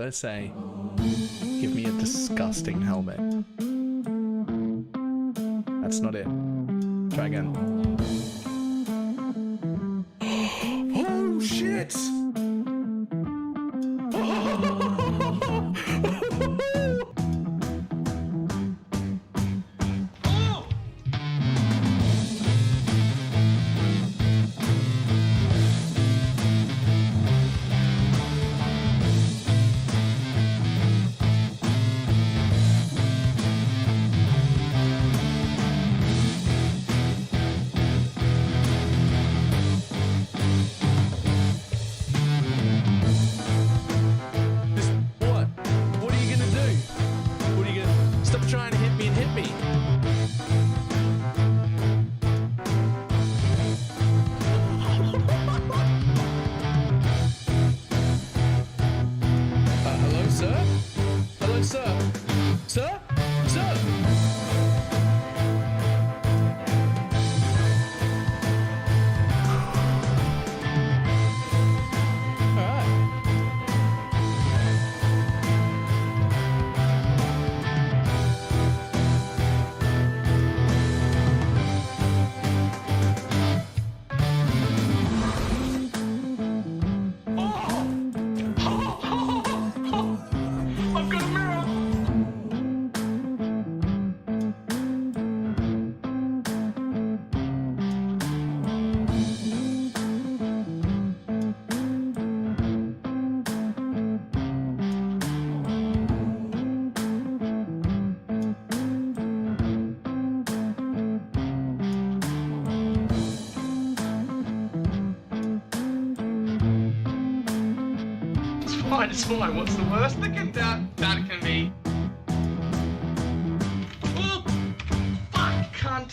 gotta say, give me a disgusting helmet. That's not it. Try again. Oh shit! Trying to hit me and hit me. Hello, sir? Hello, sir? Sir? Sir? It's fine. What's the worst that can be? Oh, fuck, cunt.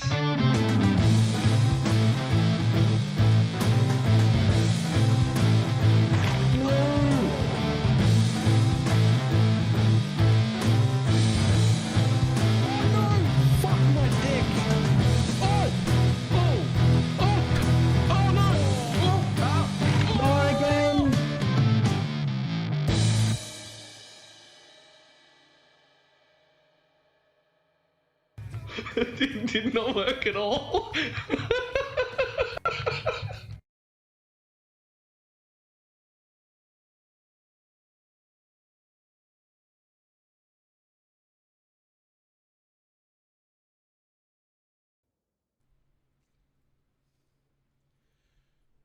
It did not work at all.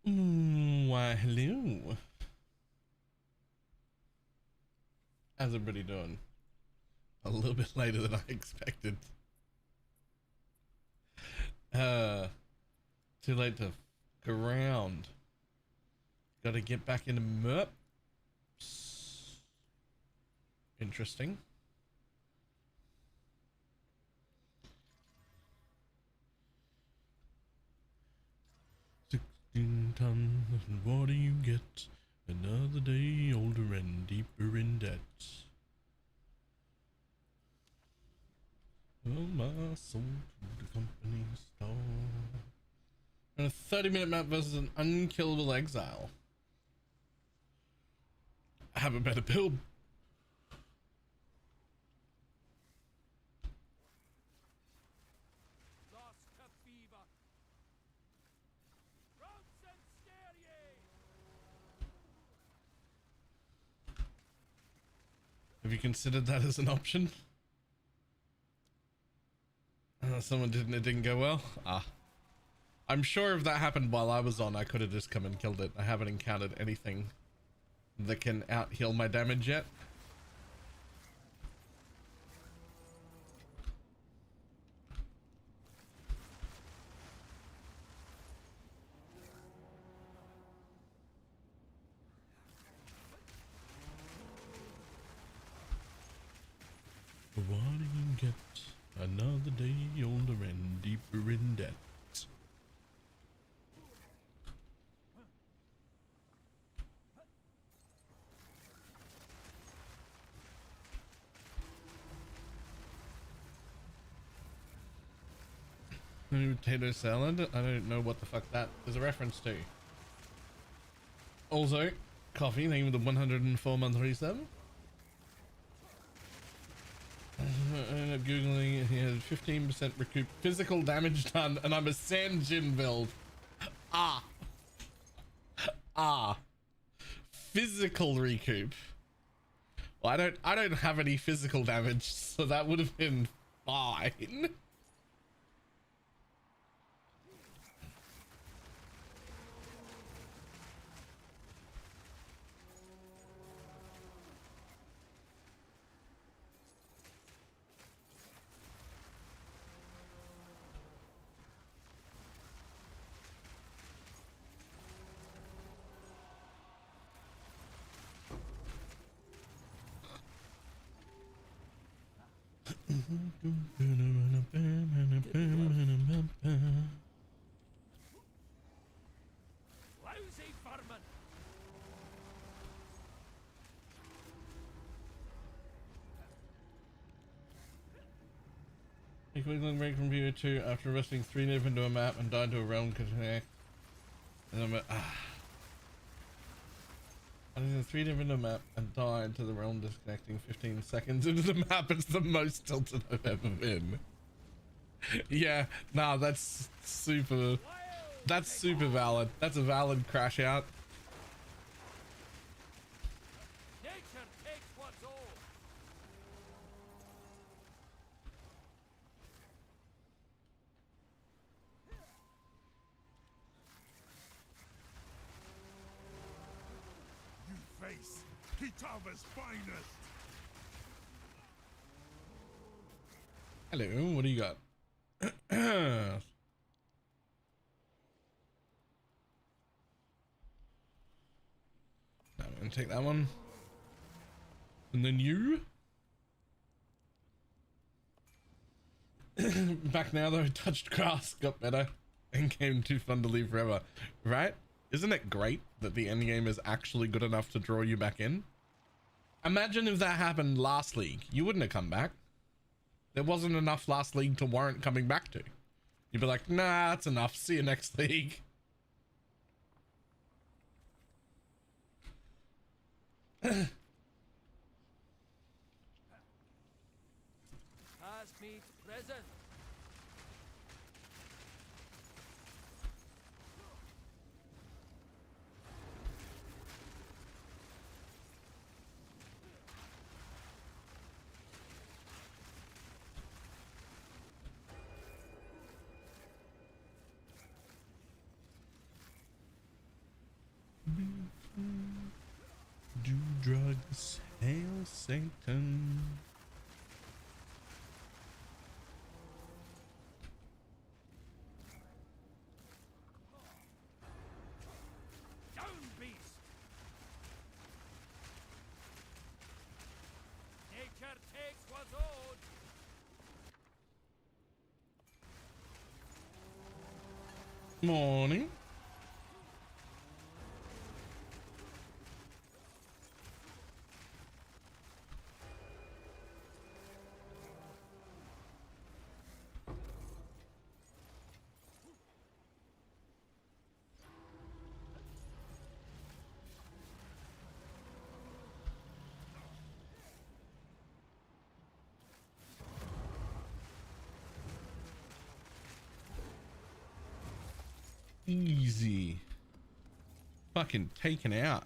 Why, hello. How's everybody doing? A little bit later than I expected. Too late to fuck around. Gotta get back into MERPs. Interesting. 16 tons, and what do you get? Another day older and deeper in debt. Oh, my soul to the company star. And a 30-minute map versus an unkillable exile. I have a better build. Have you considered that as an option? Someone didn't, it didn't go well? Ah. I'm sure if that happened while I was on, I could have just come and killed it. I haven't encountered anything that can out-heal my damage yet. What do you get? Another day older and deeper in debt. Potato salad? I don't know what the fuck that is a reference to. Also, coffee, name of the 104 month resub. I ended up googling. He had 15% recoup physical damage done, and I'm a Sanjin build. Ah, physical recoup. Well, I don't have any physical damage, so that would have been fine. Lousy vermin! A quick look break from view 2 after wrestling 3 nib into a map and died to a realm connect. And I'm I did 3 nib into a map and died to the realm disconnecting 15 seconds into the map. It's the most tilted I've ever been. Yeah, nah, that's super valid. That's a valid crash out. Nature takes what's old. You face Kitava's finest. Hello, what do you got? I'm gonna take that one. And then you. Back now though, touched grass, got better, and game too fun to leave forever. Right? Isn't it great that the end game is actually good enough to draw you back in? Imagine if that happened last league. You wouldn't have come back. There wasn't enough last league to warrant coming back to. You'd be like, nah, that's enough. See you next league. Past meets present. Do drugs, hail Satan. Down, beast! Nature takes what's owed. Morning. Easy. Fucking taken out.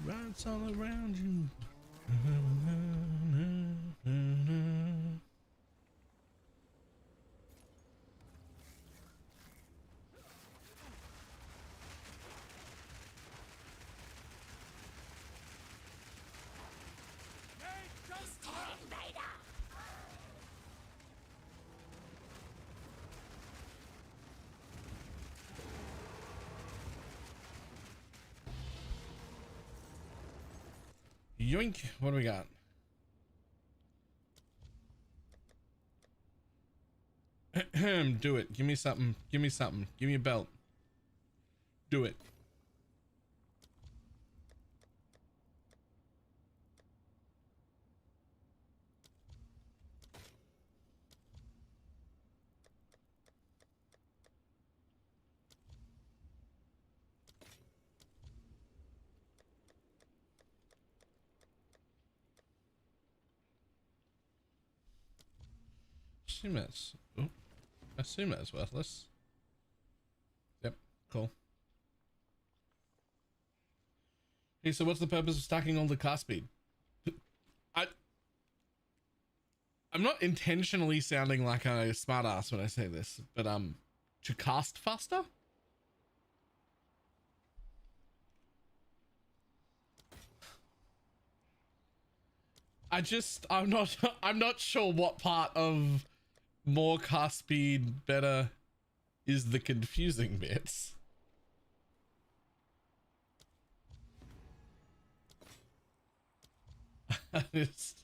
Rides all around you. Yoink. What do we got? Do it. Give me something. Give me something. Give me a belt. Do it. assume that's worthless. Yep, cool. Hey, so what's the purpose of stacking all the cast speed? I'm not intentionally sounding like a smartass when I say this, but to cast faster? I'm not I'm not sure what part of more cast speed better is the confusing bits. I just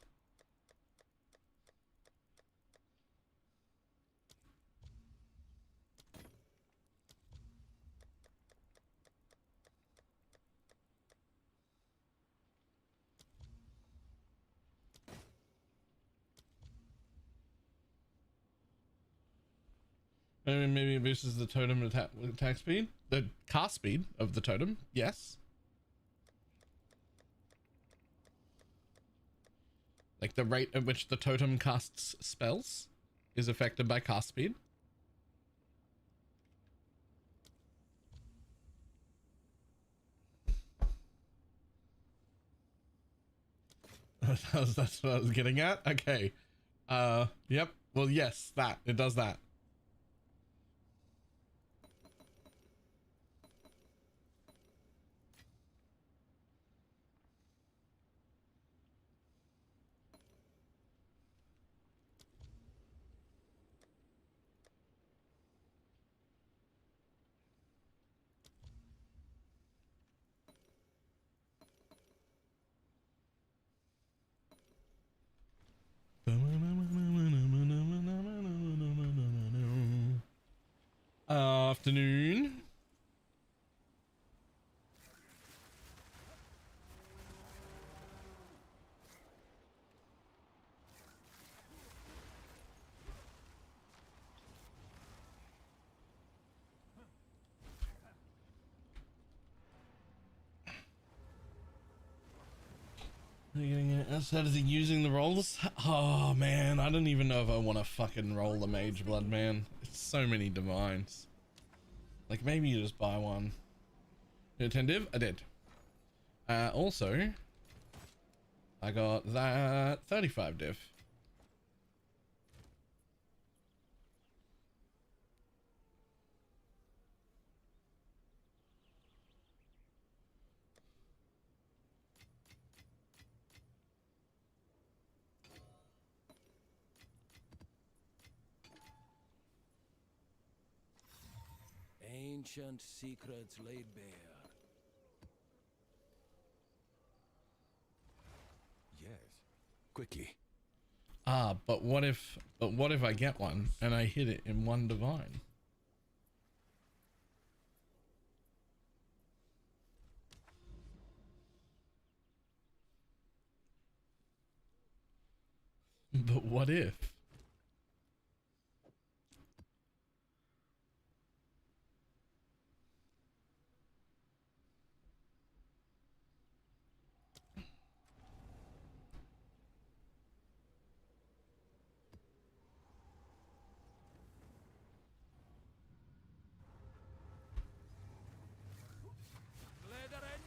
maybe it boosts the totem attack speed, the cast speed of the totem. Yes, like the rate at which the totem casts spells is affected by cast speed. That's what I was getting at. Okay. Yep. Well, yes, that it does that. Afternoon. Are you getting it outside of the using the rolls? Oh man, I don't even know if I want to fucking roll the mage blood, man. It's so many divines. Like maybe you just buy one. Attentive? I did. Also, I got that 35 div. Ancient secrets laid bare. Yes. Quickly. Ah, but what if I get one and I hit it in one divine? But what if? Glitter and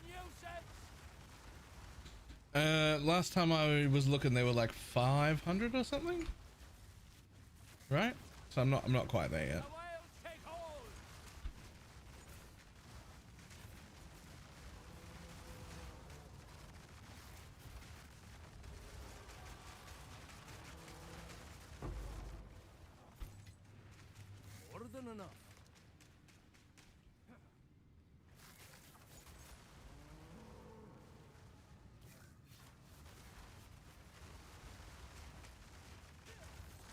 nuisance! Last time I was looking, they were like 500 or something, right? So I'm not quite there yet. The wild take hold! More than enough.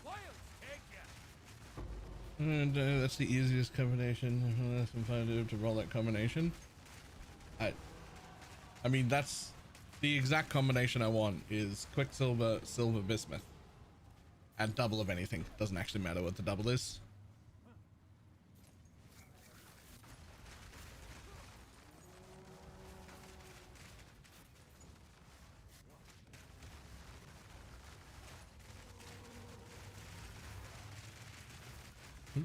Wilds take ya! And that's the easiest combination. That's fun to roll that combination. I mean that's the exact combination I want is Quicksilver, Silver, Bismuth. And double of anything. Doesn't actually matter what the double is. I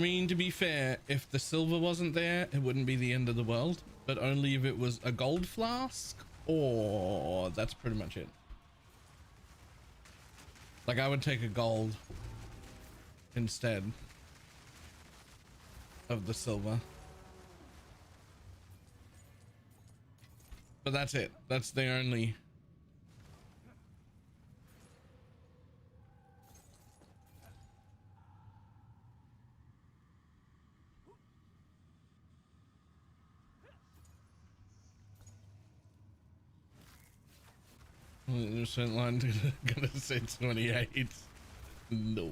mean, to be fair, if the silver wasn't there, it wouldn't be the end of the world, but only if it was a gold flask, or that's pretty much it. Like, I would take a gold instead of the silver. But that's it. That's the only... Percent line gonna say 28. No.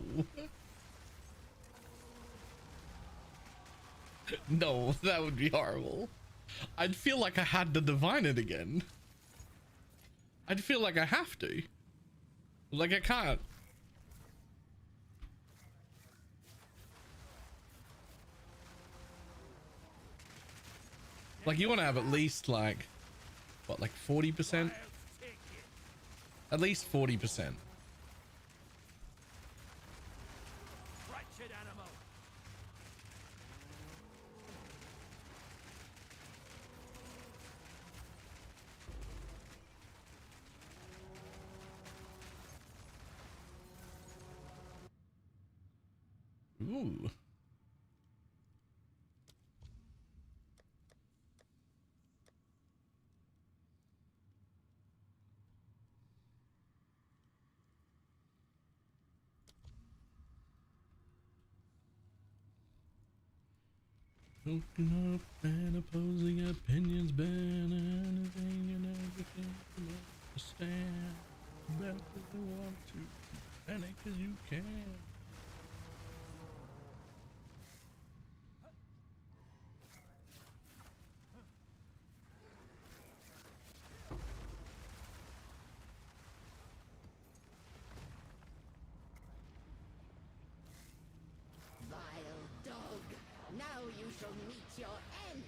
No, that would be horrible. I'd feel like I had to divine it again. I'd feel like I have to. Like I can't. Like you want to have at least like, what, like 40%? At least 40%. Wretched animal. Ooh. Open up and opposing opinions, ban anything and everything to understand. Better than want to panic as you can. Vile dog! Now you shall meet your end!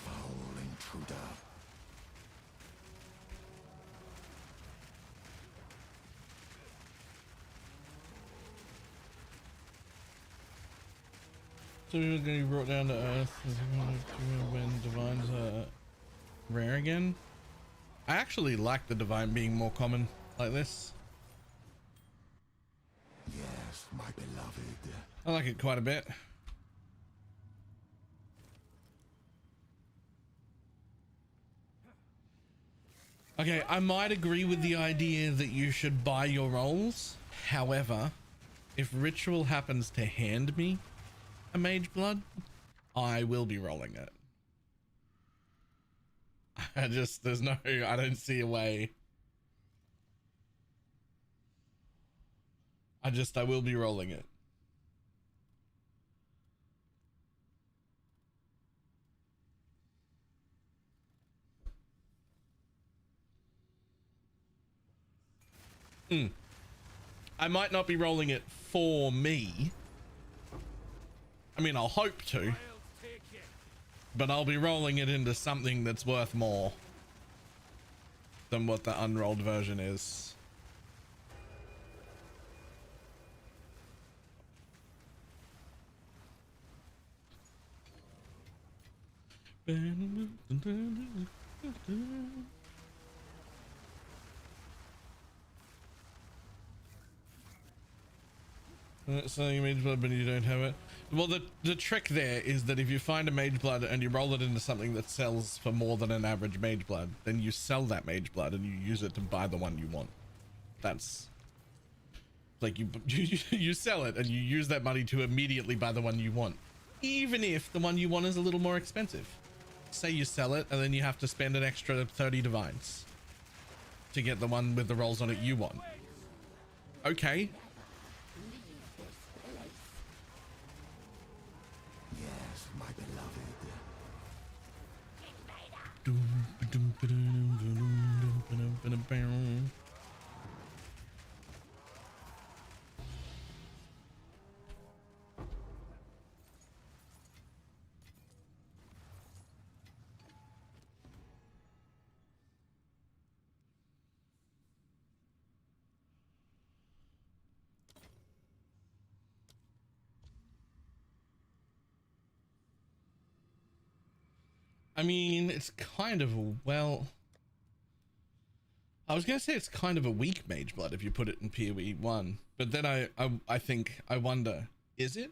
Foul intruder. So we were going to be brought down to earth when divines are rare again. I actually like the divine being more common like this. Yes, my beloved. I like it quite a bit. Okay, I might agree with the idea that you should buy your rolls. However, if ritual happens to hand me a mage blood, I will be rolling it. I don't see a way. I will be rolling it. I might not be rolling it for me. I mean, I'll hope to, I'll take you. but I'll be rolling it into something that's worth more than what the unrolled version is. Selling a mage blood but you don't have it. Well, the trick there is that if you find a mage blood and you roll it into something that sells for more than an average mage blood, then you sell that mage blood and you use it to buy the one you want. That's like you sell it and you use that money to immediately buy the one you want, even if the one you want is a little more expensive. Say you sell it and then you have to spend an extra 30 divines to get the one with the rolls on it you want. Okay. Yes, my beloved. I mean, it's kind of a, well, I was gonna say it's kind of a weak mage blood if you put it in PoE 1, but then I wonder, is it?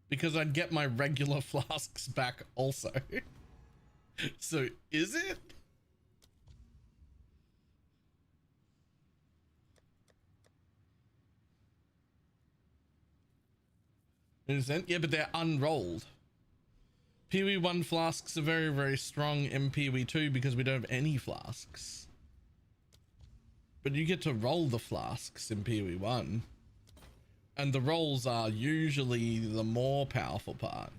Because I'd get my regular flasks back also. So is it? Innocent? Yeah, but they're unrolled. PoE 1 flasks are very, very strong in PoE 2 because we don't have any flasks. But you get to roll the flasks in PoE 1. And the rolls are usually the more powerful part.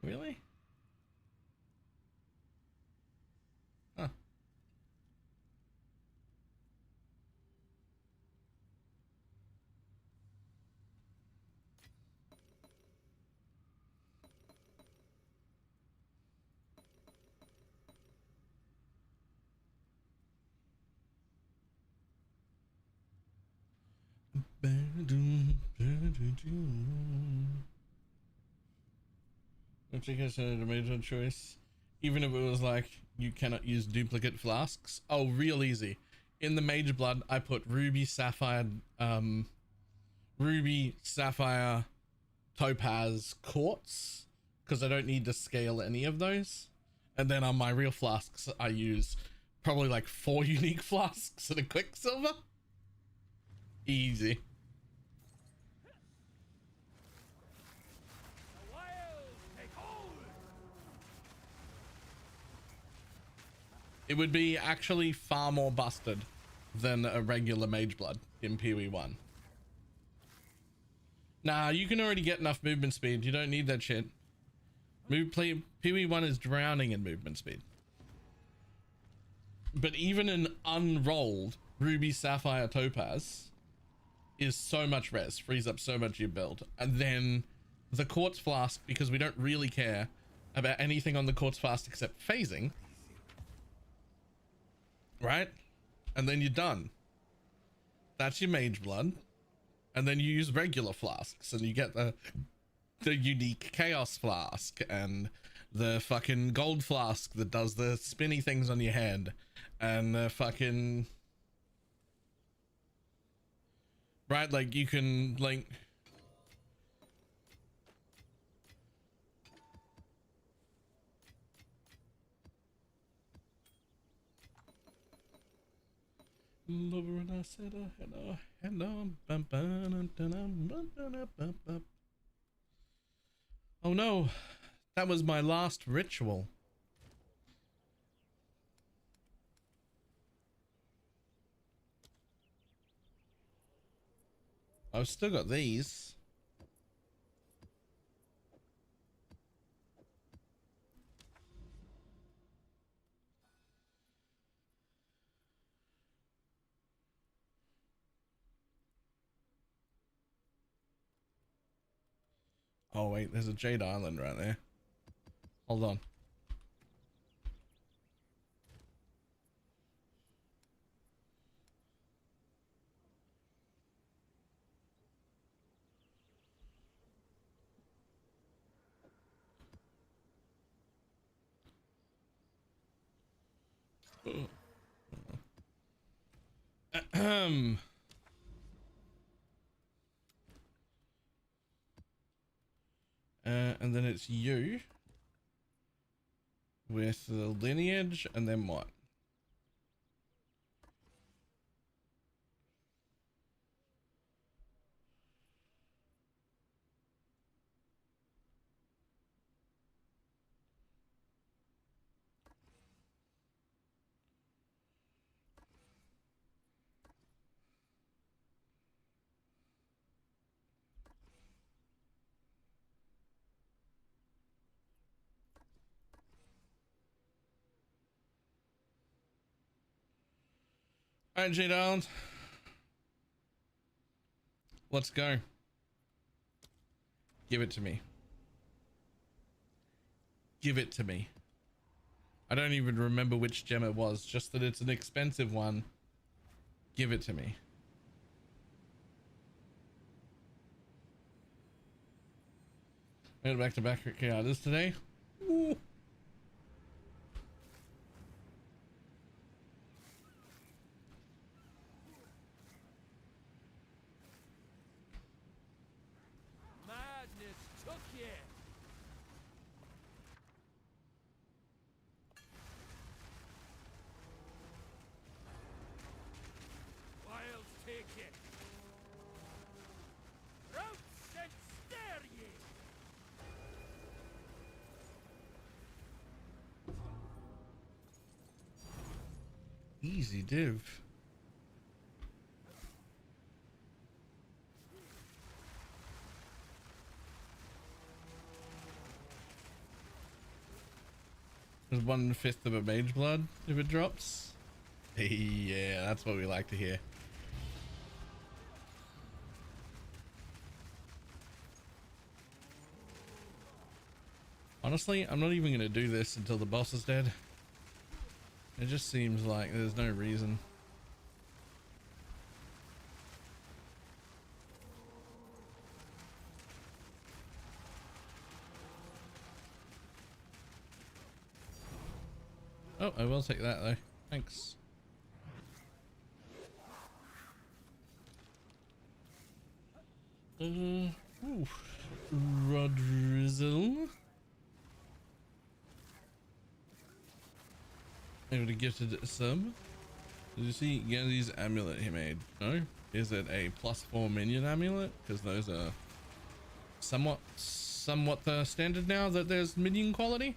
Really? Huh. Don't you consider a major choice? Even if it was like you cannot use duplicate flasks. Oh, real easy. In the Mage Blood, I put ruby, sapphire, topaz, quartz, because I don't need to scale any of those. And then on my real flasks, I use probably like 4 unique flasks and a quicksilver. Easy. The wild take hold. It would be actually far more busted than a regular Mage Blood in PoE 1. Nah, you can already get enough movement speed. You don't need that shit. PoE 1 is drowning in movement speed. But even an unrolled ruby, sapphire, topaz is so much res, frees up so much of your build. And then the quartz flask, because we don't really care about anything on the quartz flask except phasing, right? And then you're done. That's your Mage Blood. And then you use regular flasks and you get the unique chaos flask and the fucking gold flask that does the spinny things on your head and the fucking, right? Like you can like, lover and I said hello, hello. Oh no, that was my last ritual. I've still got these. Oh wait, there's a Jade Island right there. Hold on. Ahem. And then it's you with the lineage, and then what? All right, G-Downs. Let's go. Give it to me. Give it to me. I don't even remember which gem it was, just that it's an expensive one. Give it to me. Made it back to back artists today. Ooh. Madness took you. Wild take it. Routes and stare ye. Easy div. There's 1/5 of a Mageblood if it drops. Hey, yeah, that's what we like to hear. Honestly, I'm not even going to do this until the boss is dead. It just seems like there's no reason. Oh, I will take that though. Thanks. Ooh, Rodrizzle. Able to gifted a sub. Did you see Gandhi's amulet he made? No? Is it a +4 minion amulet? Because those are somewhat the standard now that there's minion quality.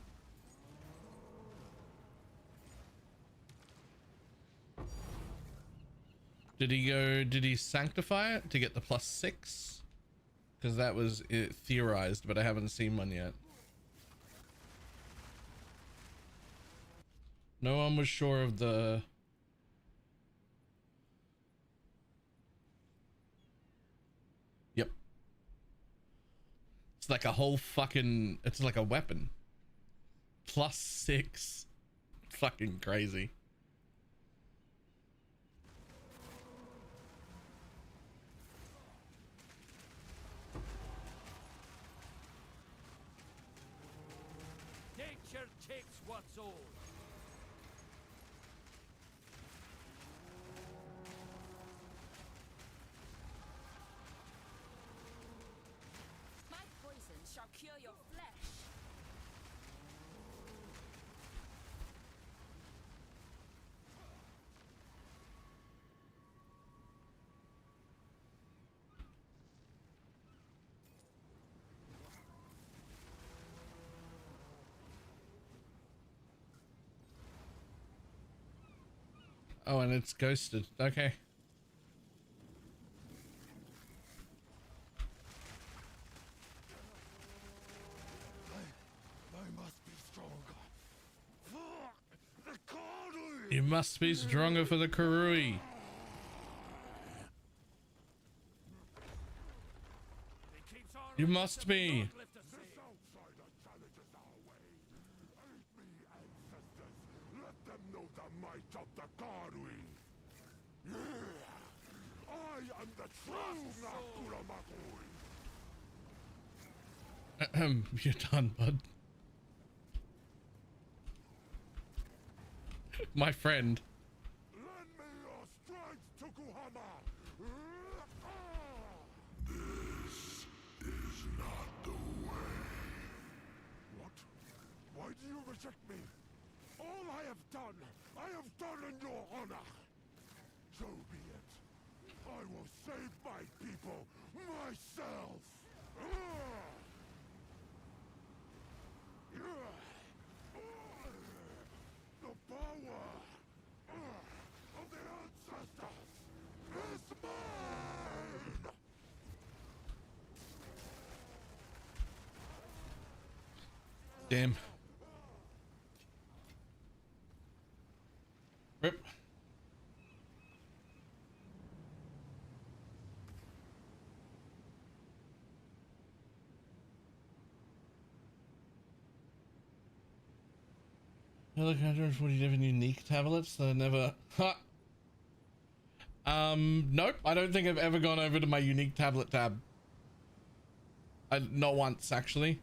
Did he sanctify it to get the +6? Because that was theorized, but I haven't seen one yet. No one was sure of the... Yep. It's like a whole fucking... It's like a weapon. +6. Fucking crazy. Nature takes what's old. My poison shall cure your flesh. Oh, and it's ghosted. Okay. I must be stronger. Fuck! The Karui! You must be stronger for the Karui. You must be. This outsider challenges our way. Aid me, ancestors. Let them know the might of the Karui. Yeah! I am the true Nakura Makui. You're done, bud. My friend. Lend me your strength, Tokuhama! This is not the way. What? Why do you reject me? All I have done in your honor. So be it. I will save my people myself. The power of the ancestors is mine! Damn. Rip. I look 147 unique tablets that I never. Ha. Nope. I don't think I've ever gone over to my unique tablet tab. Not once, actually.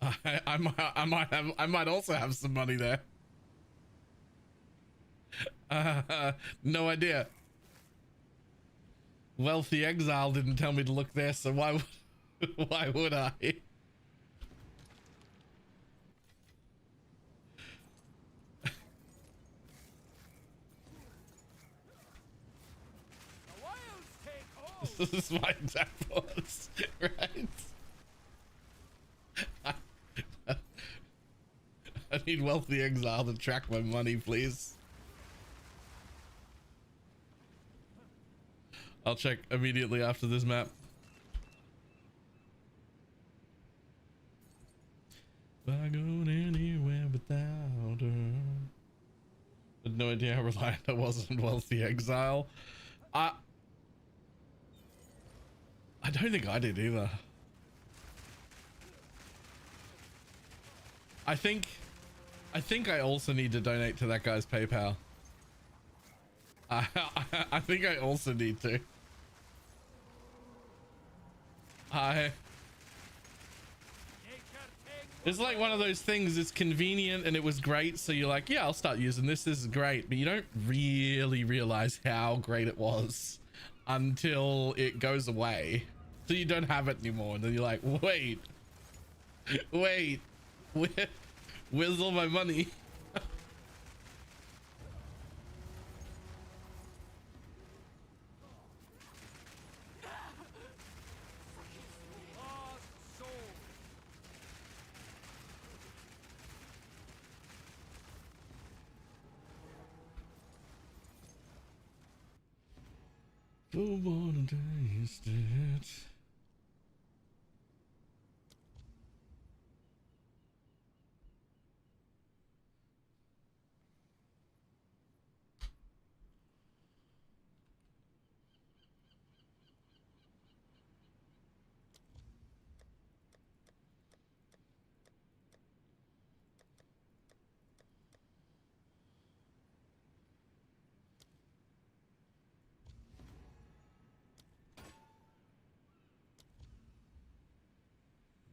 I might also have some money there. No idea. Wealthy Exile didn't tell me to look there, so why would I? The wilds take hold. This is my exact thoughts, right? I need Wealthy Exile to track my money, please. I'll check immediately after this map. If I go anywhere without her. Had no idea how reliant I was on Wealthy Exile. I don't think I did either. I think I also need to donate to that guy's PayPal. I think I also need to. It's like one of those things, it's convenient and it was great, so you're like, yeah, I'll start using this. This is great, but you don't really realize how great it was until it goes away. So you don't have it anymore, and then you're like, wait, where's all my money? Lost soul. Don't wanna taste it.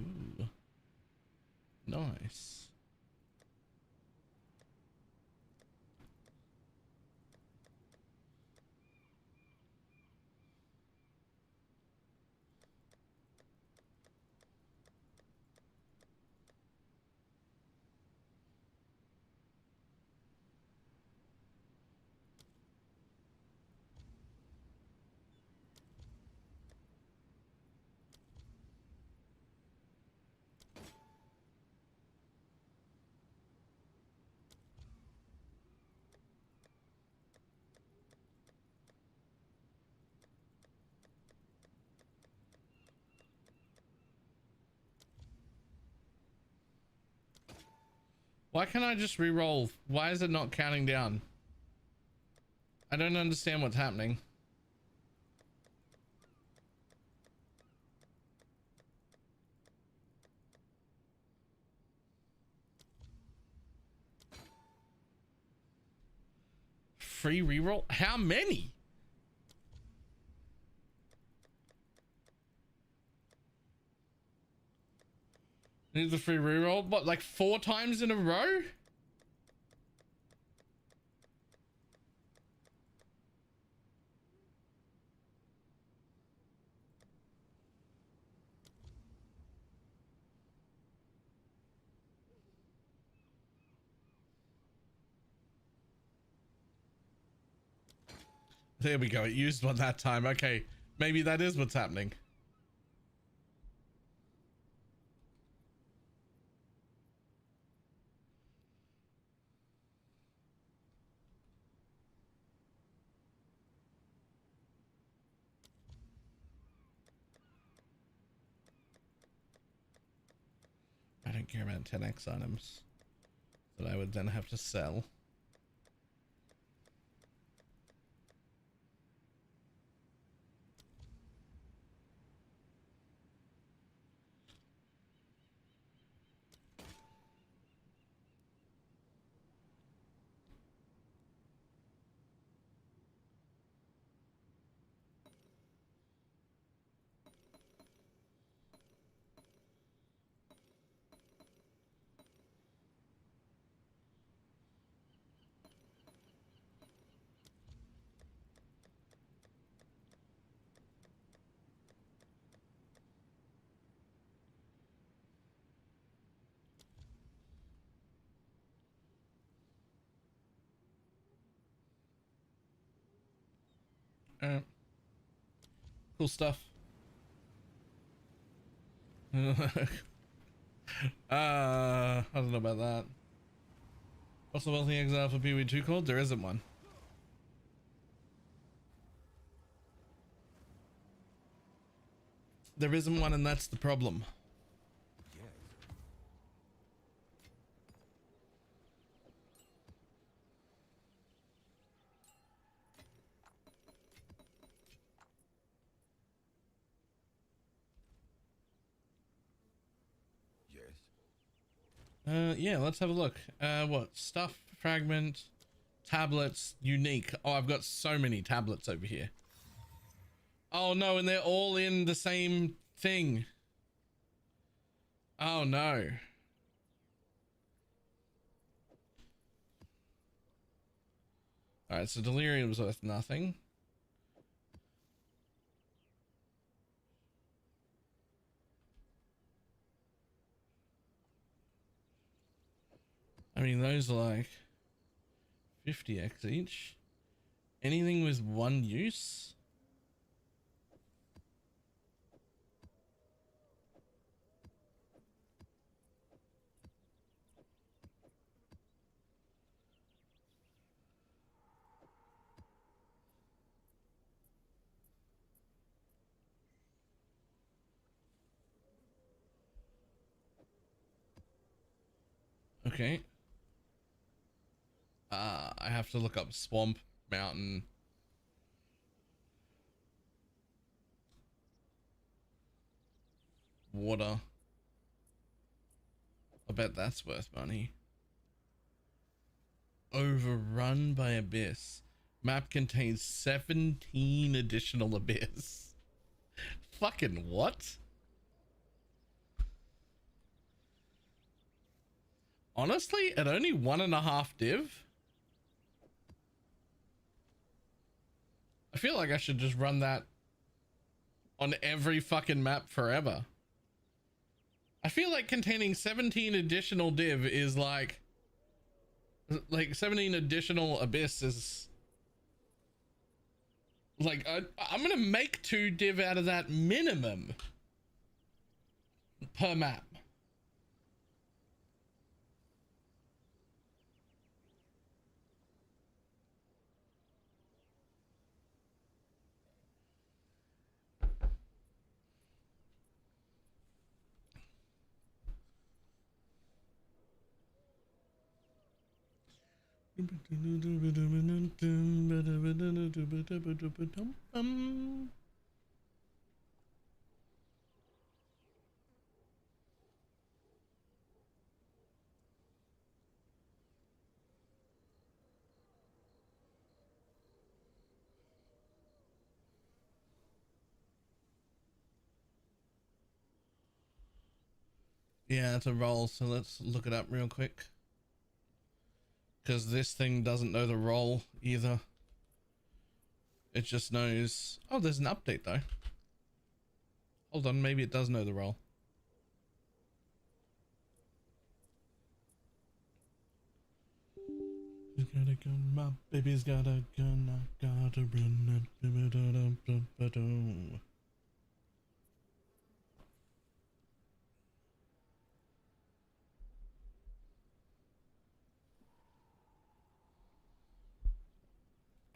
Ooh. Nice. Why can't I just re-roll? Why is it not counting down? I don't understand what's happening. Free re-roll? How many? Needs a free reroll. What, like 4 times in a row? There we go. It used one that time. Okay. Maybe that is what's happening. I don't care about 10x items that I would then have to sell. Cool stuff. I don't know about that. What's the wealthy exile for PV2 called? There isn't one. There isn't one, and that's the problem. Yeah, let's have a look. What? Stuff, fragment, tablets, unique. Oh, I've got so many tablets over here. Oh no, and they're all in the same thing. Oh no. Alright, so delirium's worth nothing. I mean, those are like 50x each. Anything with 1 use? Okay. I have to look up swamp, mountain. Water. I bet that's worth money. Overrun by abyss. Map contains 17 additional abyss. Fucking what? Honestly, at only 1.5 div? I feel like I should just run that on every fucking map forever. I feel like containing 17 additional div is like 17 additional abyss is like, I'm gonna make 2 div out of that minimum per map. Yeah, it's a roll, so let's look it up real quick. Because this thing doesn't know the roll either. It just knows... Oh, there's an update though. Hold on, maybe it does know the roll. He's got a gun, my baby's got a gun, I gotta run it.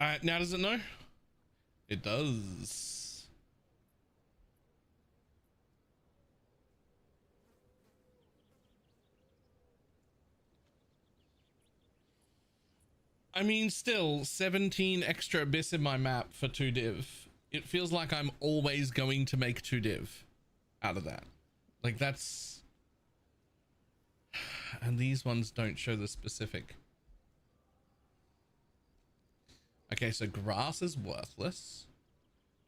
Alright, now does it know? It does. I mean, still 17 extra abyss in my map for 2 div. It feels like I'm always going to make 2 div out of that. Like that's... And these ones don't show the specific. Okay, so grass is worthless.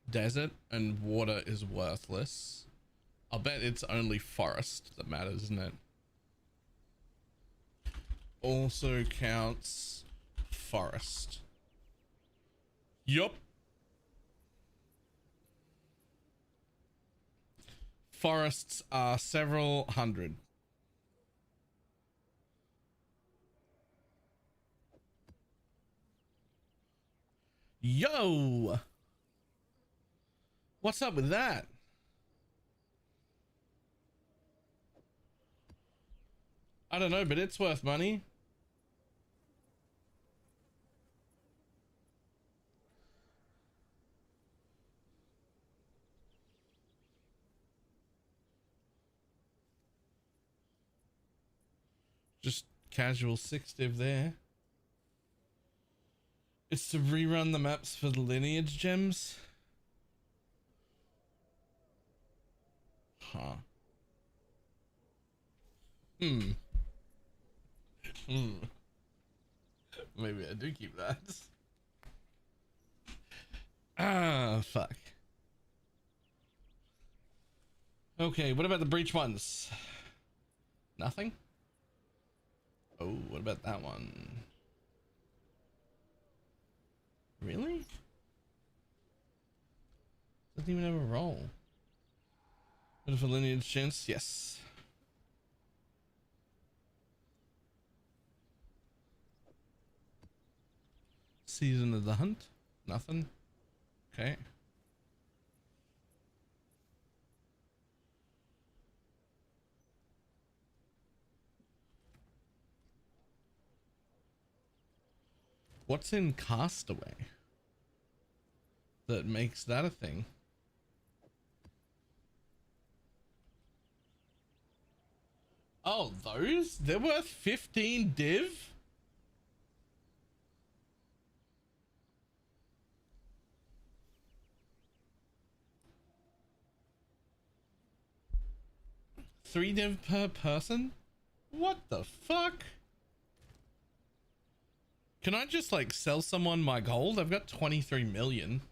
Desert and water is worthless. I'll bet it's only forest that matters, isn't it? Also counts forest. Yup. Forests are several hundred. Yo! What's up with that? I don't know, but it's worth money. Just casual 6 div there. It's to rerun the maps for the lineage gems. Huh. Maybe I do keep that. Ah, fuck. Okay, what about the breach ones? Nothing? Oh, what about that one? Really? Doesn't even have a roll. What if a lineage chance? Yes. Season of the hunt? Nothing. Okay. What's in Castaway that makes that a thing? Oh, those? They're worth 15 div? $3 div per person? What the fuck? Can I just like sell someone my gold? I've got 23 million.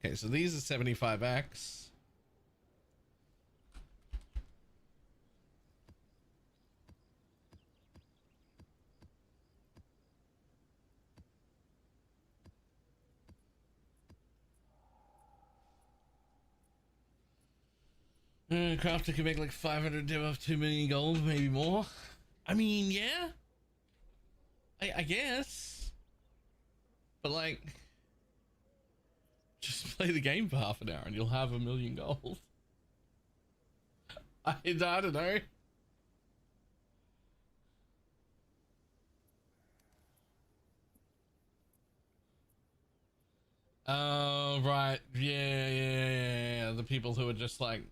Okay, so these are 75x. Crafter can make like 500 div off 2 million gold, maybe more. I mean, yeah. I guess. But like, just play the game for half an hour and you'll have 1 million gold. I don't know. Oh, right. Yeah. The people who are just like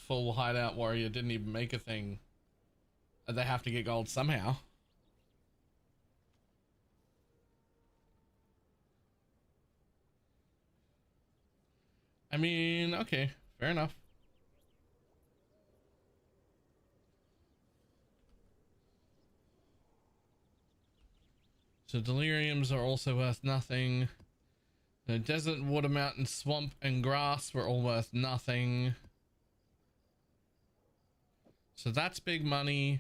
full hideout warrior didn't even make a thing. They have to get gold somehow. I mean, okay, fair enough. So deliriums are also worth nothing. The desert, water, mountain, swamp, and grass were all worth nothing. So that's big money.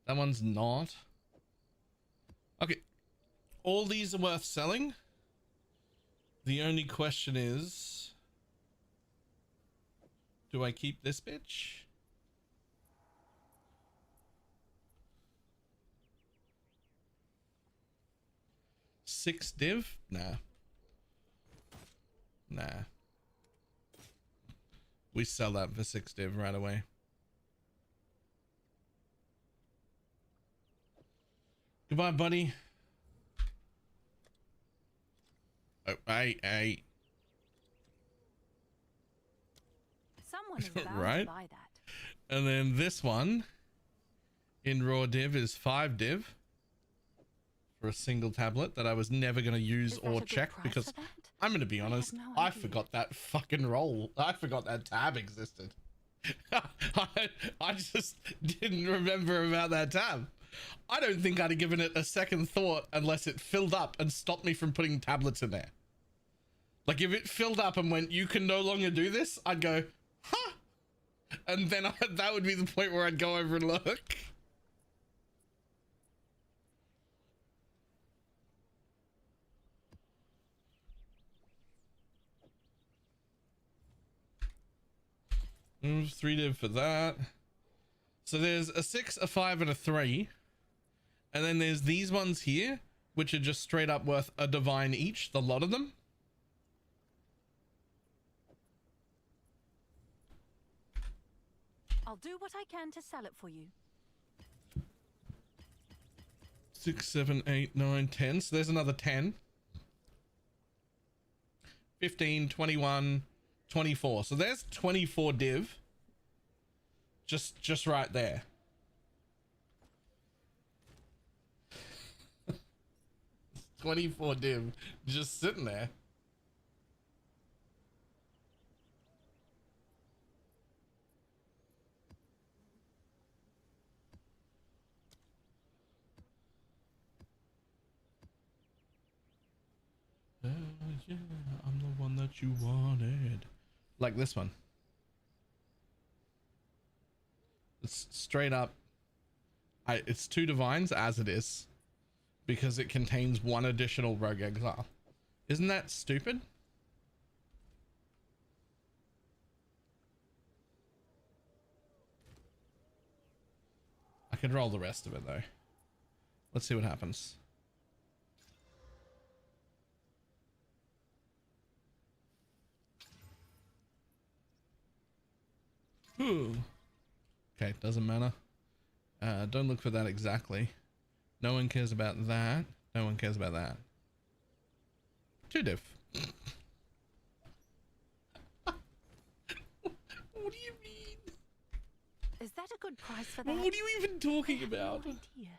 That one's not. Okay. All these are worth selling. The only question is, do I keep this bitch? Six div? Nah. Nah. We sell that for 6 div right away. Goodbye, buddy. Oh, hey. Someone is bound Right? to buy that. And then this one in raw div is 5 div for a single tablet that I was never going to use Is that or a good check price because for that? I'm going to be honest, no I idea. forgot that fucking roll. I forgot that tab existed. I just didn't remember about that tab. I don't think I'd have given it a second thought unless it filled up and stopped me from putting tablets in there. Like if it filled up and went, you can no longer do this, I'd go, huh? And then that would be the point where I'd go over and look. Move 3 div for that. So there's a 6, a 5, and a 3. And then there's these ones here, which are just straight up worth a divine each, the lot of them. I'll do what I can to sell it for you. 6, 7, 8, 9, 10. So there's another 10. 15, 21, 24. So there's 24 div. Just right there. It's 24 div just sitting there. Yeah, I'm the one that you wanted. Like this one. It's straight up. It's 2 divines as it is. Because it contains 1 additional rogue exile. Isn't that stupid? I could roll the rest of it though. Let's see what happens. Okay, doesn't matter. Don't look for that exactly. No one cares about that. No one cares about that. 2 div. What do you mean? Is that a good price for that? What are you even talking about? No idea.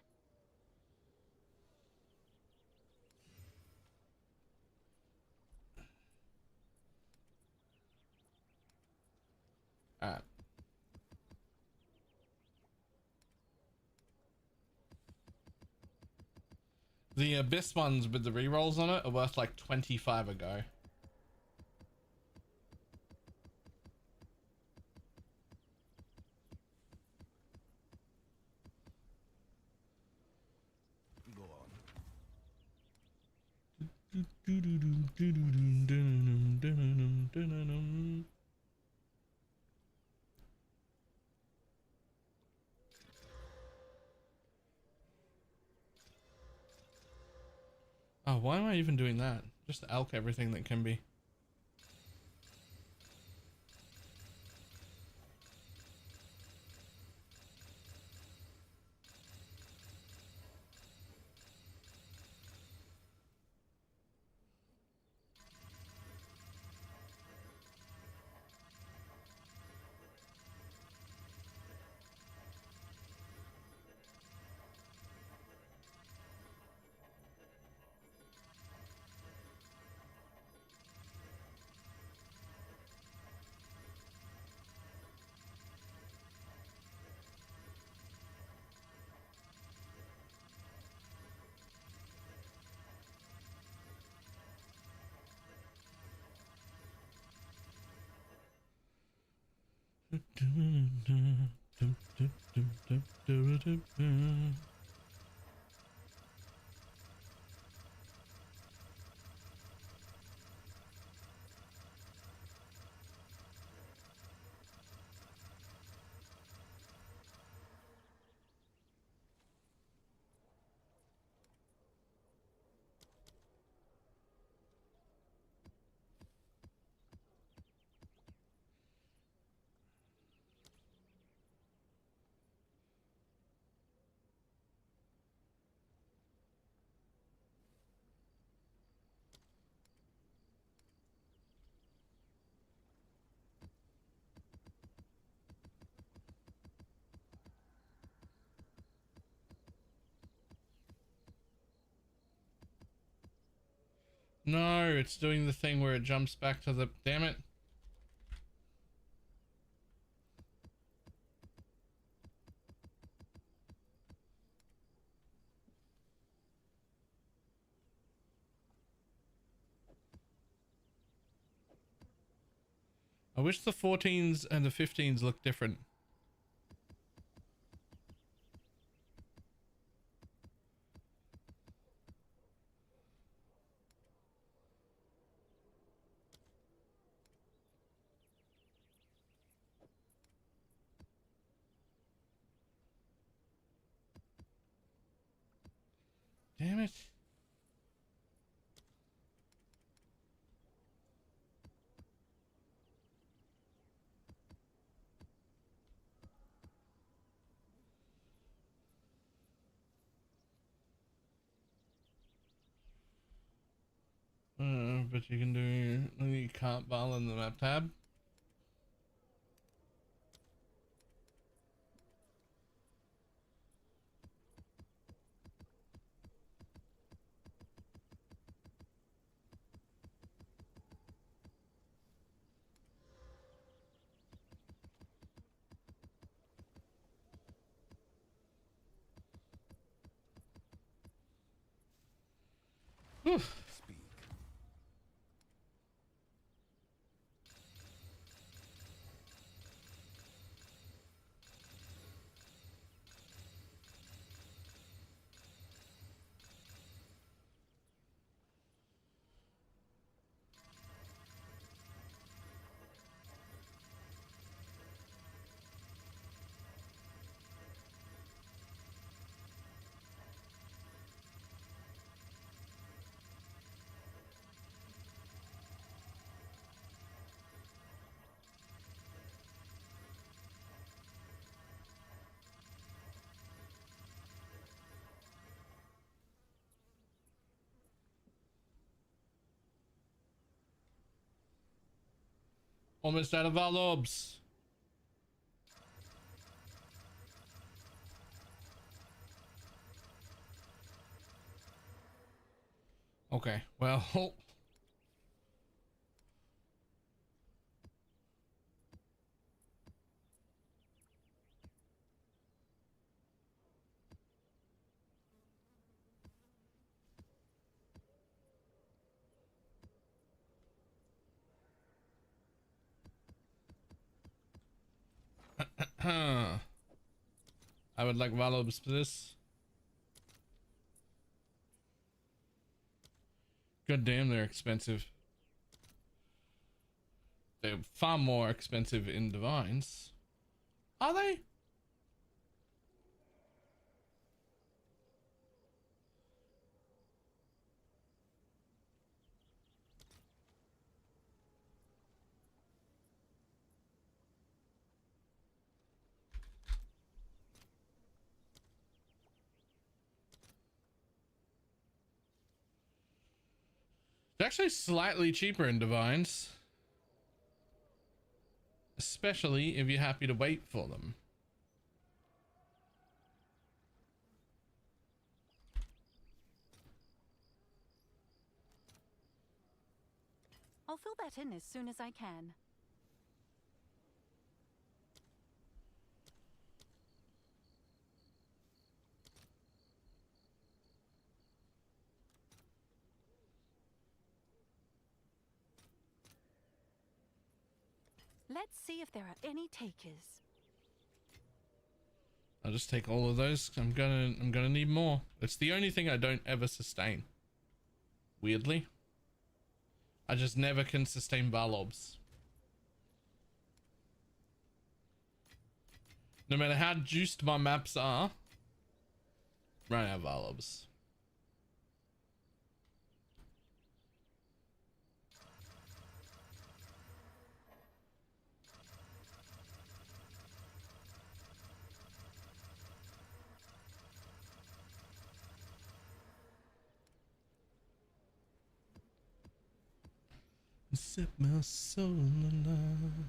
Alright. The abyss ones with the rerolls on it are worth like 25 a go. Go on. Oh, why am I even doing that? Just elk everything that can be. No, it's doing the thing where it jumps back to the... Damn it. I wish the 14s and the 15s looked different. Damn it. But you can do the cart bar in the map tab. Whew. Speak. Almost out of our lobs. Okay, well. I would like Valobs for this. God damn, they're expensive. They're far more expensive in Divines. Are they? They're actually slightly cheaper in Divines. Especially if you're happy to wait for them. I'll fill that in as soon as I can. Let's see if there are any takers. I'll just take all of those. I'm gonna need more. It's the only thing I don't ever sustain. Weirdly. I just never can sustain Balobs. No matter how juiced my maps are, run out of Balobs. Set my soul alive.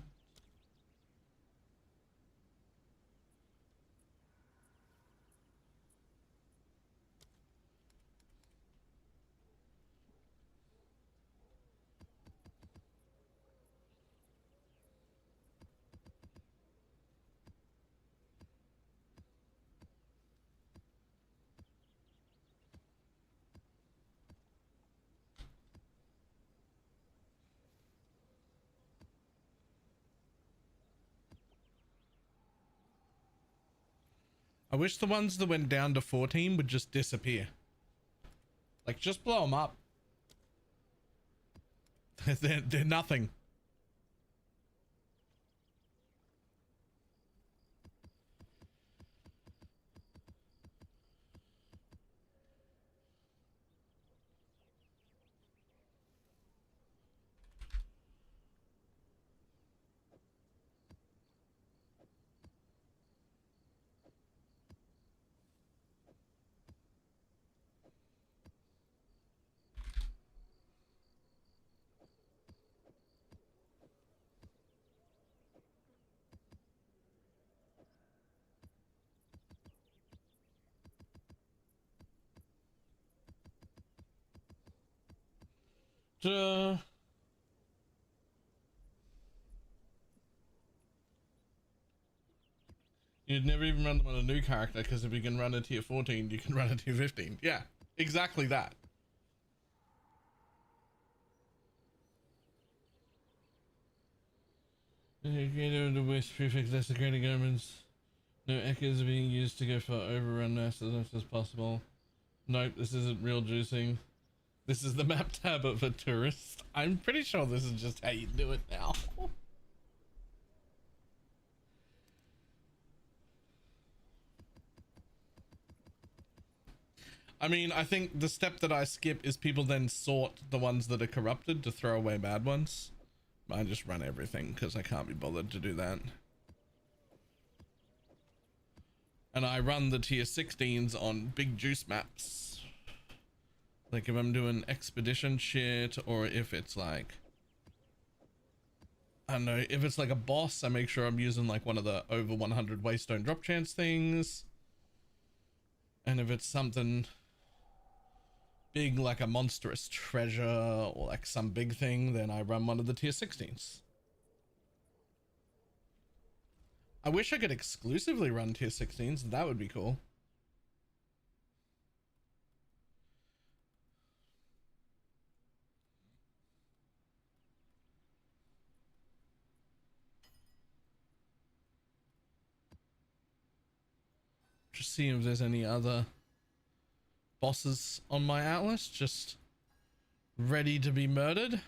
I wish the ones that went down to 14 would just disappear. Like, just blow them up. They're nothing. You'd never even run them on a new character, because if you can run a tier 14, you can run a tier 15. Yeah, exactly that. The West prefix desecrating omens. No echoes are being used to go for overrun mass as much as possible. Nope, this isn't real juicing. This is the map tab of a tourist. I'm pretty sure this is just how you do it now. I mean, I think the step that I skip is people then sort the ones that are corrupted to throw away bad ones. I just run everything because I can't be bothered to do that. And I run the tier 16s on big juice maps. Like if I'm doing expedition shit, or if it's like, I don't know, if it's like a boss, I make sure I'm using like one of the over 100 waystone drop chance things. And if it's something big like a monstrous treasure or like some big thing, then I run one of the tier 16s. I wish I could exclusively run tier 16s. That would be cool. Just seeing if there's any other bosses on my atlas just ready to be murdered.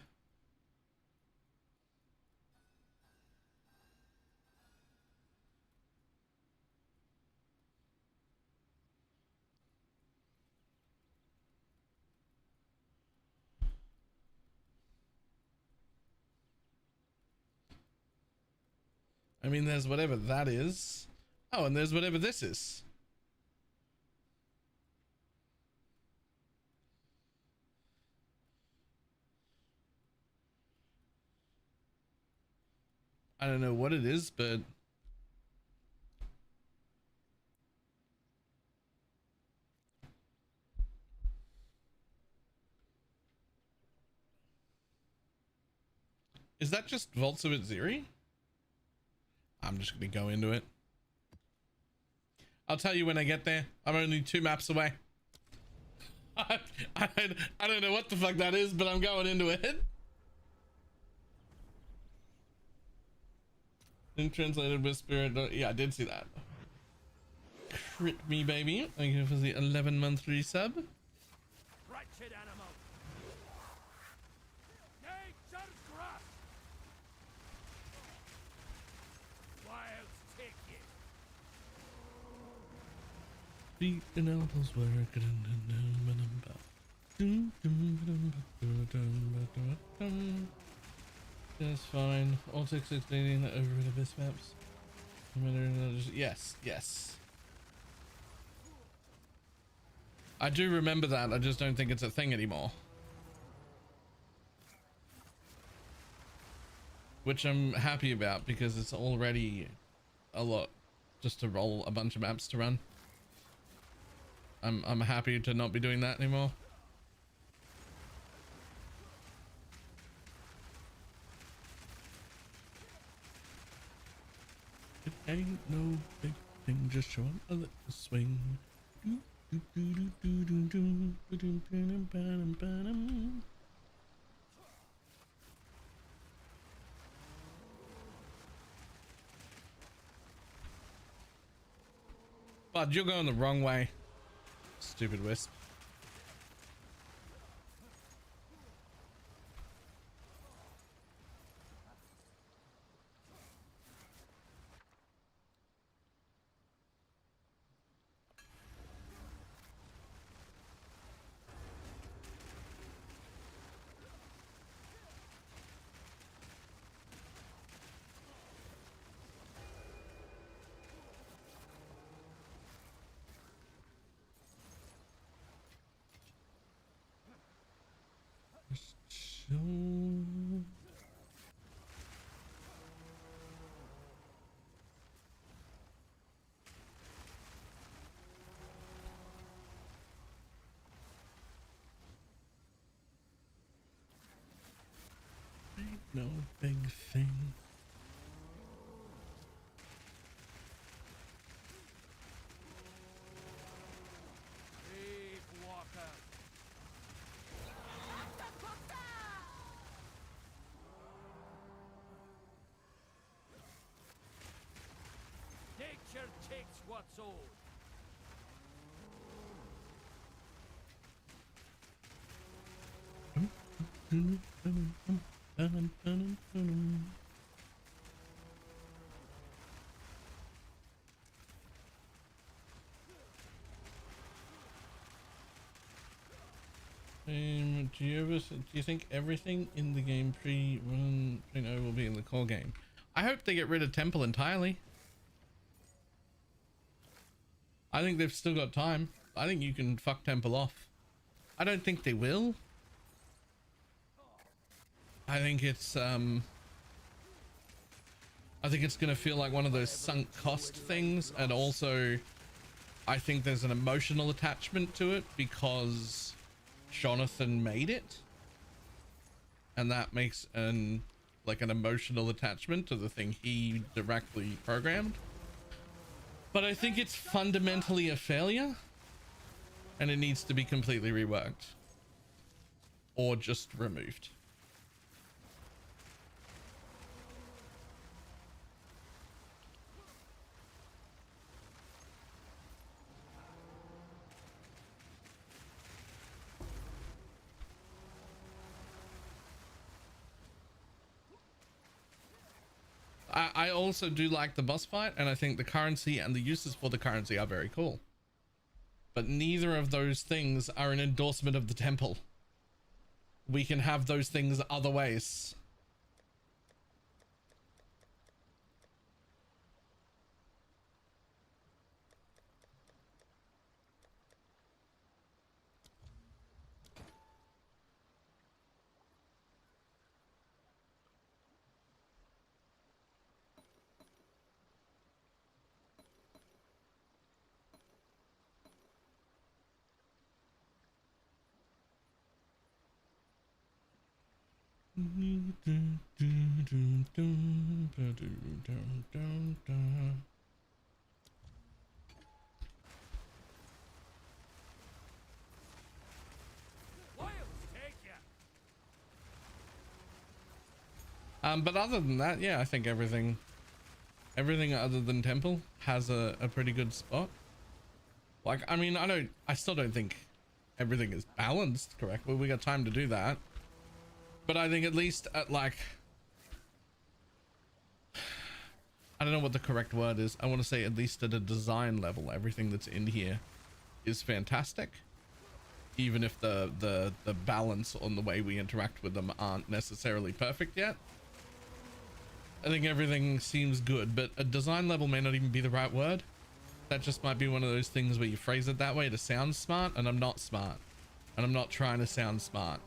I mean, there's whatever that is. Oh, and there's whatever this is. I don't know what it is, but is that just Vaults of Ziri? I'm just gonna go into it. I'll tell you when I get there. I'm only 2 maps away. I don't know what the fuck that is, but I'm going into it. And translated with spirit. Yeah, I did see that. Crit me, baby. Thank you for the 11 monthly sub. Wretched animal. Nature's grasp. Wild take it. Feet and elbows work. That's fine. All 616 over the abyss maps. Yes, yes. I do remember that. I just don't think it's a thing anymore. Which I'm happy about because it's already a lot just to roll a bunch of maps to run. I'm happy to not be doing that anymore. It ain't no big thing, just showing a little swing. But you're going the wrong way. Stupid wisp. No big thing. Brave walker. Nature takes what's owed. Do you think everything in the game 3.1.0 will be in the core game? I hope they get rid of Temple entirely. I think they've still got time. I think you can fuck Temple off. I don't think they will. I think it's gonna feel like one of those sunk cost things, and also I think there's an emotional attachment to it because Jonathan made it, and that makes an emotional attachment to the thing he directly programmed. But I think it's fundamentally a failure, and it needs to be completely reworked or just removed. I also do like the boss fight, and I think the currency and the uses for the currency are very cool. But neither of those things are an endorsement of the temple. We can have those things other ways. But other than that, yeah, I think everything Everything other than temple has a pretty good spot. Like, I mean, I still don't think everything is balanced correctly. We got time to do that. But I think at least at like, I don't know what the correct word is. I want to say at least at a design level, everything that's in here is fantastic. Even if the balance on the way we interact with them aren't necessarily perfect yet. I think everything seems good, but a design level may not even be the right word. That just might be one of those things where you phrase it that way to sound smart, and I'm not smart. And I'm not trying to sound smart.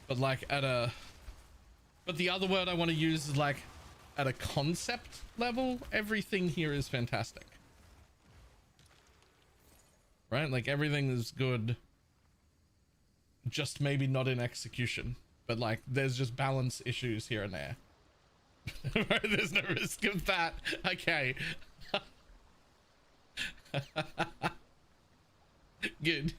But like but the other word I want to use is like at a concept level, everything here is fantastic. Right? Like everything is good, just maybe not in execution, but like there's just balance issues here and there. There's no risk of that. Okay. Good.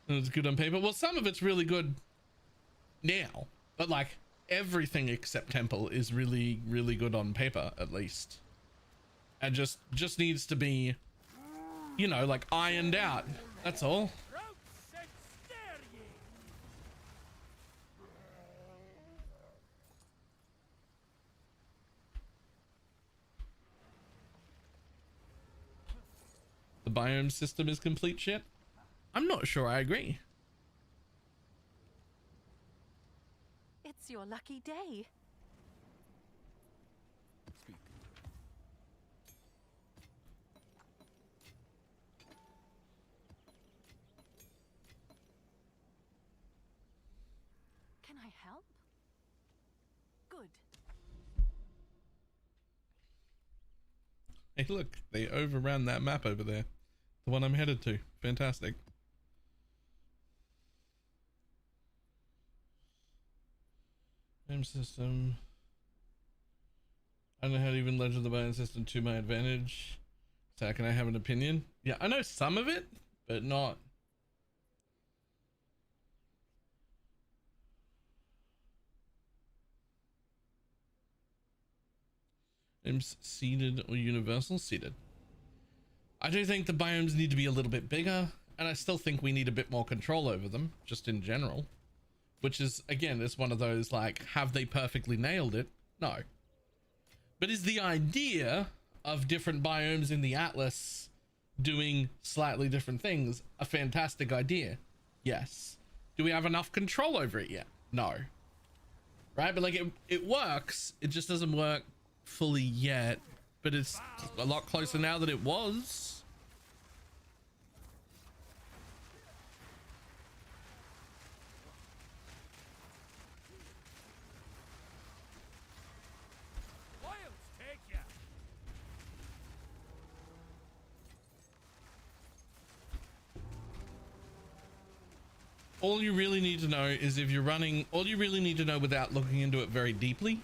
It's good on paper. Well, some of it's really good now, but like everything except temple is really, really good on paper, at least. And just needs to be, you know, like ironed out. That's all. The biome system is complete shit. I'm not sure I agree. It's your lucky day. Can I help? Good. Hey, look, they overran that map over there. The one I'm headed to. Fantastic. Biome system. I don't know how to even leverage the biome system to my advantage. So how can I have an opinion? Yeah, I know some of it, but not. Biomes seeded or universal? Seeded. I do think the biomes need to be a little bit bigger, and I still think we need a bit more control over them, just in general. Which is, again, it's one of those, like, have they perfectly nailed it? No. But is the idea of different biomes in the Atlas doing slightly different things a fantastic idea? Yes. Do we have enough control over it yet? No. Right? But, like, it works. It just doesn't work fully yet. But it's a lot closer now than it was. Wilds take ya. All you really need to know is if you're running, all you really need to know without looking into it very deeply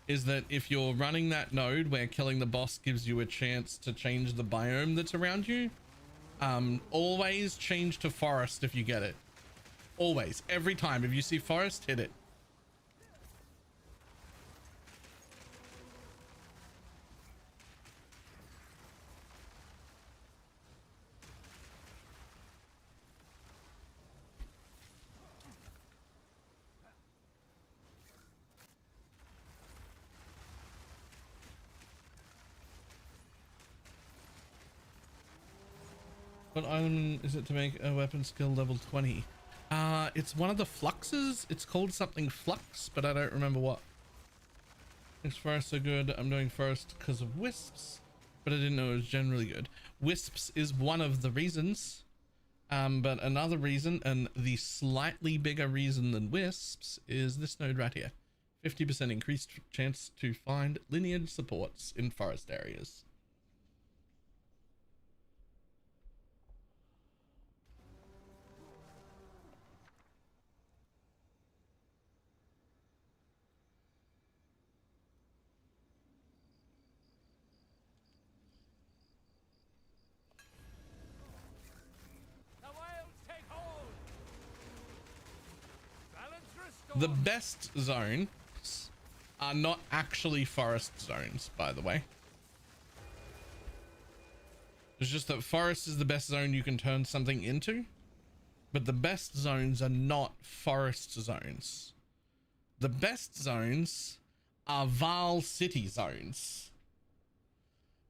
is that if you're running that node where killing the boss gives you a chance to change the biome that's around you, always change to forest if you get it. Always, every time. If you see forest, hit it. What item is it to make a weapon skill level 20? It's one of the fluxes. It's called something flux, but I don't remember what. Thanks forest so good. I'm doing forest because of wisps, but I didn't know it was generally good. Wisps is one of the reasons, but another reason, and the slightly bigger reason than wisps, is this node right here. 50% increased chance to find lineage supports in forest areas. The wilds take hold. Balance restored. The best zones are not actually forest zones, by the way. It's just that forest is the best zone you can turn something into, but the best zones are not forest zones. The best zones are Val City zones,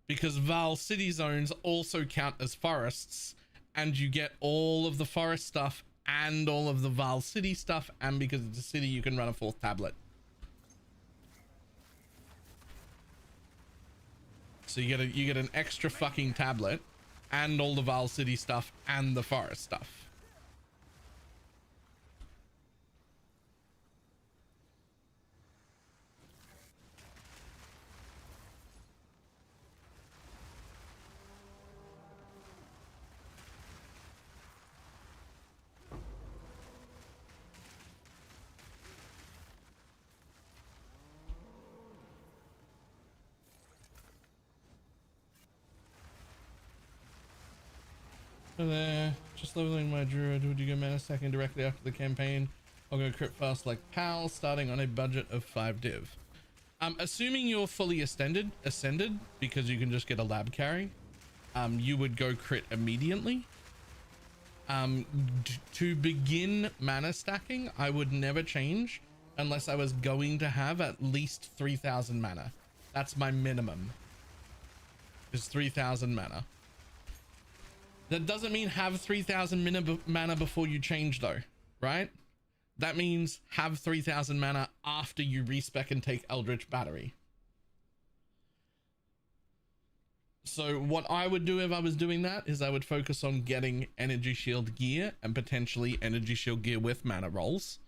because Val City zones also count as forests, and you get all of the forest stuff and all of the Val City stuff, and because it's a city you can run a 4th tablet. So you get an extra fucking tablet and all the Val City stuff and the forest stuff. There, just leveling my druid. Would you go mana stacking directly after the campaign? I'll go crit fast like PAL, starting on a budget of 5 div. Assuming you're fully ascended, because you can just get a lab carry, you would go crit immediately. To begin mana stacking, I would never change unless I was going to have at least 3,000 mana. That's my minimum, is 3,000 mana. That doesn't mean have 3,000 mana before you change though, right? That means have 3,000 mana after you respec and take Eldritch Battery. So what I would do if I was doing that is I would focus on getting Energy Shield gear and potentially Energy Shield gear with mana rolls,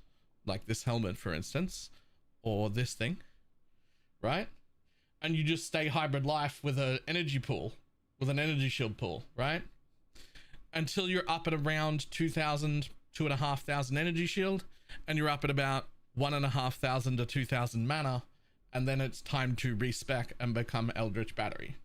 like this helmet for instance, or this thing, right? And you just stay hybrid life with an energy pool, with an Energy Shield pool, right? Until you're up at around 2,000, 2,500 energy shield, and you're up at about 1,500 to 2,000 mana, and then it's time to respec and become Eldritch Battery.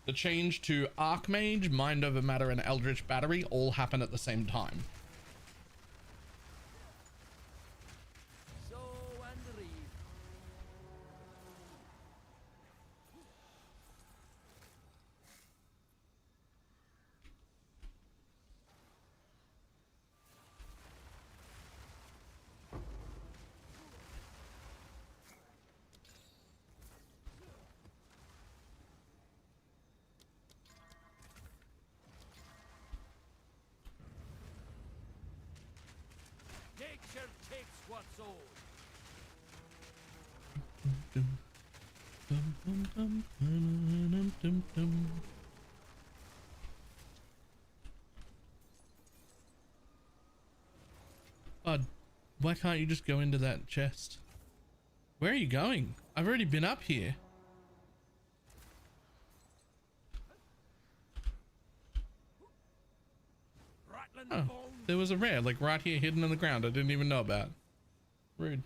The change to Archmage, Mind Over Matter, and Eldritch Battery all happen at the same time. Nature takes what's old. Bud, why can't you just go into that chest? Where are you going? I've already been up here. Oh, there was a rare like right here hidden in the ground I didn't even know about. Rude.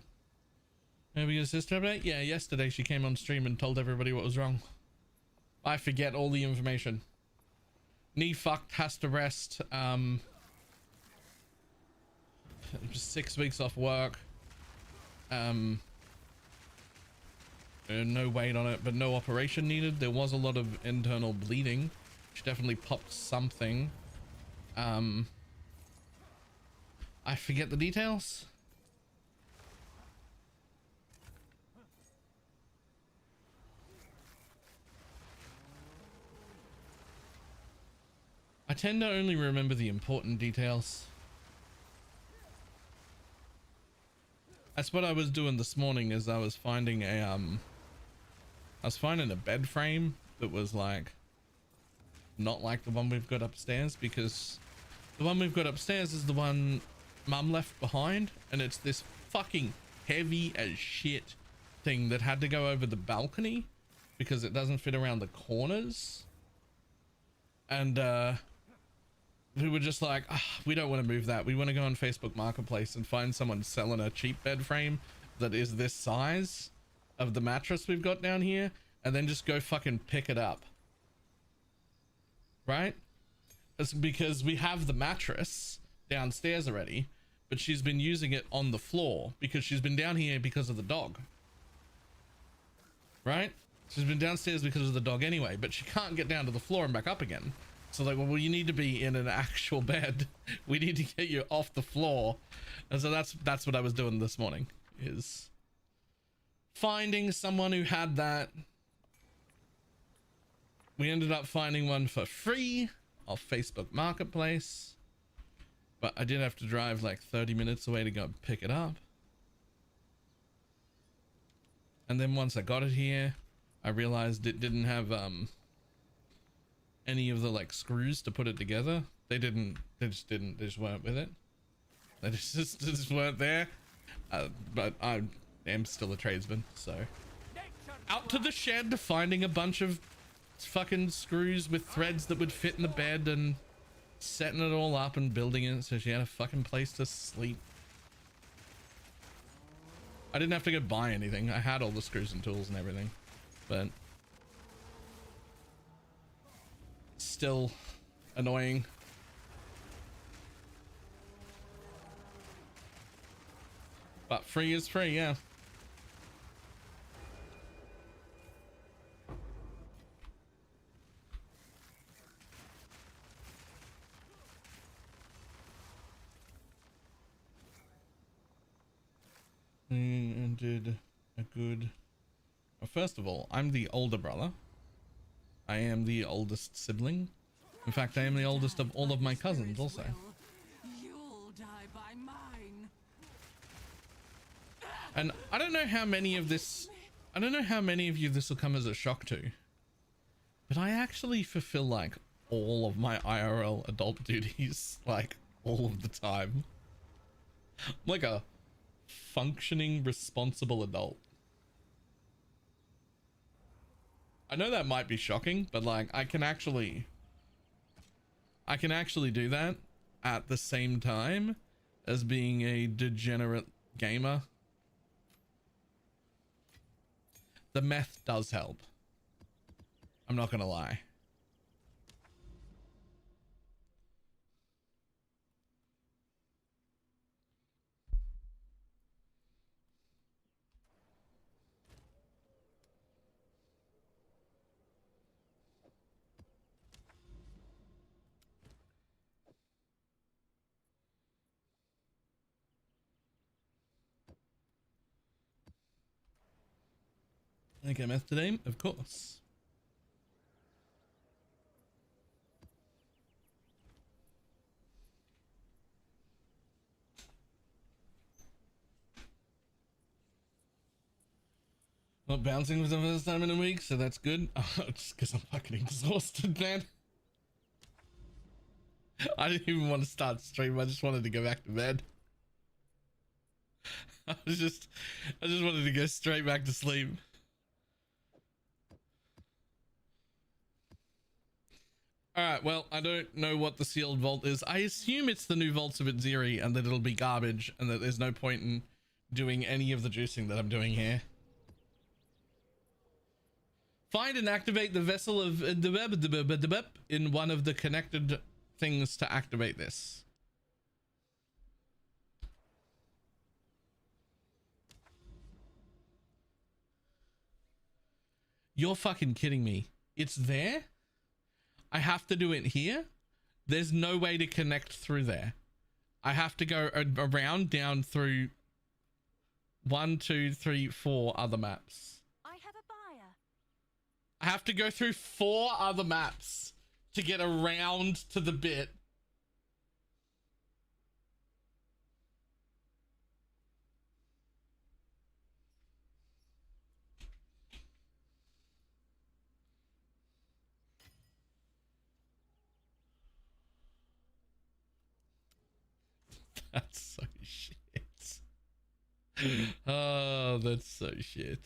Maybe your sister update? Yeah, yesterday she came on stream and told everybody what was wrong. I forget all the information. Knee fucked, has to rest. 6 weeks off work. No weight on it, but no operation needed. There was a lot of internal bleeding. She definitely popped something. I forget the details. I tend to only remember the important details. That's what I was doing this morning, is I was finding a bed frame that was like not like the one we've got upstairs, because the one we've got upstairs is the one Mum left behind, and it's this fucking heavy as shit thing that had to go over the balcony because it doesn't fit around the corners. And we were just like, we don't want to move that. We want to go on Facebook Marketplace and find someone selling a cheap bed frame that is this size of the mattress we've got down here, and then just go fucking pick it up. Right? It's because we have the mattress downstairs already, but she's been using it on the floor because she's been down here because of the dog. Right? She's been downstairs because of the dog anyway, but she can't get down to the floor and back up again. So like, well, you need to be in an actual bed. We need to get you off the floor. And so that's what I was doing this morning, is finding someone who had that. We ended up finding one for free off Facebook Marketplace, but I did have to drive like 30 minutes away to go pick it up. And then once I got it here, I realized it didn't have any of the like screws to put it together. They just weren't with it. They just weren't there. But I am still a tradesman, so out to the shed, finding a bunch of fucking screws with threads that would fit in the bed and setting it all up and building it so she had a fucking place to sleep. I didn't have to go buy anything. I had all the screws and tools and everything, but still annoying. But free is free, yeah. And did a good. Well, first of all, I'm the older brother. I am the oldest sibling. In fact, I am the oldest of all of my cousins also. You'll die by mine. And I don't know how many of this, I don't know how many of you this will come as a shock to, but I actually fulfill like all of my IRL adult duties, like all of the time. I'm like a functioning, responsible adult. I know that might be shocking, but like I can actually do that at the same time as being a degenerate gamer. The meth does help. I'm not gonna lie. Okay, meth today, of course. Not bouncing for the first time in a week, so that's good. Just because I'm fucking exhausted, man. I didn't even want to start stream. I just wanted to go back to bed. I just wanted to go straight back to sleep. Alright, well, I don't know what the sealed vault is. I assume it's the new vaults of Itziri and that it'll be garbage and that there's no point in doing any of the juicing that I'm doing here. Find and activate the vessel of in one of the connected things to activate this. You're fucking kidding me. It's there? I have to do it here? There's no way to connect through there. I have to go around down through 1, 2, 3, 4 other maps. I have a buyer. I have to go through 4 other maps to get around to the bit. That's so shit. Oh, that's so shit.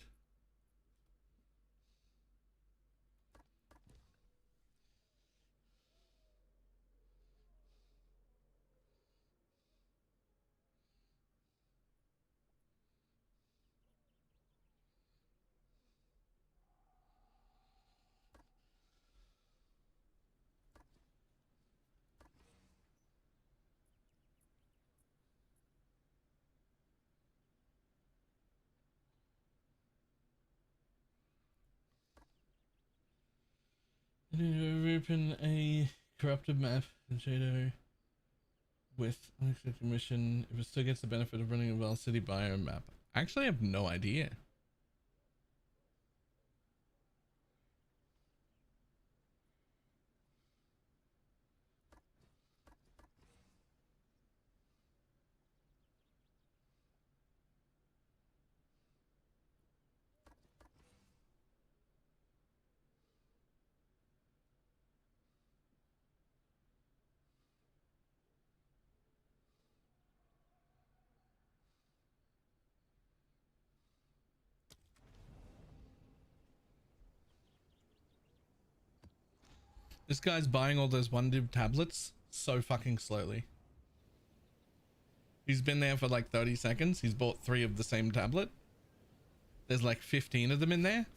Open a corrupted map in Shadow with unexpected mission if it still gets the benefit of running a Val City biome map. I actually have no idea. This guy's buying all those 1-dib tablets so fucking slowly. He's been there for like 30 seconds. He's bought 3 of the same tablet. There's like 15 of them in there.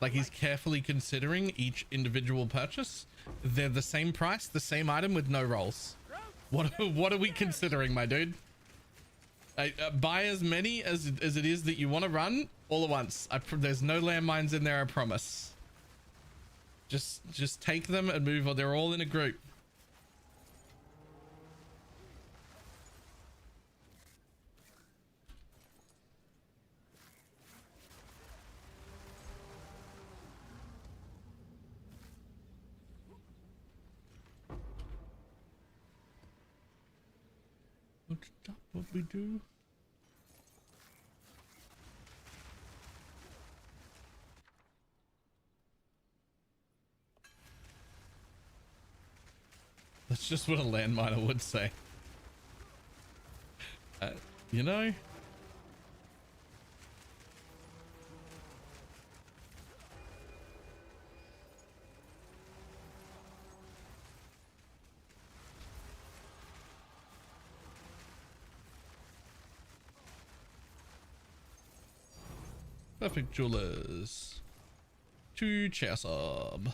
Like he's carefully considering each individual purchase. They're the same price, the same item with no rolls. What are we considering, my dude? Buy as many as it is that you want to run all at once. There's no landmines in there, I promise. Just take them and move on. They're all in a group. What's up? What we do? That's just what a landminer would say. You know? Perfect jewelers. 2 chair sub.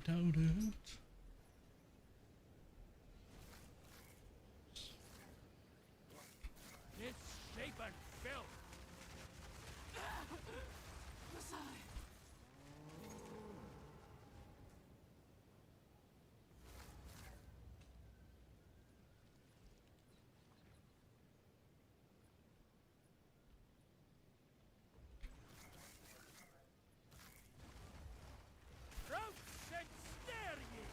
Doubt it. It's shape and filth. Messiah. Crouch and stare ye.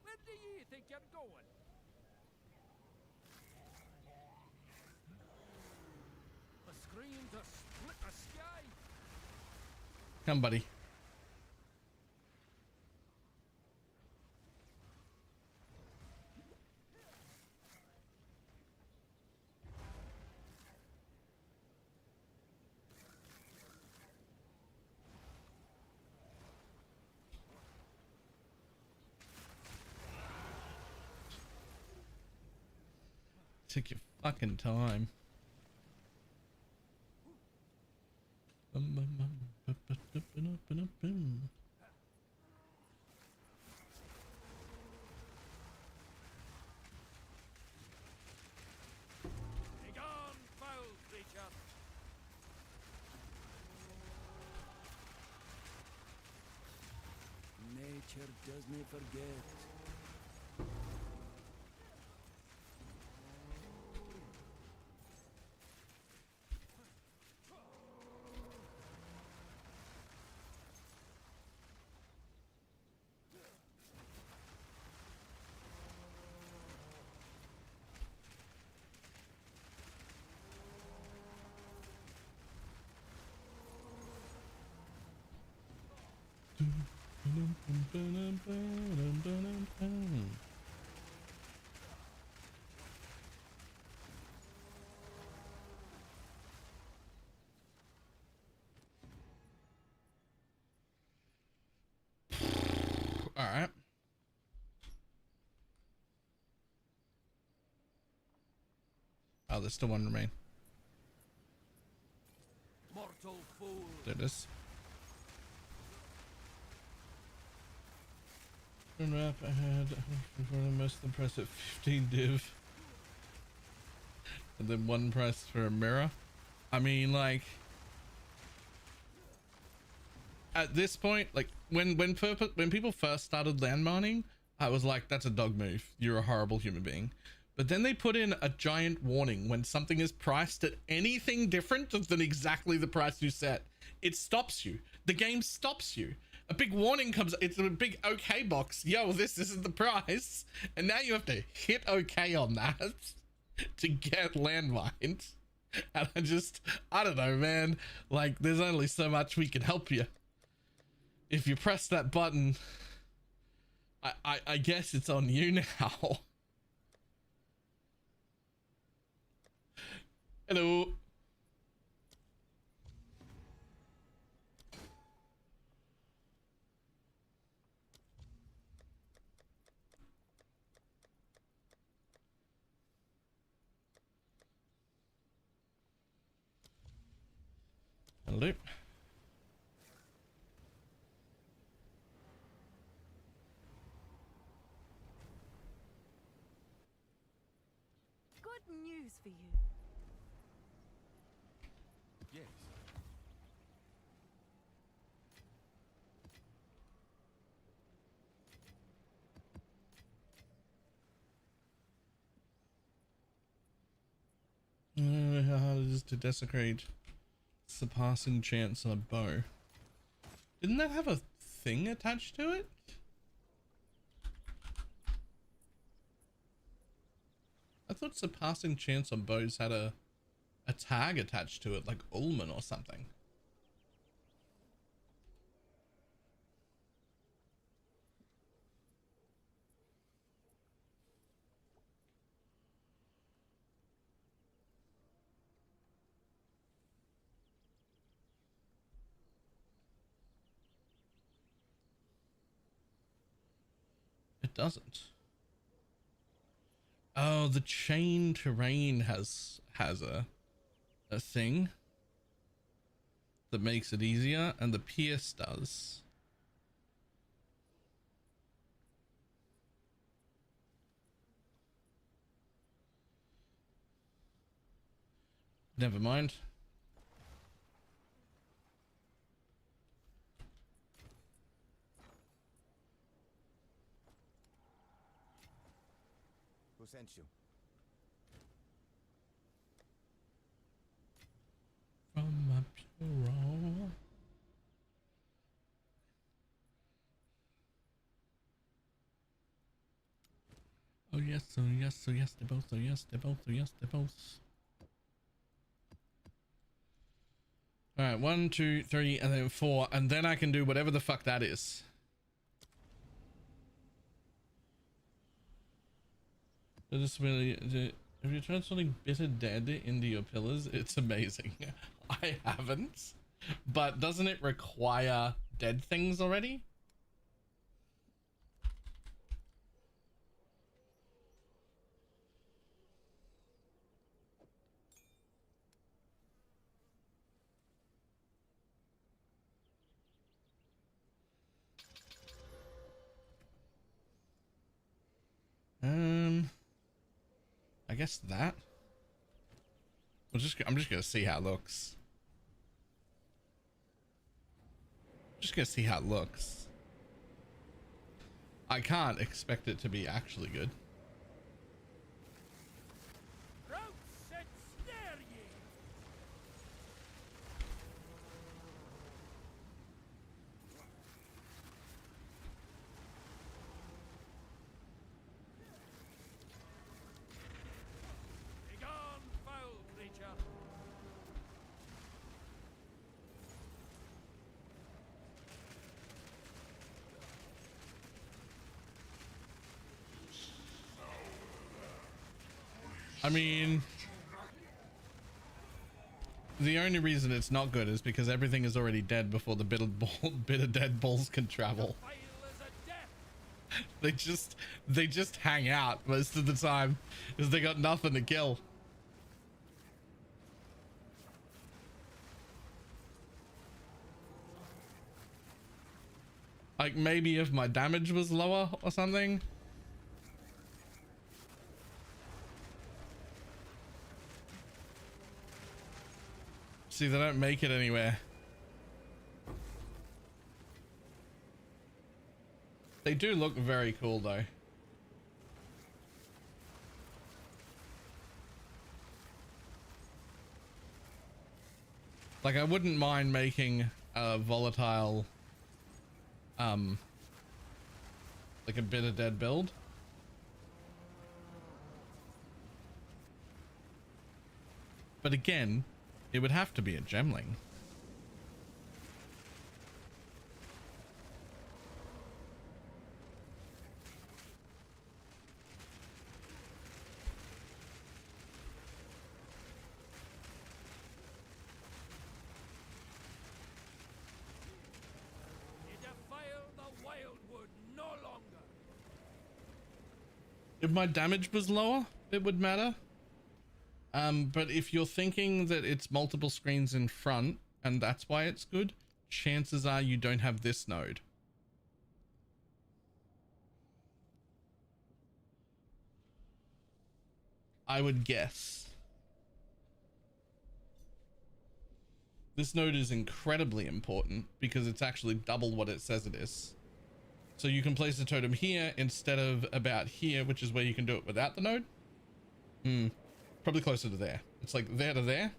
Where do ye think you're going? A scream to split the sky? Come, buddy. Take your fucking time. Begone, foul creature! Nature doesn't forget. right. Oh, there's still one remain. Mortal fool. There it is. Turn up ahead for the most of the press at 15 div. And then one press for a mirror. I mean, like, at this point, like when people first started landmining, I was like, that's a dog move. You're a horrible human being. But then they put in a giant warning when something is priced at anything different than exactly the price you set. It stops you. The game stops you. A big warning comes. It's a big okay box. Yo, this isn't the price. And now you have to hit okay on that to get landmined. And I don't know, man. Like, there's only so much we can help you. If you press that button, I guess it's on you now. Hello. Hello. Good news for you. Yes. How hard it is to desecrate. Surpassing chance on a bow. Didn't that have a thing attached to it? I thought surpassing chance on bows had a tag attached to it, like Ullman or something. It doesn't. Oh, the chain terrain has a thing that makes it easier, and the pierce does. Never mind. Who sent you? From my bureau. Oh yes, oh yes, oh yes, they both, oh yes, they both, oh yes, they both. Alright, 1, 2, 3, and then 4, and then I can do whatever the fuck that is. So this really, if you turn something bitter dead into your pillars, it's amazing. I haven't, but doesn't it require dead things already? I guess that. I'm just gonna see how it looks. Just gonna see how it looks. I can't expect it to be actually good. I mean, the only reason it's not good is because everything is already dead before the bitter dead balls can travel. They just hang out most of the time because they got nothing to kill. Like maybe if my damage was lower or something. See, they don't make it anywhere. They do look very cool though. Like I wouldn't mind making a volatile, like a bit of dead build. But again, it would have to be a gemling. If my damage was lower, it would matter. But if you're thinking that it's multiple screens in front and that's why it's good, chances are you don't have this node. I would guess. This node is incredibly important because it's actually double what it says it is. So you can place the totem here instead of about here, which is where you can do it without the node. Probably closer to there. It's like there to there.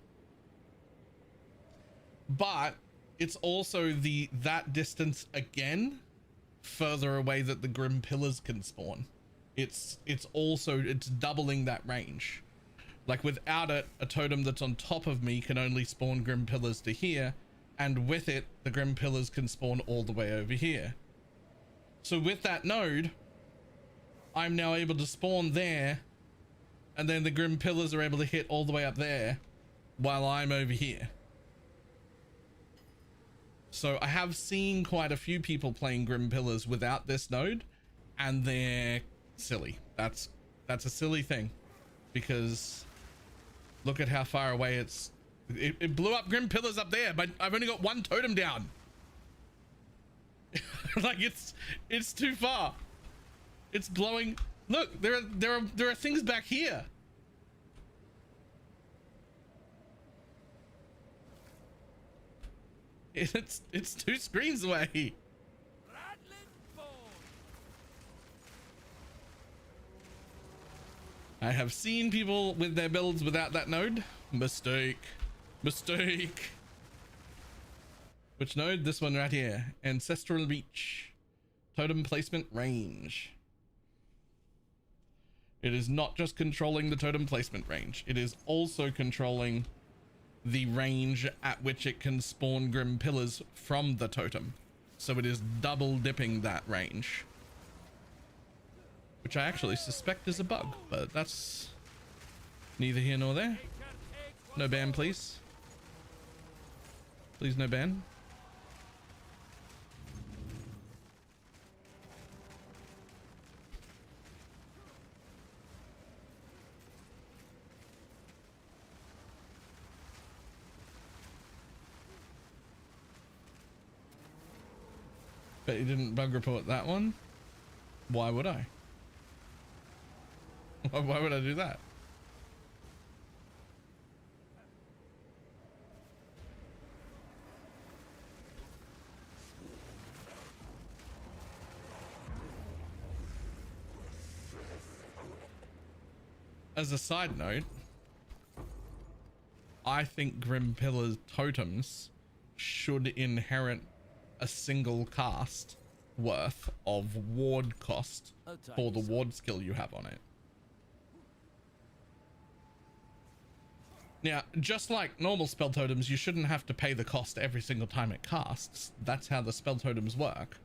But it's also that distance again further away that the Grim Pillars can spawn. It's doubling that range. Like without it, a totem that's on top of me can only spawn Grim Pillars to here, and with it, the Grim Pillars can spawn all the way over here. So with that node, I'm now able to spawn there, and then the Grim Pillars are able to hit all the way up there while I'm over here. So I have seen quite a few people playing Grim Pillars without this node, and they're silly. That's a silly thing, because look at how far away it blew up Grim Pillars up there, but I've only got one totem down. Like it's too far. It's blowing. Look, there are things back here. It's 2 screens away. I have seen people with their builds without that node. Mistake. Which node? This one right here. Ancestral Reach. Totem placement range. It is not just controlling the totem placement range. It is also controlling the range at which it can spawn Grim Pillars from the totem. So it is double dipping that range. Which I actually suspect is a bug, but that's neither here nor there. No ban, please. Please, no ban. Bet you didn't bug report that one. Why would I? Why would I do that? As a side note, I think Grim Pillar totems should inherit a single cast worth of ward cost for the ward skill you have on it. Now, just like normal spell totems, you shouldn't have to pay the cost every single time it casts. That's how the spell totems work.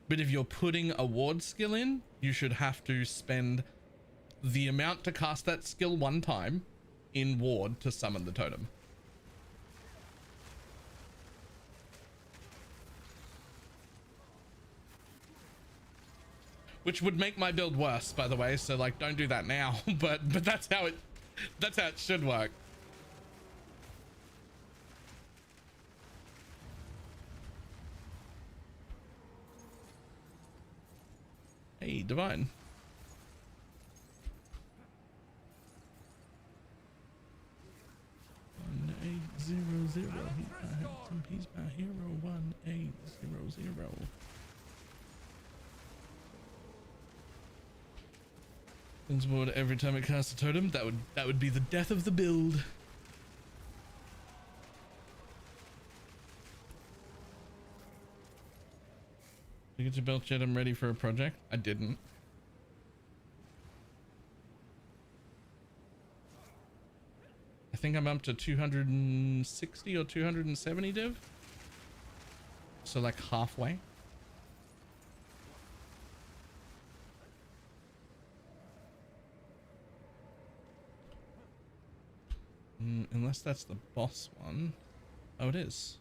But if you're putting a ward skill in, you should have to spend the amount to cast that skill one time in ward to summon the totem. which would make my build worse, by the way. So like, don't do that now. but that's how it should work. Hey, Divine. He's my hero. 1800. Board every time it casts a totem. That would be the death of the build. You get your belt yet? I'm ready for a project. I didn't. I think I'm up to 260 or 270 div. So like halfway. Unless that's the boss one. Oh, it is.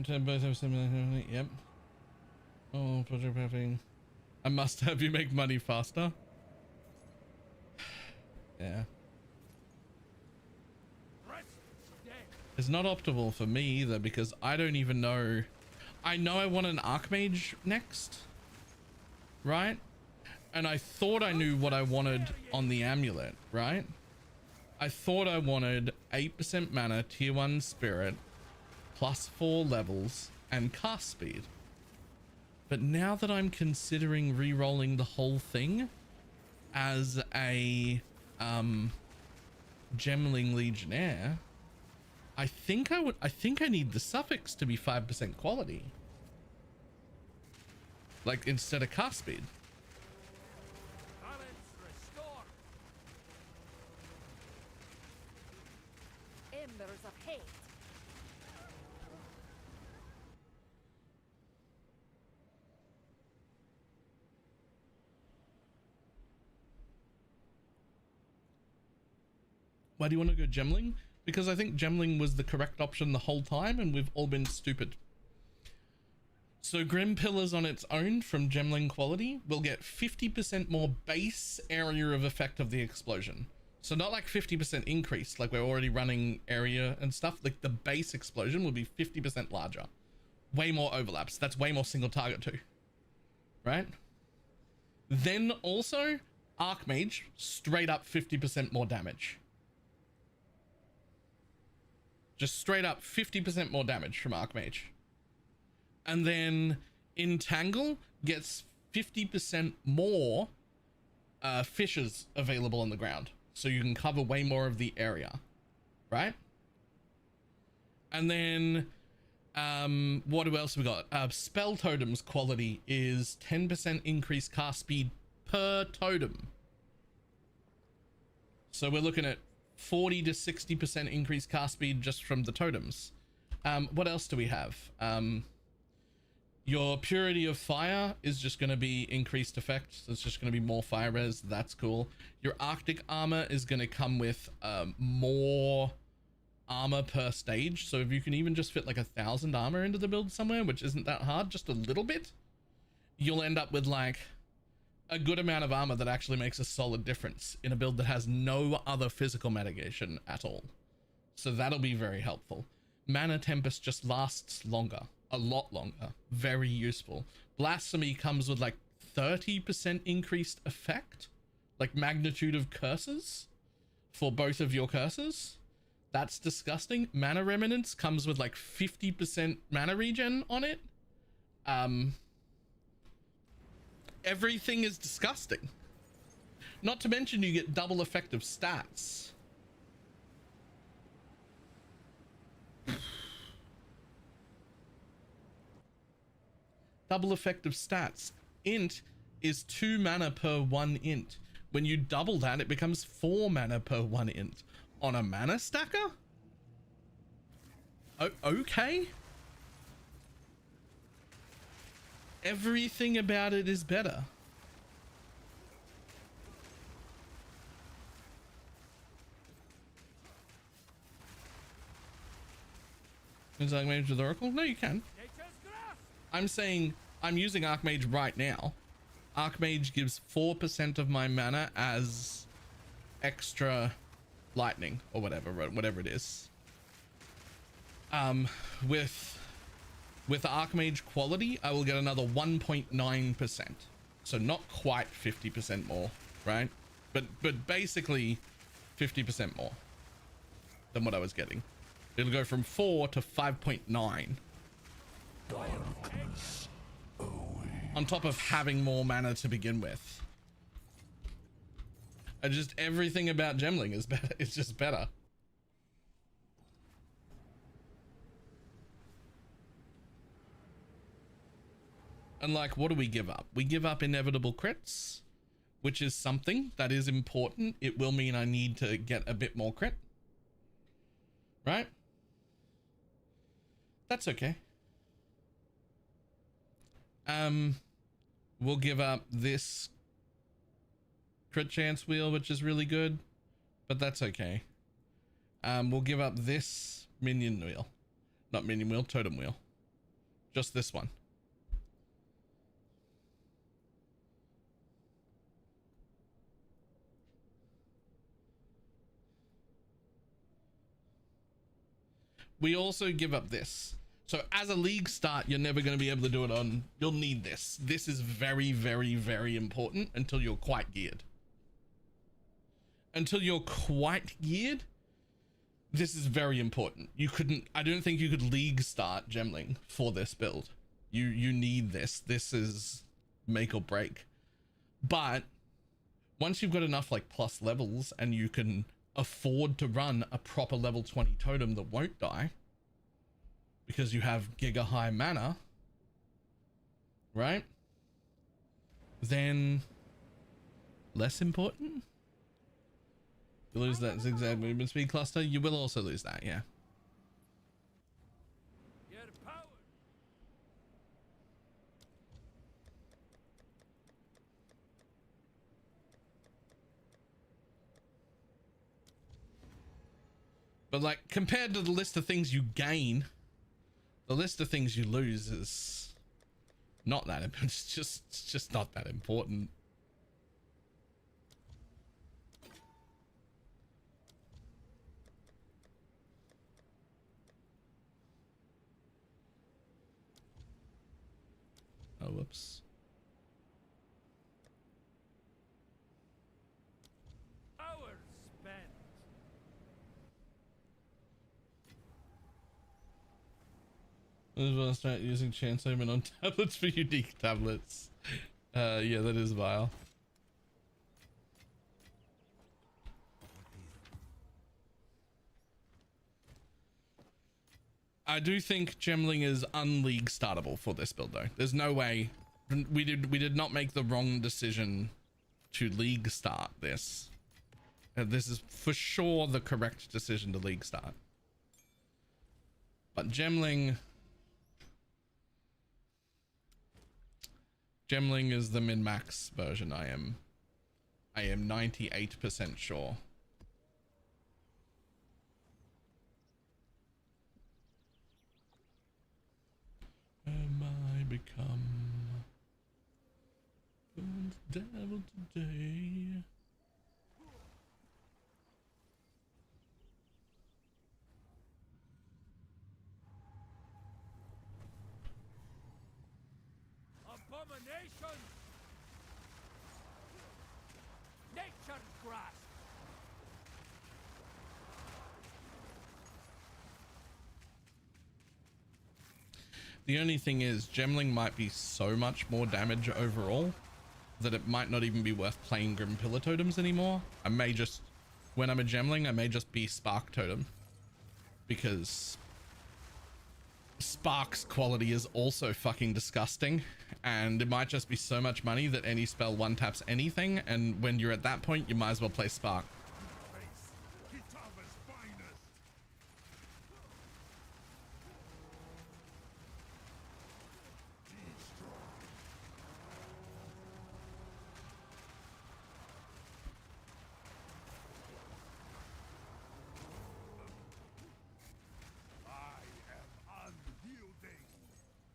Both have similar. Yep. Oh, project prepping. I must have you make money faster. Yeah. It's not optimal for me either because I don't even know. I know I want an Archmage next, right? And I thought I knew what I wanted on the amulet, right? I thought I wanted 8% mana, tier 1 spirit, plus 4 levels, and cast speed. But now that I'm considering re-rolling the whole thing as a Gemling Legionnaire, I think I need the suffix to be 5% quality. Like instead of cast speed. Embers of hate. Why do you want to go Gemling? Because I think Gemling was the correct option the whole time and we've all been stupid. So Grim Pillars on its own from Gemling quality will get 50% more base area of effect of the explosion. So not like 50% increase like we're already running area and stuff. Like the base explosion will be 50% larger. Way more overlaps. That's way more single target too. Right? Then also Archmage, straight up 50% more damage. Just straight up 50% more damage from Archmage. And then Entangle gets 50% more fissures available on the ground. So you can cover way more of the area. Right? And then what else we got? Spell Totems quality is 10% increased cast speed per totem. So we're looking at 40 to 60% increased cast speed just from the totems. What else do we have? Your Purity of Fire is just going to be increased effect. So it's just going to be more fire res. That's cool. Your Arctic armor is going to come with more armor per stage. So if you can even just fit like 1,000 armor into the build somewhere, which isn't that hard, just a little bit, you'll end up with like a good amount of armor that actually makes a solid difference in a build that has no other physical mitigation at all. So that'll be very helpful. Mana Tempest just lasts longer, a lot longer. Very useful. Blasphemy comes with like 30% increased effect, like magnitude of curses for both of your curses. That's disgusting. Mana Remnants comes with like 50% mana regen on it. Everything is disgusting. Not to mention you get double effective stats. Double effective stats. Int is 2 mana per 1 int. When you double that, it becomes 4 mana per 1 int. On a mana stacker? Okay. Everything about it is better. Is Archmage with Oracle? No, you can. I'm saying I'm using Archmage right now. Archmage gives 4% of my mana as extra lightning or whatever it is. With Archmage quality, I will get another 1.9%. So not quite 50% more, right? But basically 50% more than what I was getting. It'll go from 4 to 5.9. On top of having more mana to begin with. And just everything about Gemling is better. It's just better. And like, what do we give up? We give up inevitable crits, which is something that is important. It will mean I need to get a bit more crit. Right? That's okay. We'll give up this crit chance wheel, which is really good, but that's okay. We'll give up this minion wheel. Not minion wheel, totem wheel. Just this one. We also give up this. So as a league start, you're never going to be able to do it on. You'll need this. This is very, very, very important until you're quite geared. Until you're quite geared, this is very important. You couldn't, I don't think you could league start Gemling for this build. You need this. This is make or break. But once you've got enough like plus levels and you can afford to run a proper level 20 totem that won't die because you have giga high mana, right? Then less important. You lose that zigzag movement speed cluster. You will also lose that, yeah. But like compared to the list of things you gain, the list of things you lose is not that. It's just not that important. Oh, whoops. Hours spent. This is when I start using Chance Omen on tablets for unique tablets. Yeah, that is vile. I do think Gemling is unleague startable for this build though. There's no way we did not make the wrong decision to league start this. This is for sure the correct decision to league start. But Gemling is the min-max version. I am 98% sure. Am I become the devil today? Abomination! Nature's grasp! The only thing is Gemling might be so much more damage overall that it might not even be worth playing Grim Pillar Totems anymore. I may just, when I'm a Gemling, I may just be Spark Totem, because Spark's quality is also fucking disgusting, and it might just be so much money that any spell one taps anything, and when you're at that point you might as well play Spark.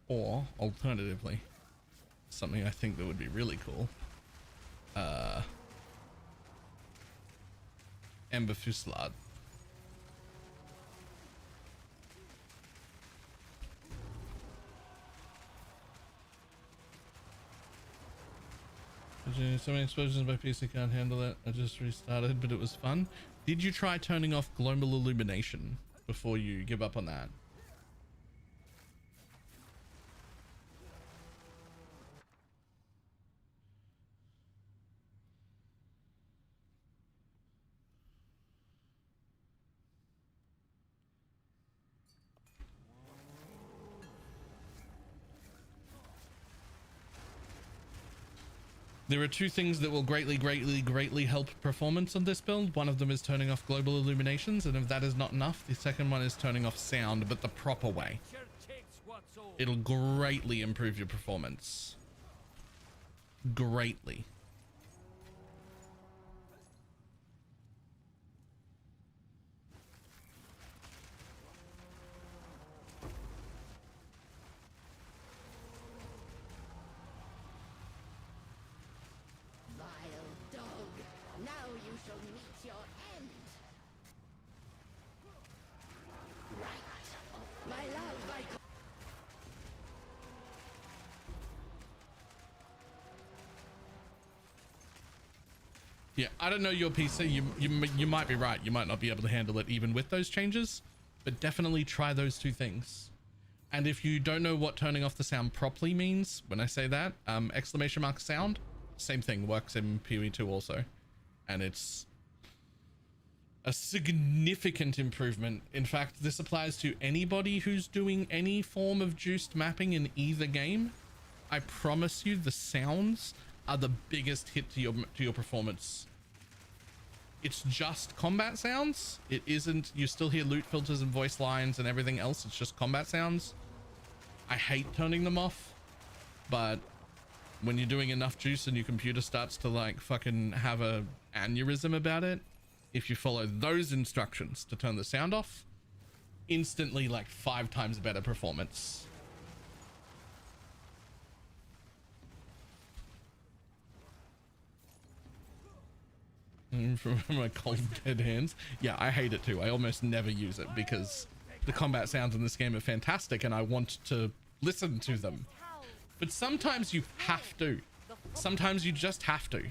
Or alternatively, something I think that would be really cool. Ember Fusillade. So many explosions, my PC can't handle it. I just restarted, but it was fun. Did you try turning off global illumination before you give up on that? There are two things that will greatly help performance on this build. One of them is turning off global illuminations, and if that is not enough, the second one is turning off sound, but the proper way. It'll greatly improve your performance. Greatly. Yeah, I don't know your PC. You might be right. You might not be able to handle it even with those changes, but definitely try those two things. And if you don't know what turning off the sound properly means, when I say that, exclamation mark sound, same thing, works in PoE2 also. And it's a significant improvement. In fact, this applies to anybody who's doing any form of juiced mapping in either game. I promise you the sounds are the biggest hit to your performance. It's just combat sounds. It isn't, you still hear loot filters and voice lines and everything else. It's just combat sounds. I hate turning them off, but when you're doing enough juice and your computer starts to like fucking have a aneurysm about it, if you follow those instructions to turn the sound off, instantly like 5 times better performance. From my cold dead hands. Yeah, I hate it too. I almost never use it because the combat sounds in this game are fantastic and I want to listen to them. But sometimes you have to. Sometimes you just have to.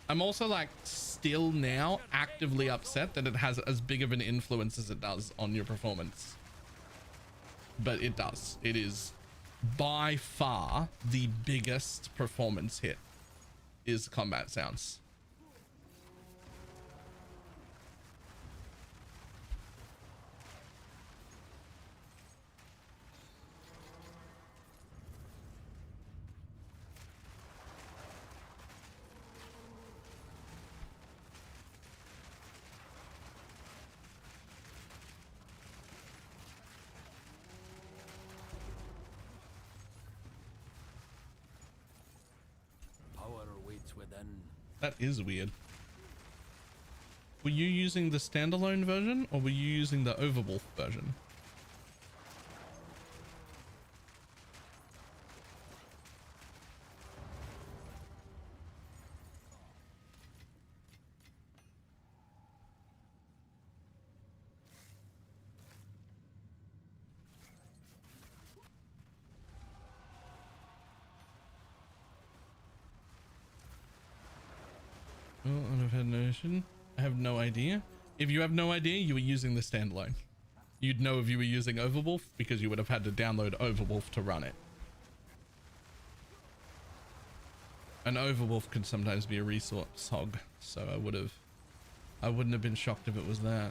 I'm also like still now actively upset that it has as big of an influence as it does on your performance. But it does. It is by far the biggest performance hit is combat sounds. That is weird. Were you using the standalone version or were you using the Overwolf version? Well, I've had notion. I have no idea. If you have no idea, you were using the standalone. You'd know if you were using Overwolf because you would have had to download Overwolf to run it. And Overwolf can sometimes be a resource hog, so I wouldn't have been shocked if it was that.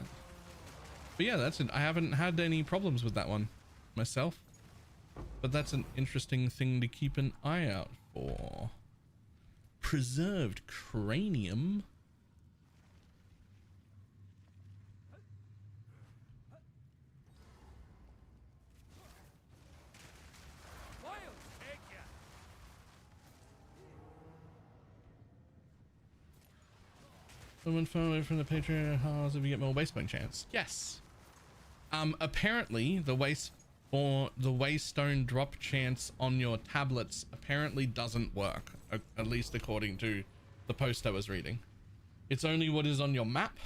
But yeah, that's it. I haven't had any problems with that one myself, but that's an interesting thing to keep an eye out for. Preserved cranium. Someone far away from the Patreon house if you get more wastepoint chance. Yes. Apparently the waystone drop chance on your tablets apparently doesn't work, at least according to the post I was reading. It's only what is on your map,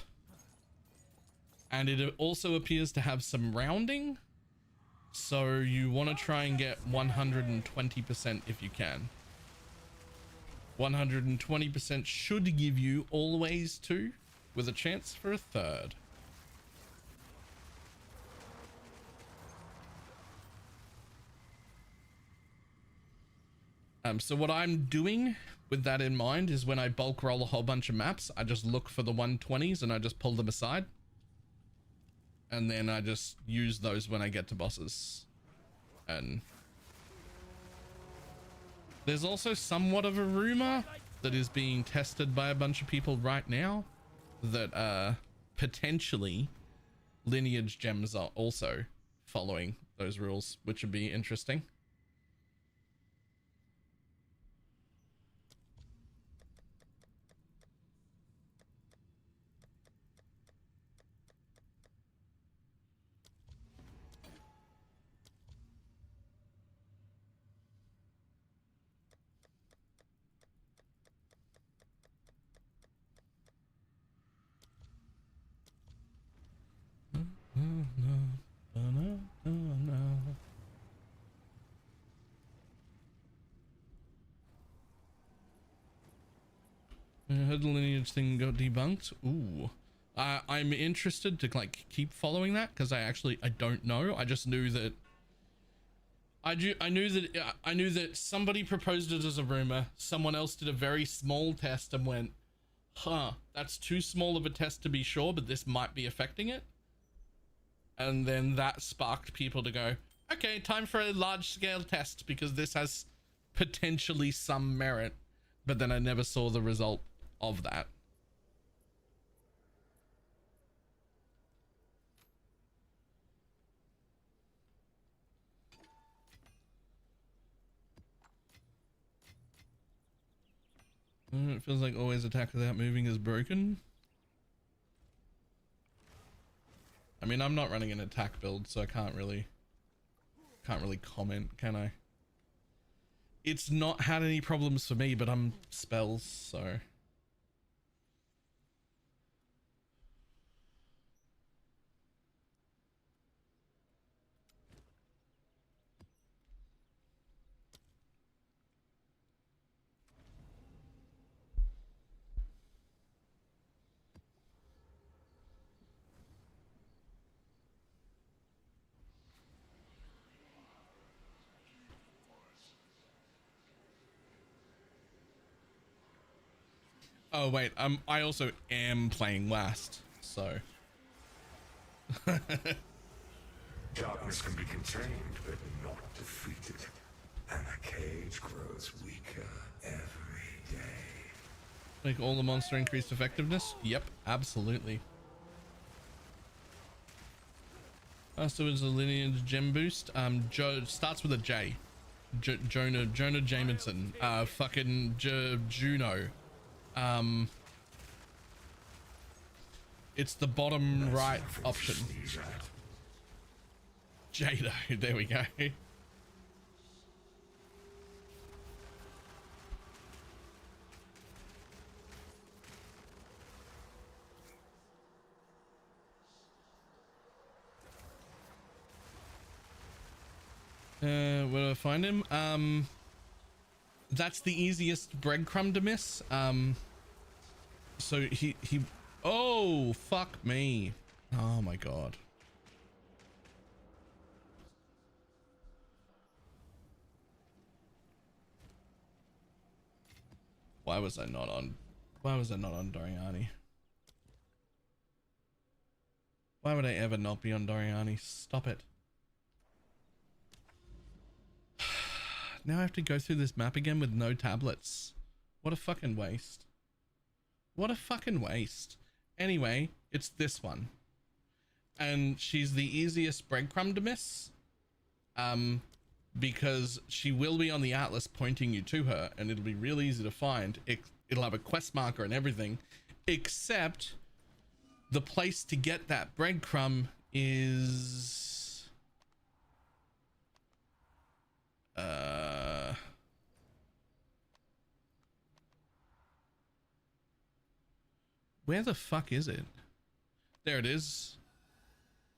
and it also appears to have some rounding, so you want to try and get 120% if you can. 120% should give you always 2 with a chance for a 3rd. So what I'm doing with that in mind is when I bulk roll a whole bunch of maps, I just look for the 120s and I just pull them aside. And then I just use those when I get to bosses. And there's also somewhat of a rumor that is being tested by a bunch of people right now that potentially lineage gems are also following those rules, which would be interesting. I heard the lineage thing got debunked. Ooh, I'm interested to like keep following that because I don't know. I just knew that I knew that somebody proposed it as a rumor. Someone else did a very small test and went, huh, that's too small of a test to be sure, but this might be affecting it. And then that sparked people to go, okay, time for a large scale test because this has potentially some merit. But then I never saw the result of that. It feels like always attack without moving is broken. I mean, I'm not running an attack build, so I can't really comment, can I? It's not had any problems for me, but I'm spells, so. Oh wait, I also am playing last, so. Darkness can be contained, but not defeated. And the cage grows weaker every day. Like all the monster increased effectiveness? Yep, absolutely. So it's a lineage gem boost. Starts with a J. Jonah Jameson. Fucking Juno. It's the bottom right option. Jado, there we go. Where do I find him? That's the easiest breadcrumb to miss. So he oh fuck me. Oh my god. Why was I not on Doriani? Why would I ever not be on Doriani? Stop it. Now I have to go through this map again with no tablets. What a fucking waste. What a fucking waste. Anyway, it's this one. And she's the easiest breadcrumb to miss. Because she will be on the atlas pointing you to her and it'll be real easy to find. It'll have a quest marker and everything. except the place to get that breadcrumb is where the fuck is it? There it is.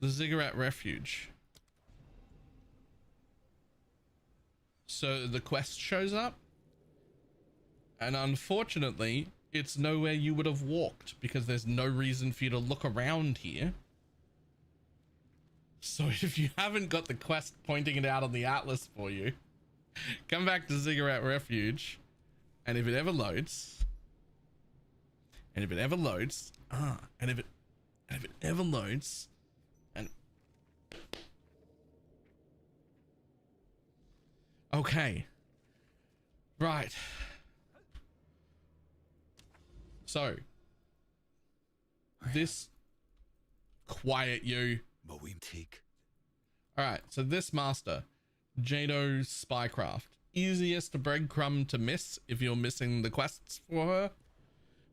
The Ziggurat Refuge. So the quest shows up, and unfortunately it's nowhere you would have walked because there's no reason for you to look around here. So if you haven't got the quest pointing it out on the atlas for you, come back to Ziggurat Refuge, and if it ever loads, and if it ever loads, okay, right. So this, quiet you. All right, so this master, Jado Spycraft, easiest breadcrumb to miss if you're missing the quests for her,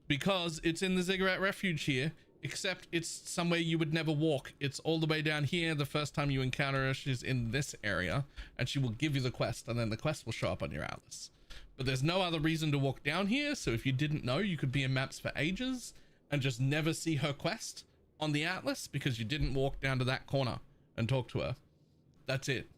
because it's in the Ziggurat Refuge here, except it's somewhere you would never walk. It's all the way down here. The first time you encounter her, she's in this area, and she will give you the quest, and then the quest will show up on your atlas. But there's no other reason to walk down here, so if you didn't know, you could be in maps for ages and just never see her quest on the atlas because you didn't walk down to that corner and talk to her. That's it.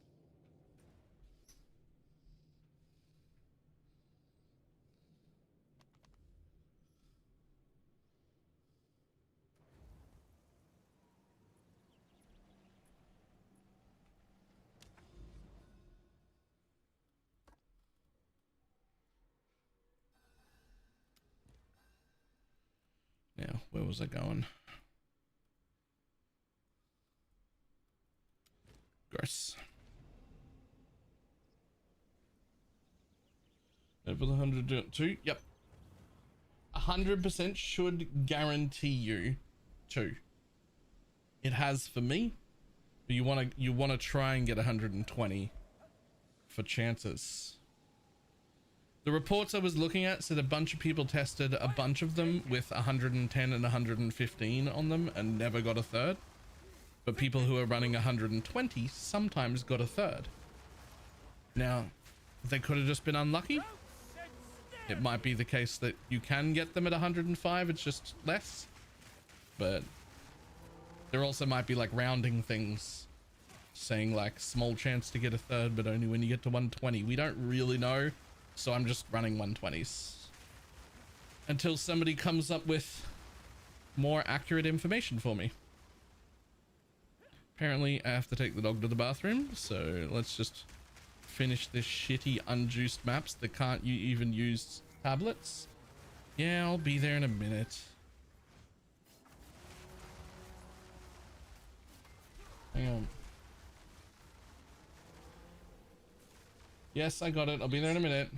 Now, where was I going? Gross. Over the 102. Yep. 100% should guarantee you 2. It has for me, but you want to try and get 120 for chances. The reports I was looking at said a bunch of people tested a bunch of them with 110 and 115 on them and never got a third. But people who are running 120 sometimes got a third. Now, they could have just been unlucky. It might be the case that you can get them at 105, it's just less. But there also might be like rounding things saying like small chance to get a third, but only when you get to 120. We don't really know. So I'm just running 120s until somebody comes up with more accurate information for me. Apparently I have to take the dog to the bathroom, so let's just finish this shitty unjuiced maps that can't you even use tablets. Yeah, I'll be there in a minute. Hang on. Yes, I got it. I'll be there in a minute.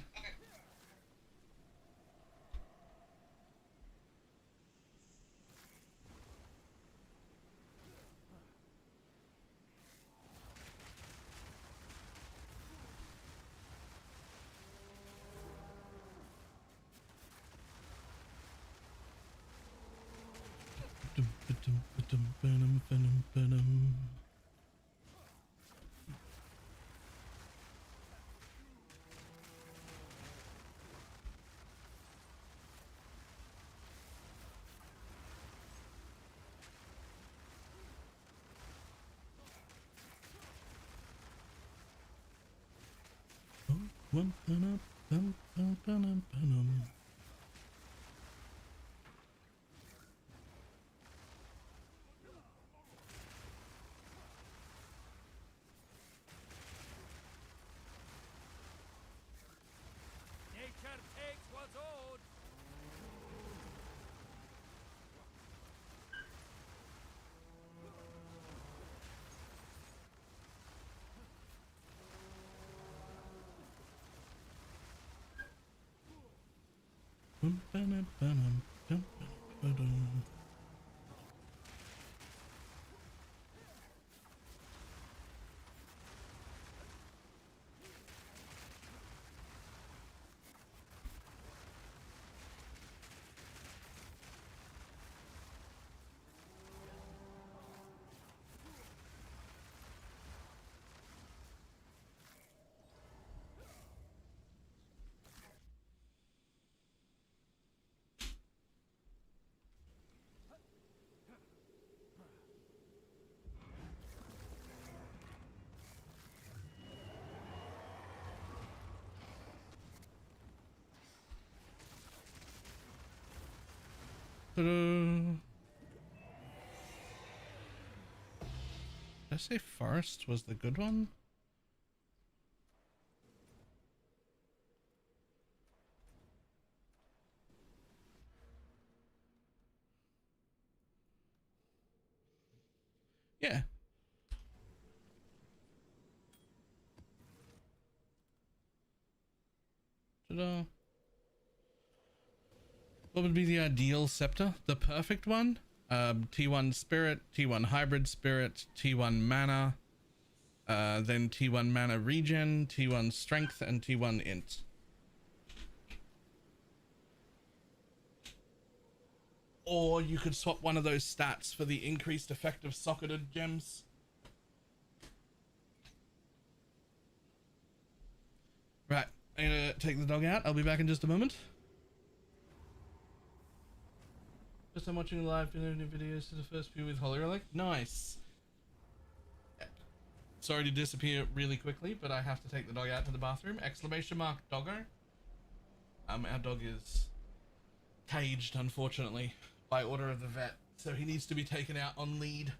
Did I say forest was the good one? Yeah. Ta-da. What would be the ideal scepter? The perfect one? T1 spirit, T1 hybrid spirit, T1 mana, then T1 mana regen, T1 strength, and T1 int. Or you could swap one of those stats for the increased effect of socketed gems. Right, I'm gonna take the dog out. I'll be back in just a moment. First time watching live videos to the first few with Holy Relic. Nice. Sorry to disappear really quickly, but I have to take the dog out to the bathroom. Exclamation mark doggo. Our dog is caged, unfortunately, by order of the vet, so he needs to be taken out on lead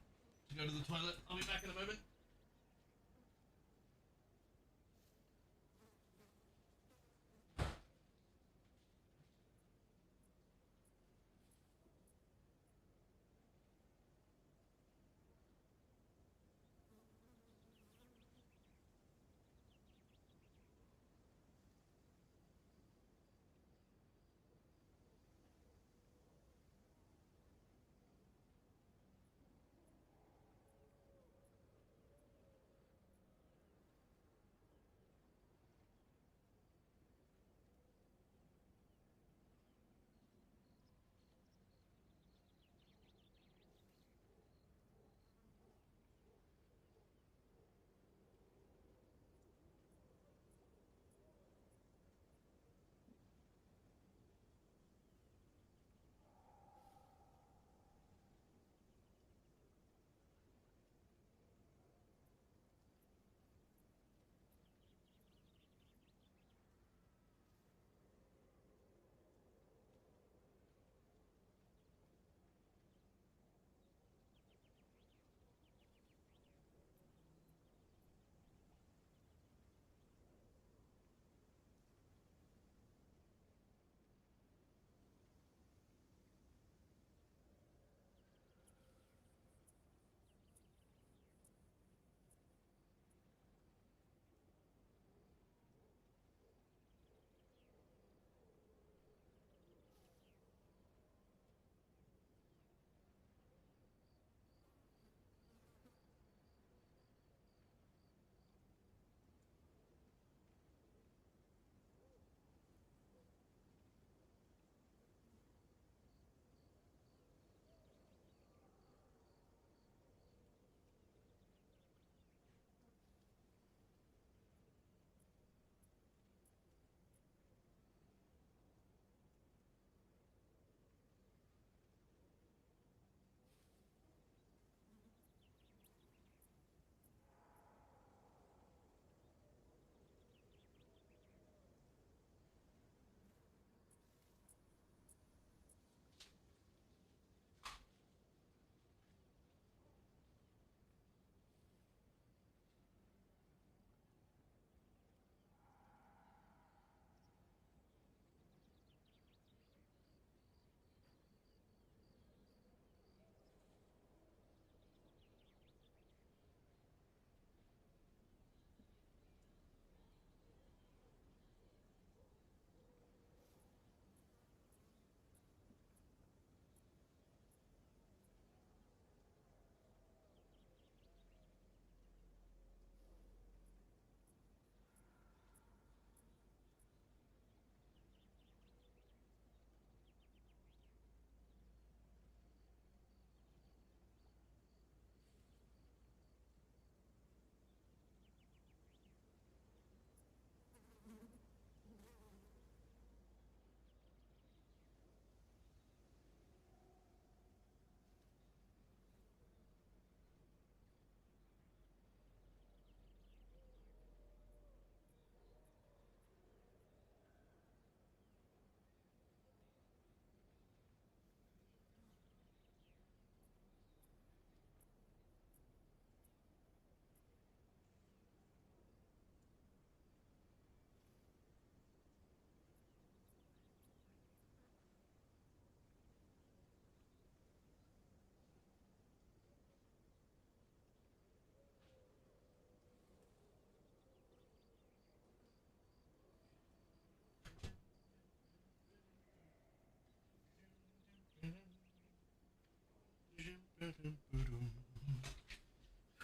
to go to the toilet. I'll be back in a moment.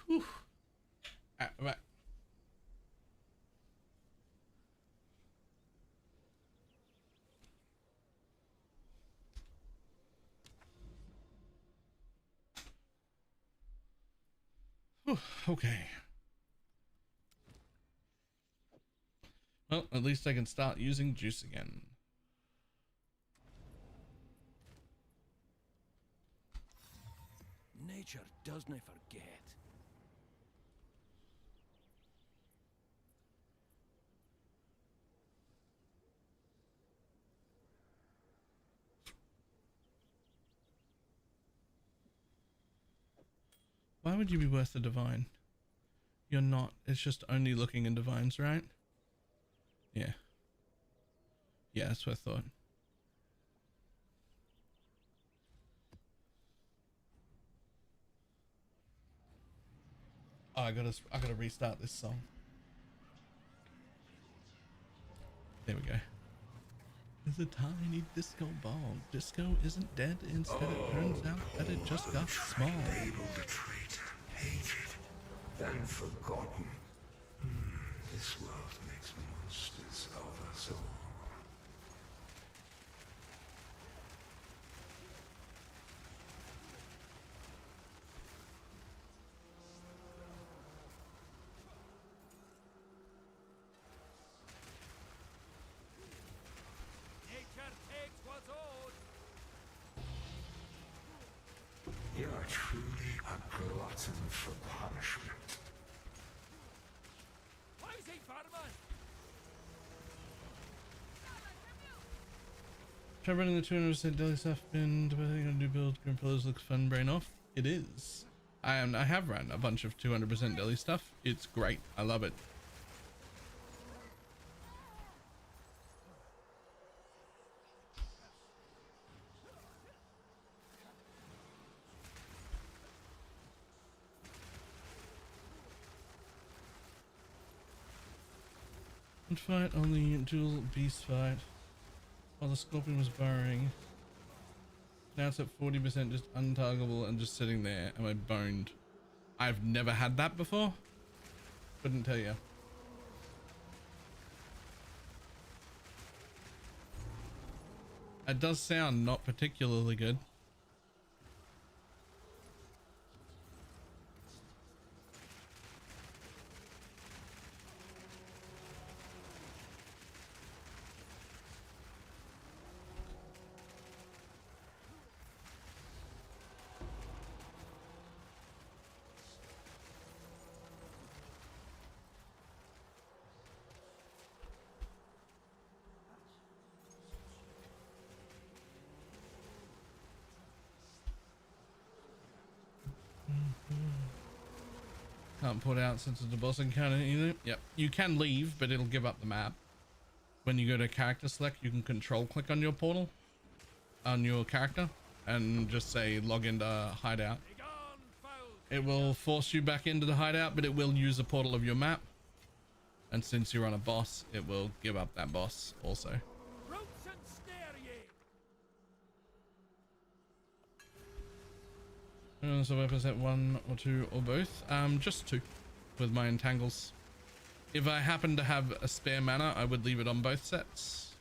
Whew. Right. Whew, okay. Well, at least I can start using juice again. Nature doesn't forget. Why would you be worth the divine? You're not. It's just only looking in divines, right? Yeah. Yeah, that's what I thought. Oh, I gotta restart this song. There we go. There's a tiny disco ball. Disco isn't dead. Instead, it turns out that it just got small. Able to treat, hated, then forgotten. This world makes monsters of us all. Nature takes what's owed. You are truly a glutton for punishment. Why is he farming? Try running the 200% daily stuff bin. Depending on new build, Grim Pillars looks fun. Brain off. It is. I have run a bunch of 200% daily stuff. It's great. I love it. One fight on the dual beast fight while the scorpion was burrowing. Now it's at 40%, just untargetable and just sitting there. Am I boned? I've never had that before. Couldn't tell you. It does sound not particularly good. Can't put out since it's a boss encounter either. Yep, you can leave, but it'll give up the map. When you go to character select, you can control click on your portal, on your character, and just say log into hideout. It will force you back into the hideout, but it will use a portal of your map. And since you're on a boss, it will give up that boss also. Roots and snare ye. So weapons at 1 or 2 or both. Just 2 with my entangles. If I happen to have a spare mana, I would leave it on both sets.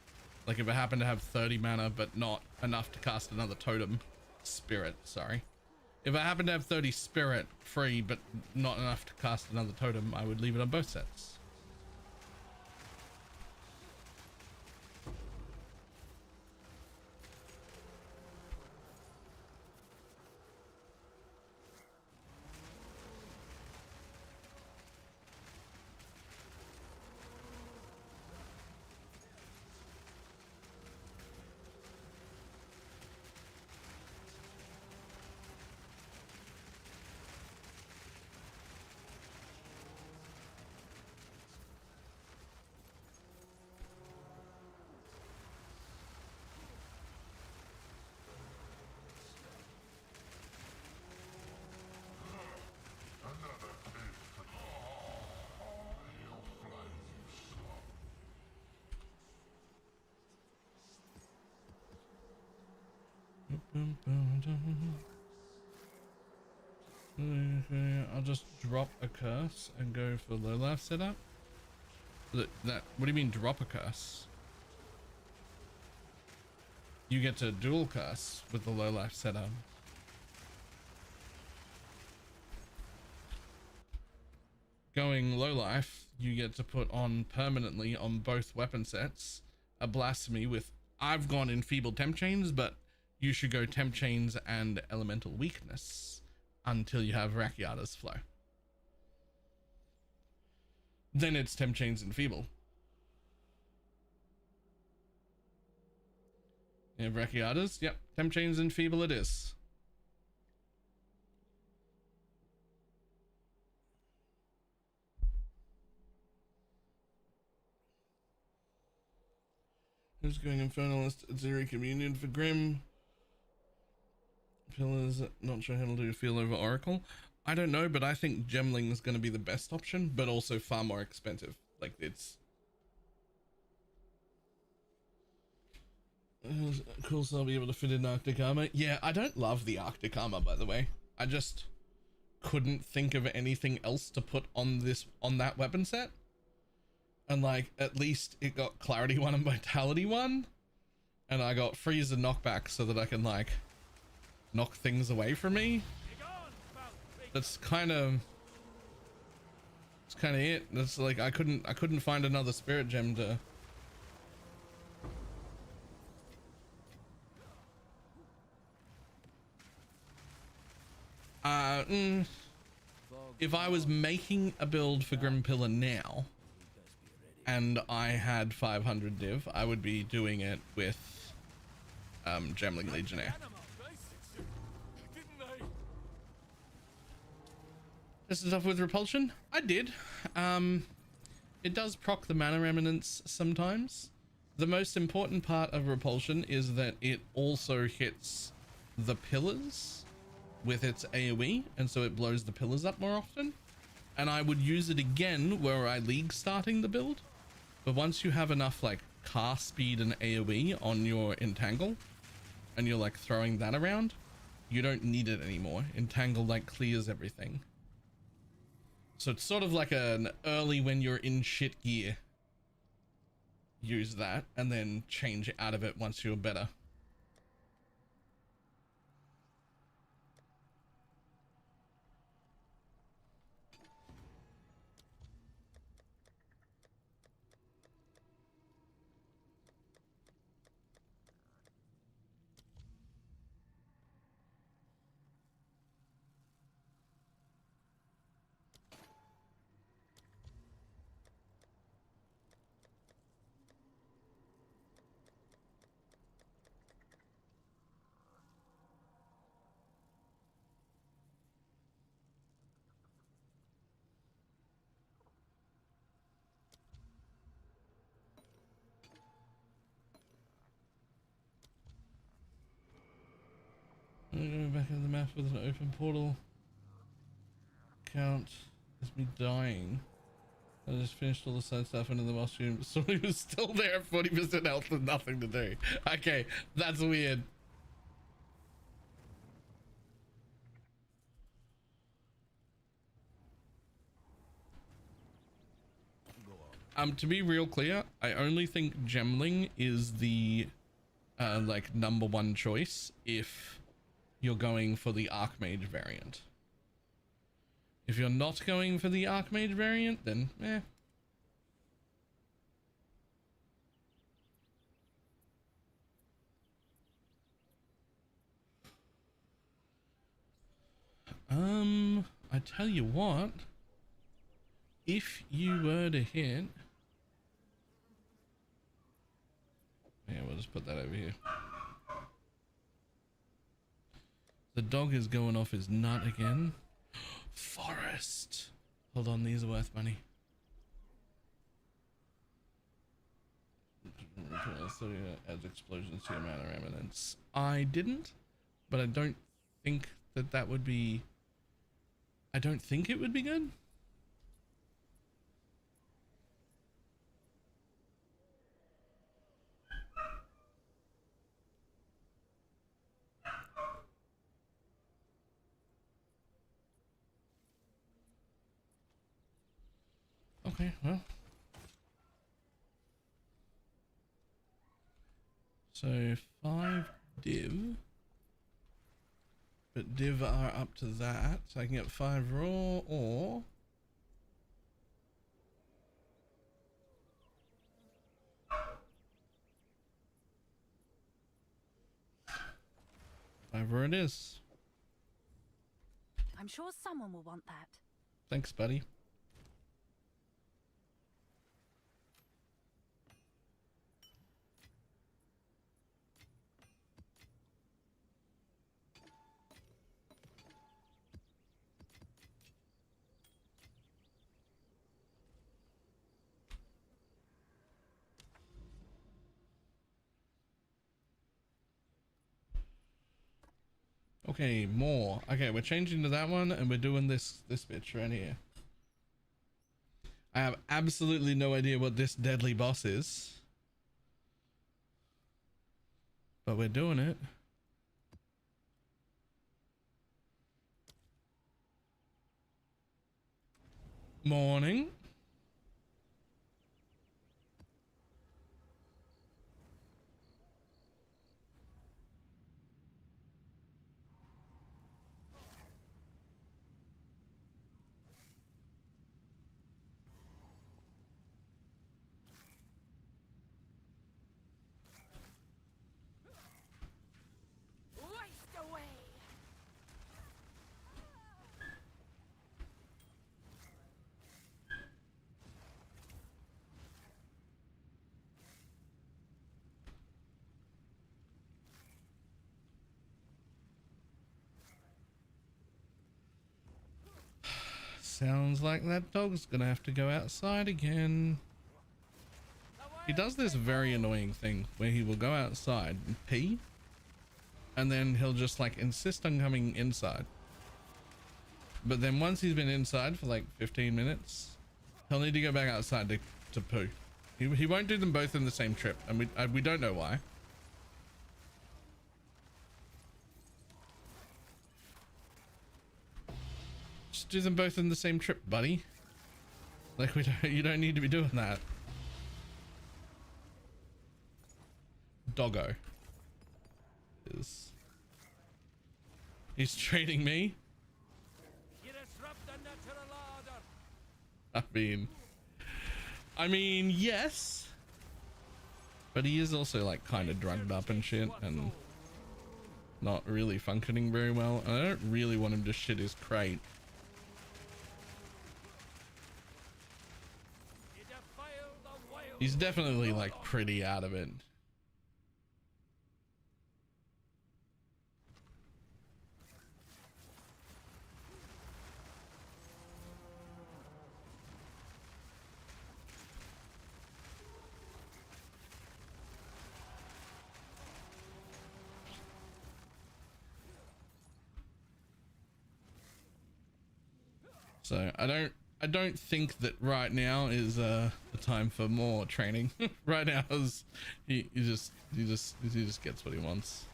Like if I happen to have 30 mana, but not enough to cast another totem. Spirit, sorry. If I happen to have 30 spirit free, but not enough to cast another totem, I would leave it on both sets. I'll just drop a curse and go for low life setup. What do you mean drop a curse? You get to dual curse with the low life setup. Going low life, you get to put on permanently on both weapon sets a blasphemy with, I've gone enfeebled temp chains, but you should go temp chains and elemental weakness until you have Rakiata's flow. Then it's temp chains and feeble. You have Rakiata's, yep, temp chains and feeble it is. Who's going Infernalist at Zero Communion for Grim? Pillars, not sure how to do feel over Oracle. I don't know, but I think Gemling is going to be the best option, but also far more expensive. Like, it's... cool, so I'll be able to fit in Arctic armor. Yeah, I don't love the Arctic armor, by the way. I just couldn't think of anything else to put on that weapon set. And like, at least it got Clarity 1 and Vitality 1. And I got Freeze and Knockback so that I can like knock things away from me. That's kind of it. That's like, I couldn't find another spirit gem to... If I was making a build for Grim Pillar now, and I had 500 div, I would be doing it with Gemling Legionnaire. This is stuff with Repulsion? I did. It does proc the Mana Remnants sometimes. The most important part of Repulsion is that it also hits the pillars with its AoE, and so it blows the pillars up more often. And I would use it again were I league starting the build. But once you have enough like cast speed and AoE on your Entangle, and you're like throwing that around, you don't need it anymore. Entangle like clears everything. So it's sort of like an early when you're in shit gear, use that and then change out of it once you're better. I'm back in the map with an open portal. Count is me dying. I just finished all the side stuff into the mushroom. Somebody was still there at 40% health with nothing to do. Okay, that's weird. To be real clear, I only think Gemling is the like #1 choice if you're going for the Archmage variant. If you're not going for the Archmage variant, then eh. I tell you what, if you were to hit, yeah, we'll just put that over here. The dog is going off his nut again. Forest. Hold on, these are worth money. Adds explosions to your mana remnants. I didn't, but I don't think that would be... I don't think it would be good. Okay, well. So 5 div. But div are up to that. So I can get 5 raw or... Whatever it is. I'm sure someone will want that. Thanks, buddy. Okay, more. Okay, we're changing to that one and we're doing this bitch right here. I have absolutely no idea what this deadly boss is. But we're doing it. Morning. Waste away. Sounds like that dog's gonna have to go outside again. He does this very annoying thing where he will go outside and pee, and then he'll just like insist on coming inside. But then once he's been inside for like 15 minutes, he'll need to go back outside to poo. He won't do them both in the same trip, and we don't know why. Just do them both in the same trip, buddy. Like you don't need to be doing that. Doggo he's trading me. You disrupt the natural order. I mean yes, but he is also like kind of drugged up and shit and not really functioning very well, and I don't really want him to shit his crate. You defile the wild. He's definitely like pretty out of it. So I don't think that right now is the time for more training. Right now is he just gets what he wants.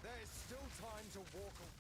There is still time to walk away.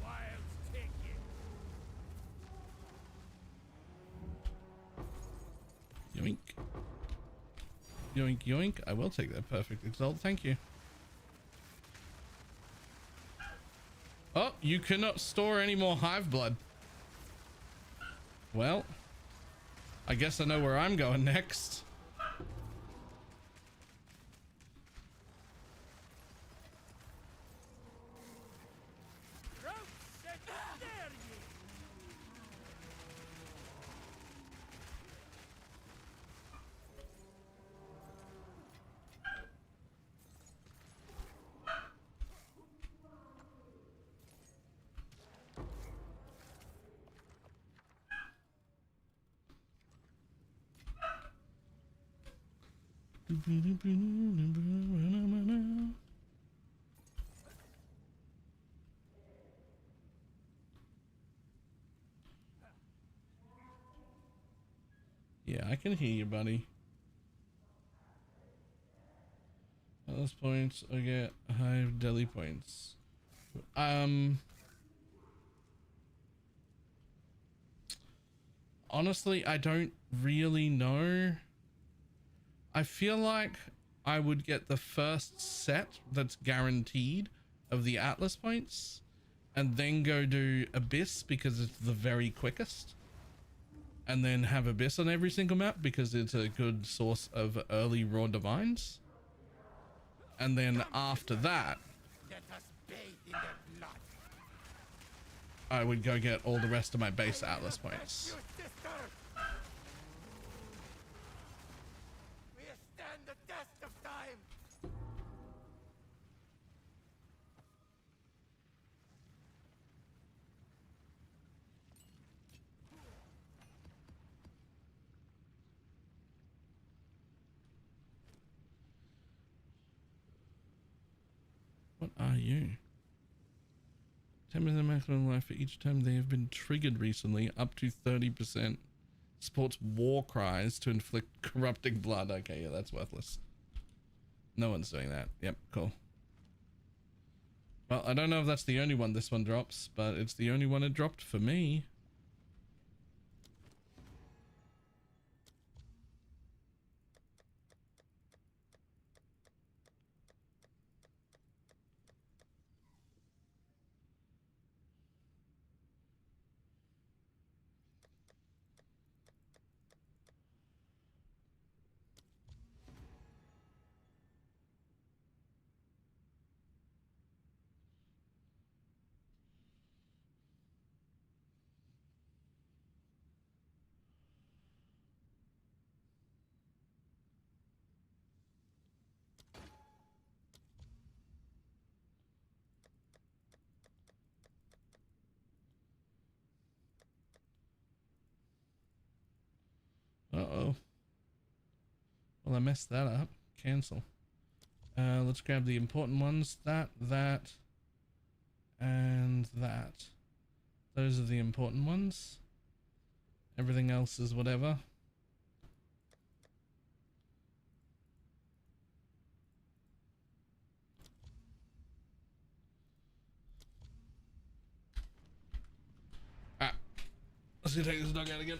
Wilds take you. Yoink. Yoink yoink. I will take that perfect exalt, thank you. Oh, you cannot store any more hive blood. Well, I guess I know where I'm going next. Yeah, I can hear you, buddy. At those points, I get Hive Deli points. Honestly, I don't really know. I feel like I would get the first set that's guaranteed of the Atlas points and then go do Abyss because it's the very quickest. And then have Abyss on every single map because it's a good source of early raw divines. And then after that, I would go get all the rest of my base Atlas points. We stand the test of time. What are you? 10% maximum life for each time they have been triggered recently, up to 30%. Supports war cries to inflict corrupting blood. Okay, yeah, that's worthless. No one's doing that. Yep, cool. Well, I don't know if that's the only one this one drops, but it's the only one it dropped for me. Uh-oh. Well, I messed that up. Cancel. Let's grab the important ones. That, and that. Those are the important ones. Everything else is whatever. Ah. Let's go take this dog out again.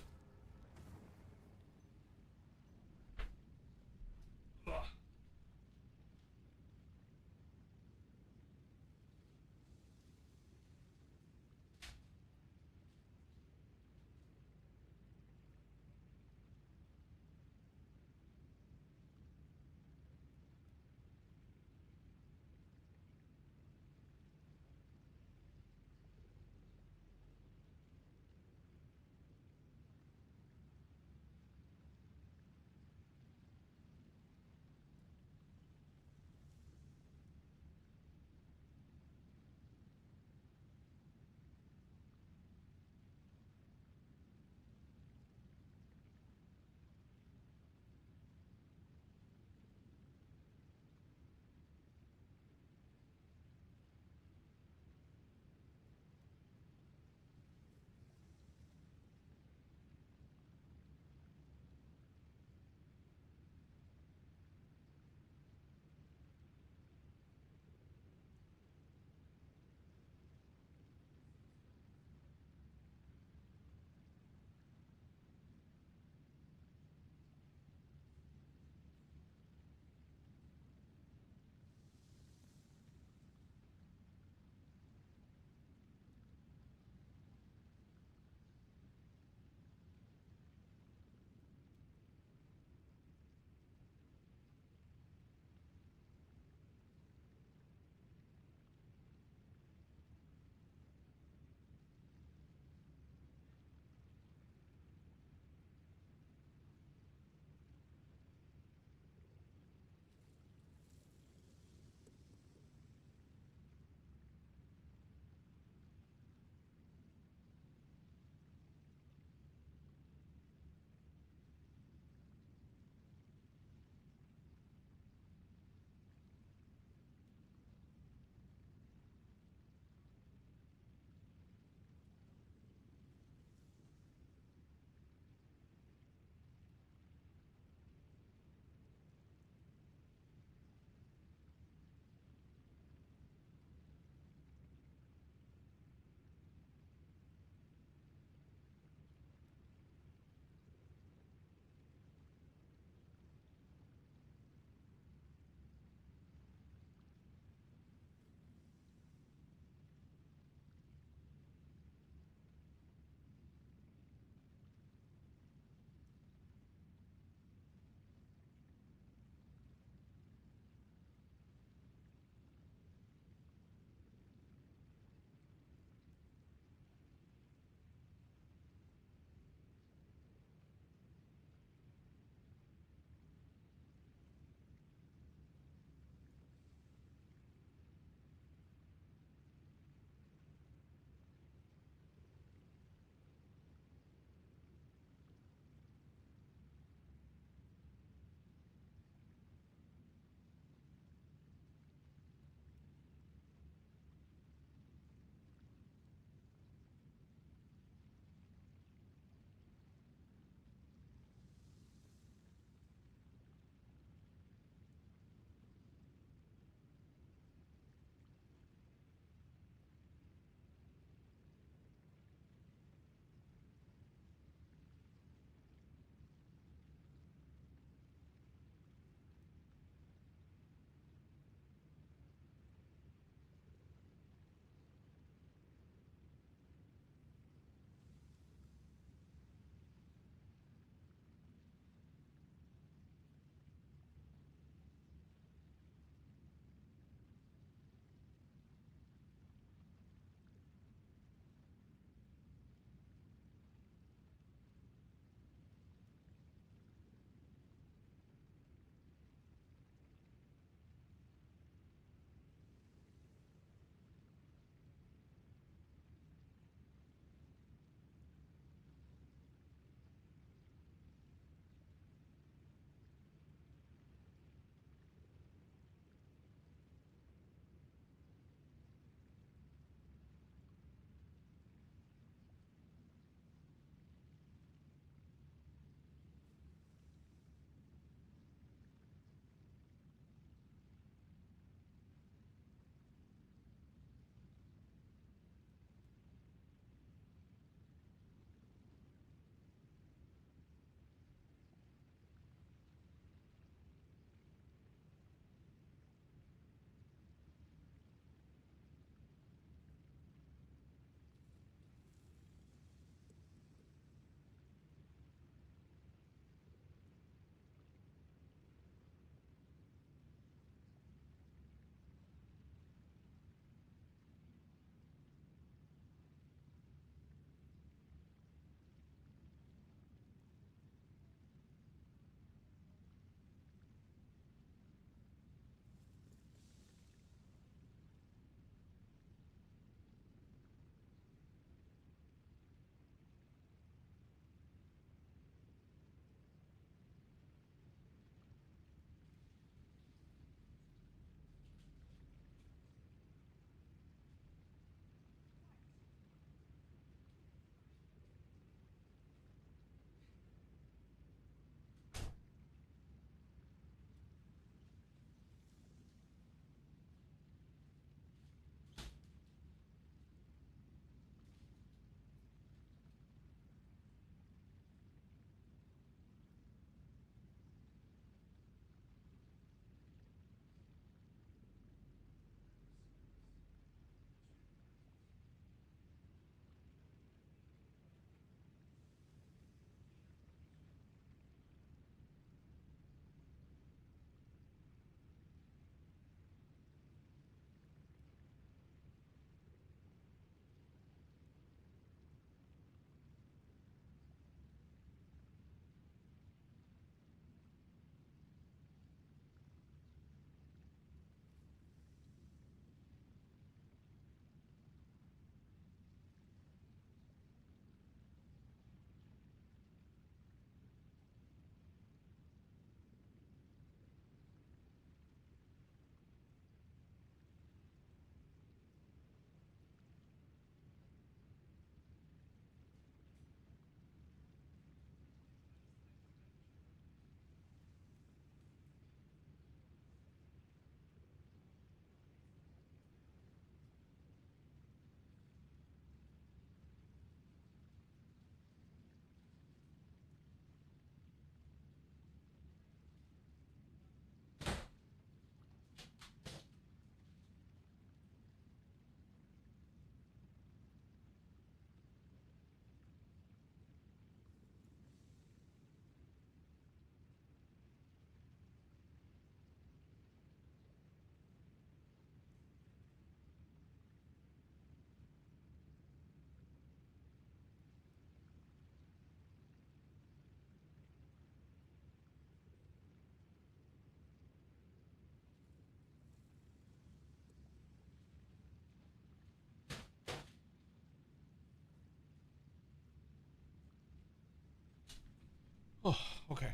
Oh, okay.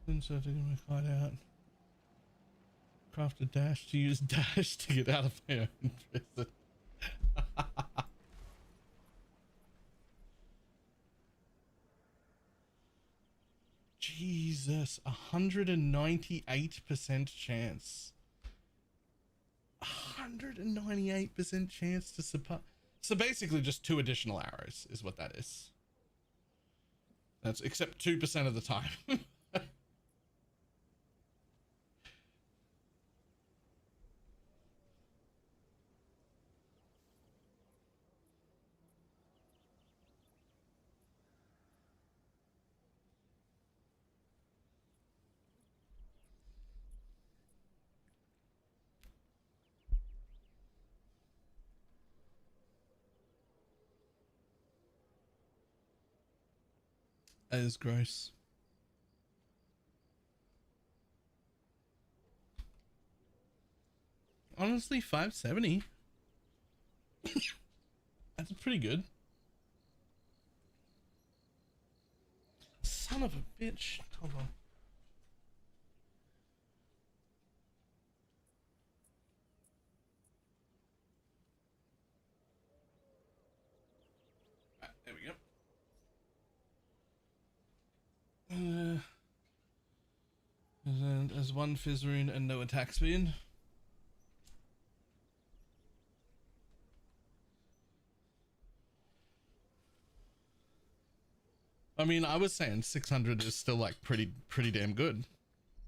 Inserting my card out. Craft a dash to use dash to get out of my own prison. Jesus, 198% chance. 198% chance to surpass. So basically just 2 additional arrows is what that is. That's except 2% of the time. That is gross. Honestly, 570. That's pretty good. Son of a bitch. Hold on. Right, there we go. And as 1 fizz rune and no attack speed. I mean, I was saying 600 is still like pretty damn good.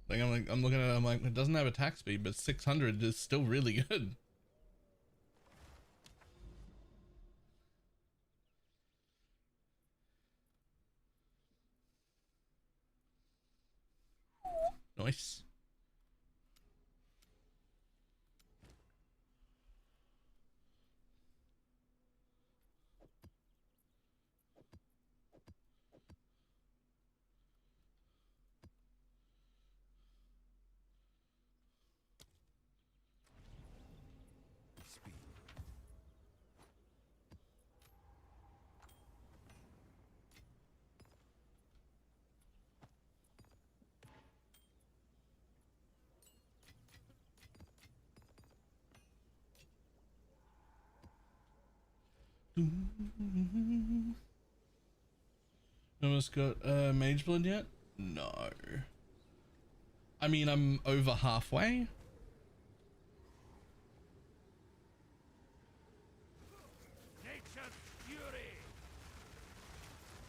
Like I'm looking at it, I'm like, it doesn't have attack speed, but 600 is still really good. Nice. Almost got Mageblood yet? No. I mean, I'm over halfway. Nature's fury!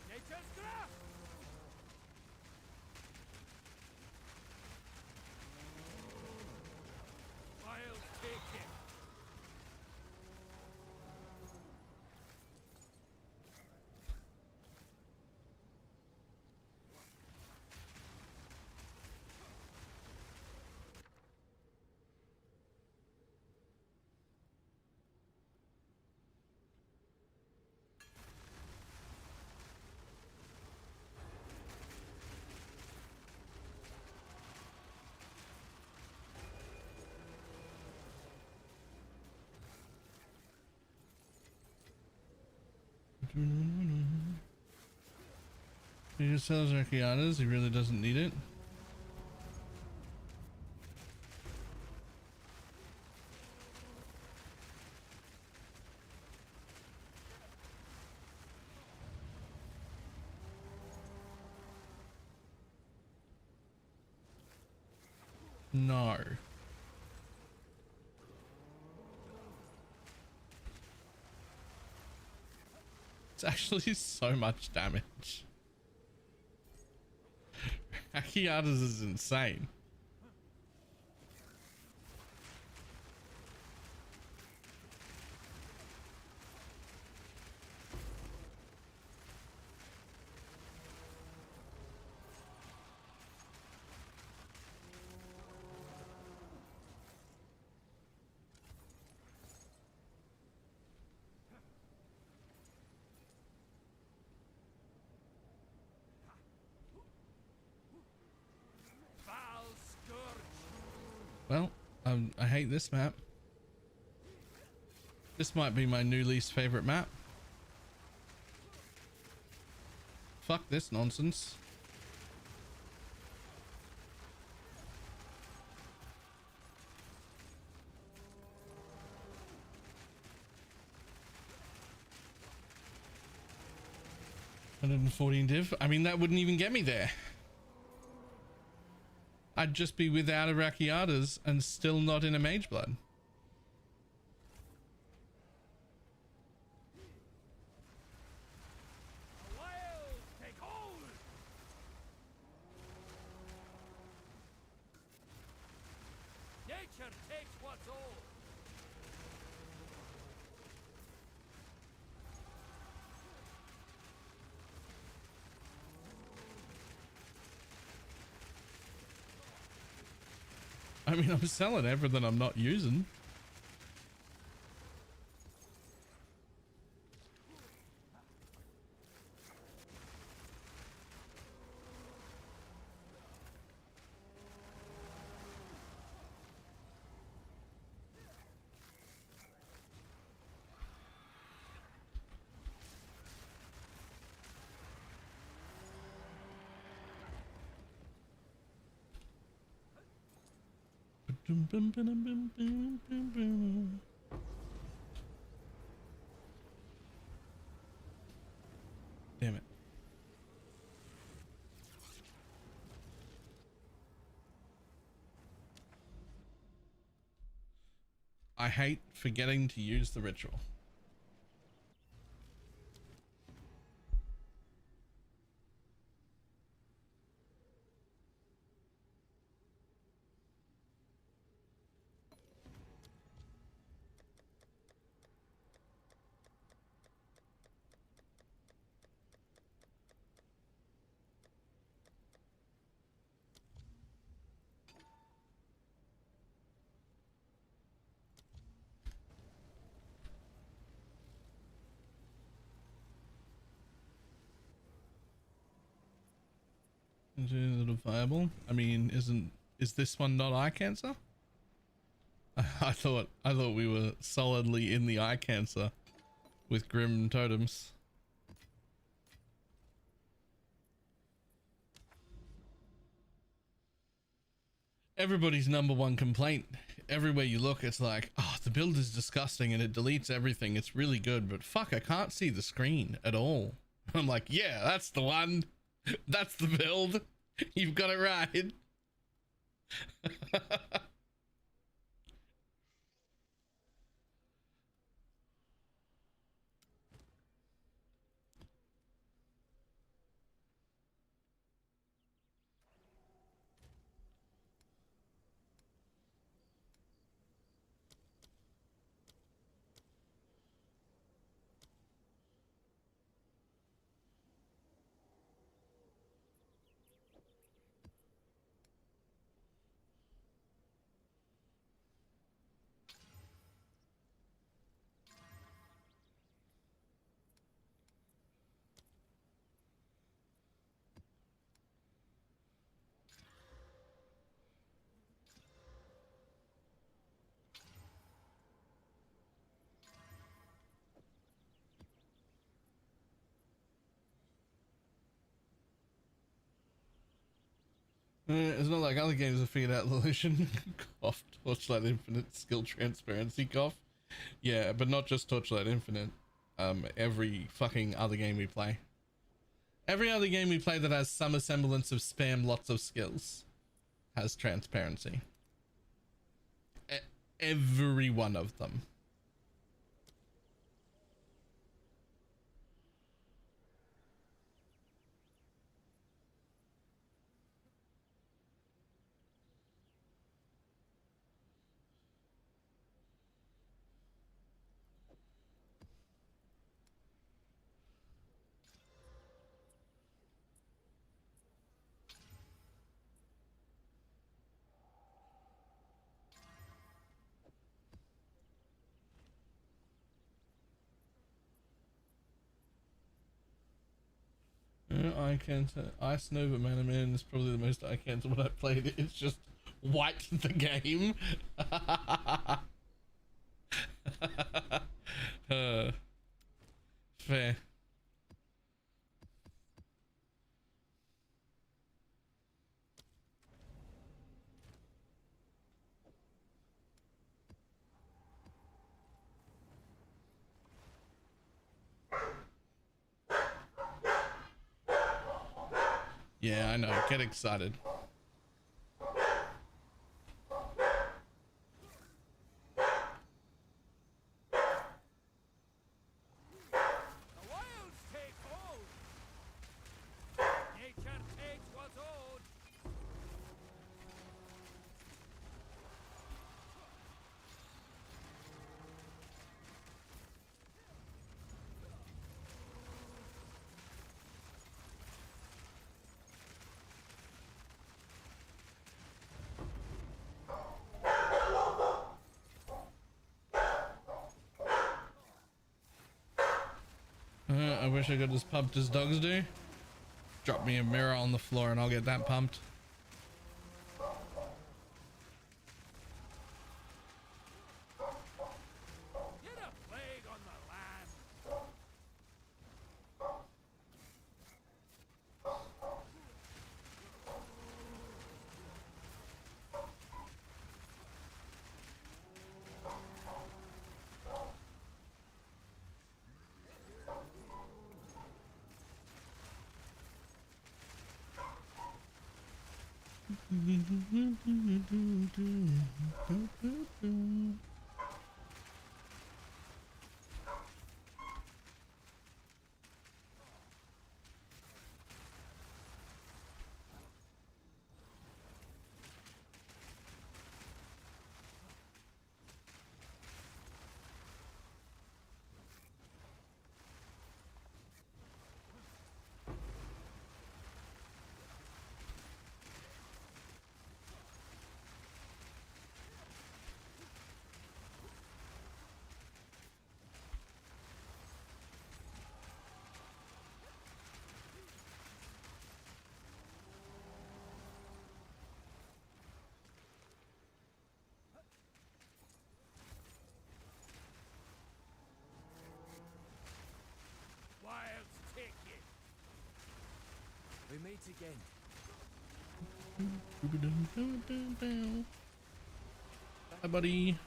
Nature's grasp! I'll take it! He just sells Archaeanas, he really doesn't need it. No. It's actually so much damage. Archaeanas is insane. Well, I hate this map. This might be my new least favorite map. Fuck this nonsense. $114 div. I mean, that wouldn't even get me there. I'd just be without Arachiatas and still not in a Mageblood. Wild take hold! Nature takes what's old. I mean, I'm selling everything I'm not using. Damn it. I hate forgetting to use the ritual. Is it viable? I mean, is this one not eye cancer? I thought we were solidly in the eye cancer with Grim Totems. Everybody's number one complaint. Everywhere you look, it's like, oh, the build is disgusting and it deletes everything. It's really good, but fuck, I can't see the screen at all. I'm like, yeah, that's the one. That's the build. You've got it right. It's not like other games have figured out the solution. Cough. Torchlight Infinite skill transparency cough. Yeah, but not just Torchlight Infinite. Every fucking other game we play. Every other game we play that has some semblance of spam lots of skills has transparency. Every one of them. Eye cancer. Ice Nova Man is probably the most eye cancer when I played it. It's just wiped the game. Yeah, I know. Get excited. The wilds take hold. Nature takes what's owed. I wish I got as pumped as dogs do. Drop me a mirror on the floor and I'll get that pumped. Get a plague on the land. Wilds take it. We meet again. Hi, buddy.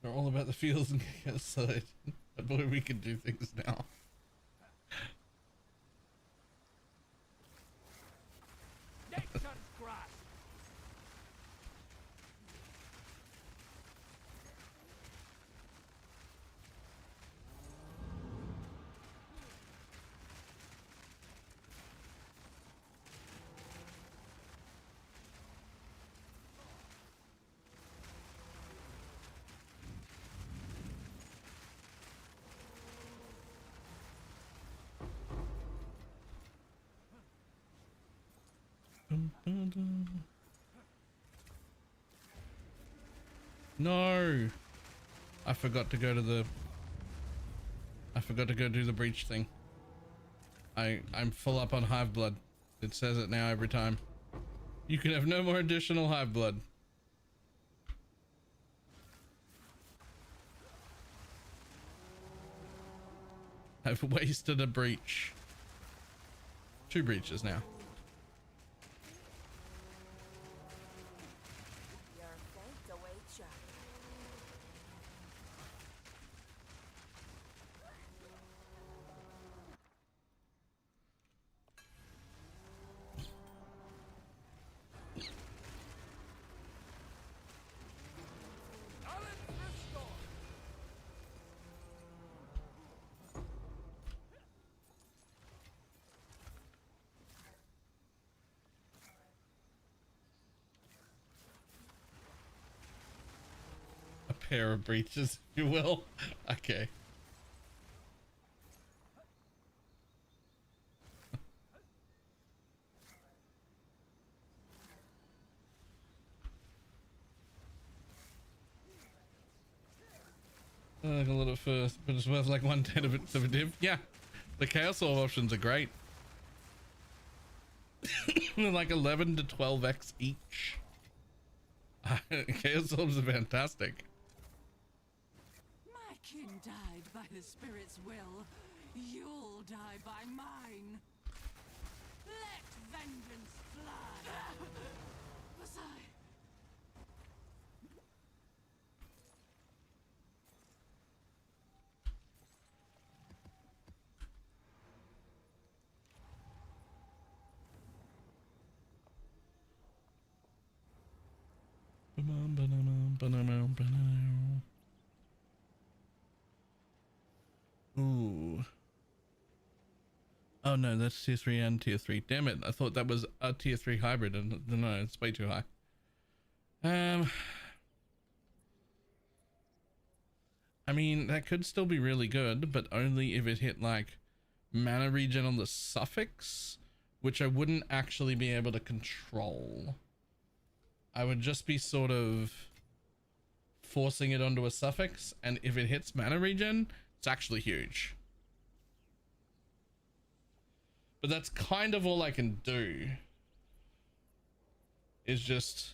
They're all about the feels and chaos side. But boy, we can do things now. Nature's grass. No, I forgot to go to the. I forgot to go do the breach thing. I'm full up on hive blood. It says it now every time. You can have no more additional hive blood. I've wasted a breach. 2 breaches now. Your fate awaits you. Balance restored. A pair of breaches, if you will. Okay. Like a little first, but it's worth like 1/10 of a div. Yeah, the chaos orb options are great. They're like 11 to 12x each. Chaos orbs are fantastic. My kin died by the spirit's will. You'll die by mine. Let vengeance fly. Was I? Ooh. Oh no, that's tier 3 and tier 3. Damn it, I thought that was a tier 3 hybrid, and no, it's way too high. I mean, that could still be really good, but only if it hit like mana regen on the suffix, which I wouldn't actually be able to control. I would just be sort of forcing it onto a suffix, and if it hits mana regen, it's actually huge. But that's kind of all I can do, is just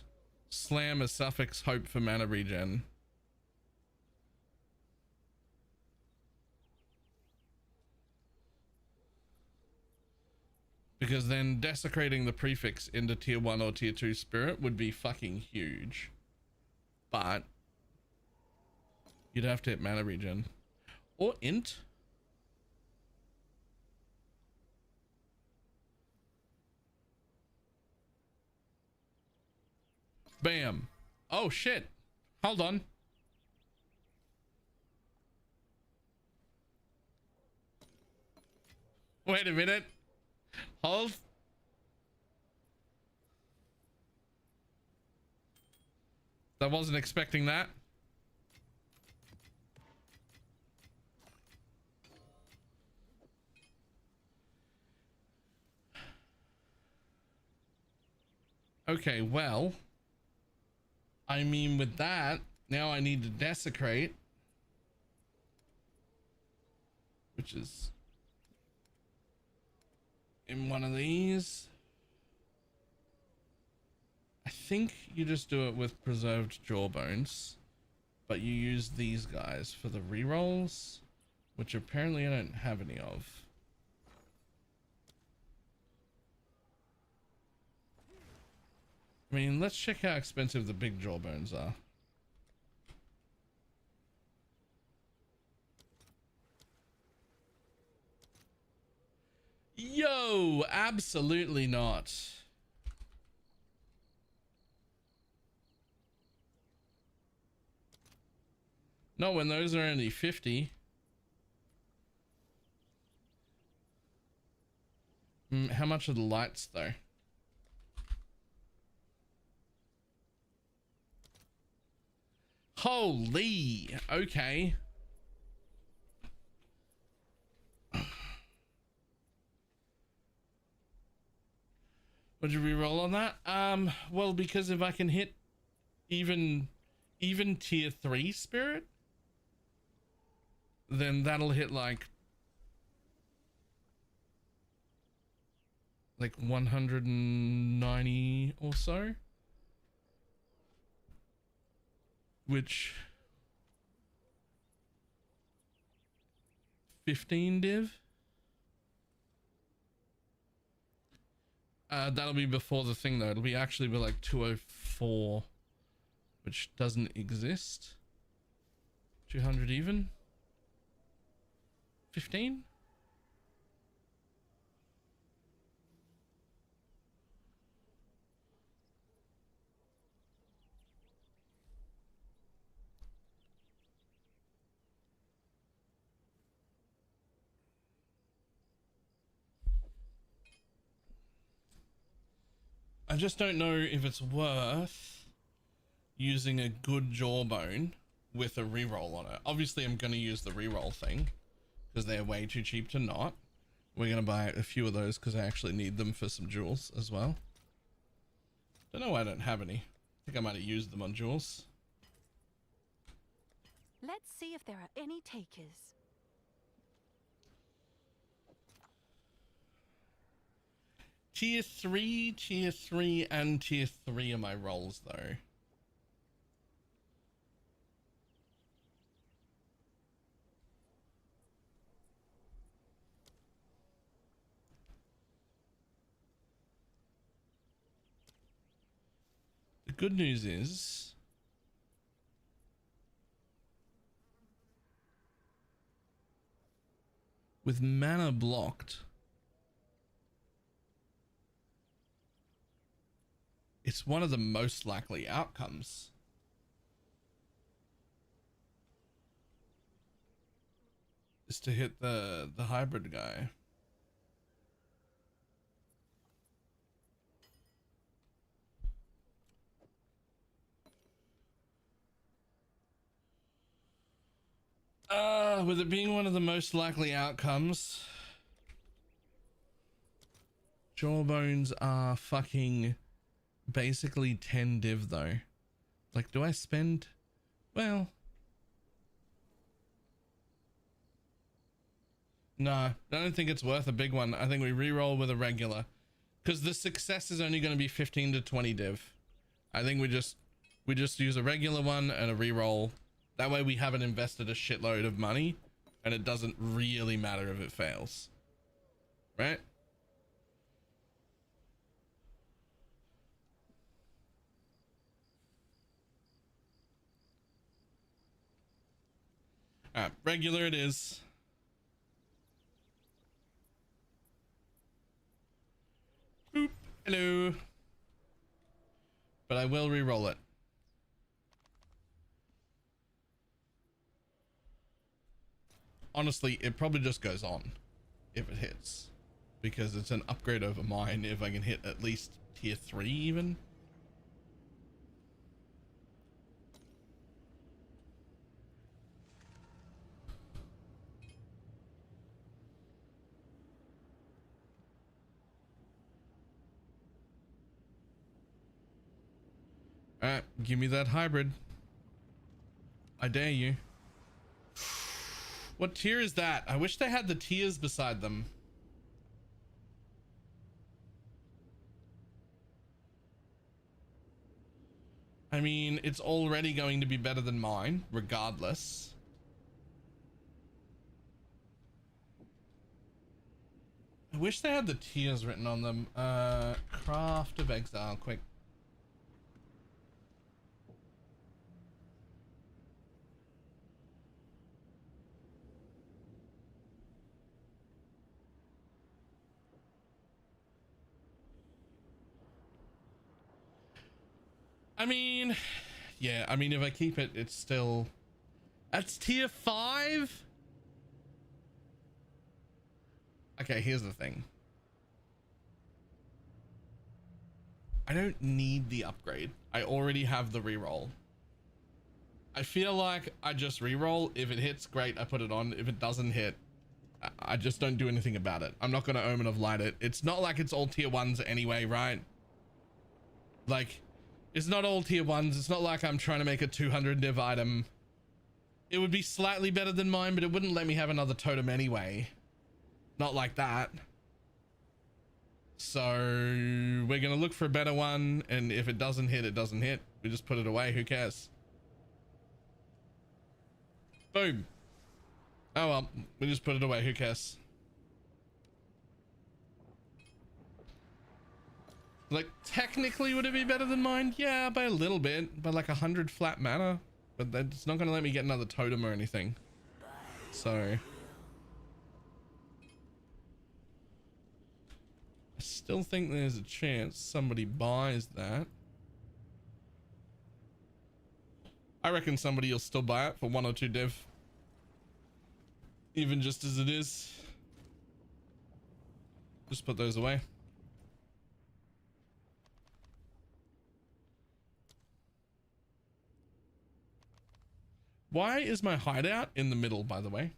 slam a suffix, hope for mana regen. Because then desecrating the prefix into tier 1 or tier 2 spirit would be fucking huge. But you'd have to hit mana regen. Or int. Bam. Oh shit. Hold on. Wait a minute. Hold. I wasn't expecting that. Okay, well, I mean, with that, now I need to desecrate, which is in one of these. I think you just do it with preserved jawbones, but you use these guys for the rerolls, which apparently I don't have any of. I mean, let's check how expensive the big jawbones are. Yo, absolutely not. Not when those are only 50. How much are the lights though? Holy, okay. Would you re-roll on that? Well, because if I can hit even tier 3 spirit, then that'll hit like 190 or so, which 15 div. That'll be before the thing though. It'll be actually be like 204, which doesn't exist. 200 even. 15. I just don't know if it's worth using a good jawbone with a reroll on it. Obviously, I'm going to use the reroll thing because they're way too cheap to not. We're going to buy a few of those because I actually need them for some jewels as well. Don't know why I don't have any. I think I might have used them on jewels. Let's see if there are any takers. Tier 3, and tier 3 are my rolls though. The good news is with mana blocked, it's one of the most likely outcomes is to hit the hybrid guy. With it being one of the most likely outcomes, jawbones are fucking basically 10 div though. Like, do I spend? Well, no, I don't think it's worth a big one. I think we re-roll with a regular, because the success is only going to be 15 to 20 div. I think we just use a regular one and a re-roll. That way we haven't invested a shitload of money and it doesn't really matter if it fails, right? All right, regular it is. Boop, hello. But I will re-roll it. Honestly, it probably just goes on if it hits, because it's an upgrade over mine if I can hit at least tier 3 even. Alright, give me that hybrid. I dare you. What tier is that? I wish they had the tiers beside them. I mean, it's already going to be better than mine, regardless. I wish they had the tiers written on them. Craft of Exile, quick. I mean, yeah, I mean, if I keep it, it's still, that's tier 5. Okay, here's the thing. I don't need the upgrade. I already have the reroll. I feel like I just reroll. If it hits, great, I put it on. If it doesn't hit, I just don't do anything about it. I'm not going to Omen of Light it. It's not like it's all tier 1s anyway, right? Like, it's not all tier 1s. It's not like I'm trying to make a 200 div item. It would be slightly better than mine, but it wouldn't let me have another totem anyway. Not like that. So we're going to look for a better one. And if it doesn't hit, it doesn't hit. We just put it away. Who cares? Boom. Oh, well, we just put it away. Who cares? Like, technically, would it be better than mine? Yeah, by a little bit. By like 100 flat mana. But that's not going to let me get another totem or anything. So I still think there's a chance somebody buys that. I reckon somebody will still buy it for 1 or 2 div. Even just as it is. Just put those away. Why is my hideout in the middle, by the way?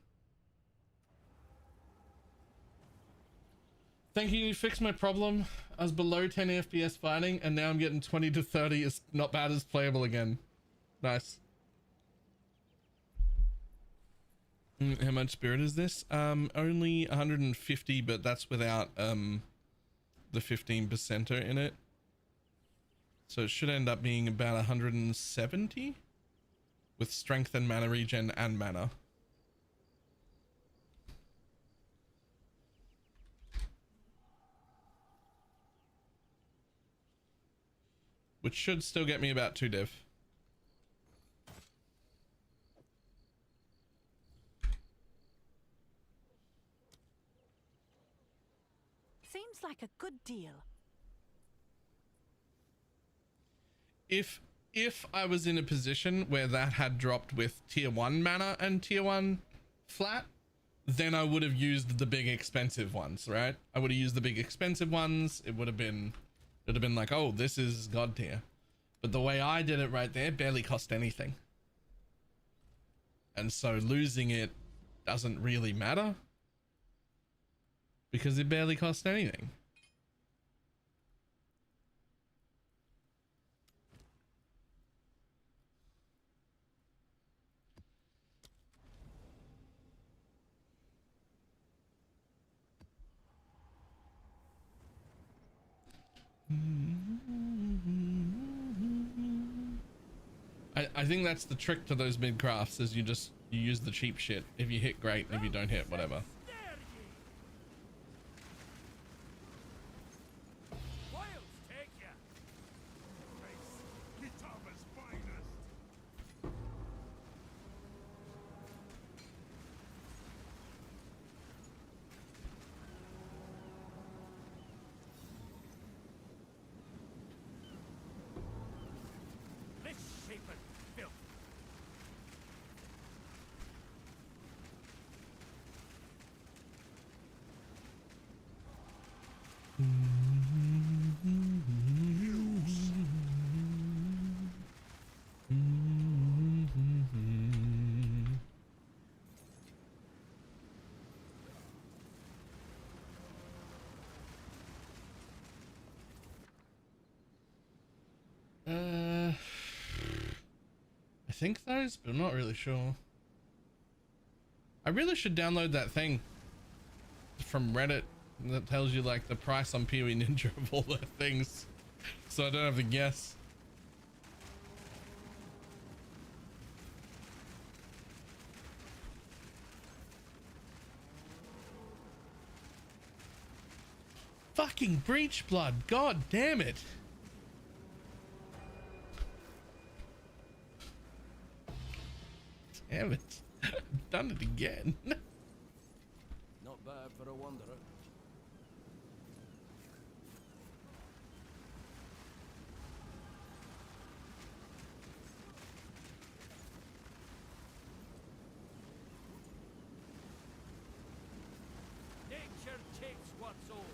Thank you, you fixed my problem. I was below 10 FPS fighting, and now I'm getting 20 to 30. It's not bad as playable again. Nice. How much spirit is this? Only 150, but that's without the 15%er in it. So it should end up being about 170 with strength and mana regen and mana. Which should still get me about 2 div. Seems like a good deal. If I was in a position where that had dropped with tier 1 mana and tier 1 flat, then I would have used the big expensive ones, right? I would have used the big expensive ones. It would have been like, oh, this is God tier. But the way I did it right there barely cost anything. And so losing it doesn't really matter because it barely cost anything. I think that's the trick to those mid crafts is you use the cheap shit. If you hit, great. If you don't hit, whatever. I think those, but I'm not really sure. I really should download that thing from Reddit that tells you like the price on PoE Ninja of all the things, so I don't have to guess. Fucking breach blood, god damn it. Damn it. I've done it again. Not bad for a wanderer. Nature takes what's old.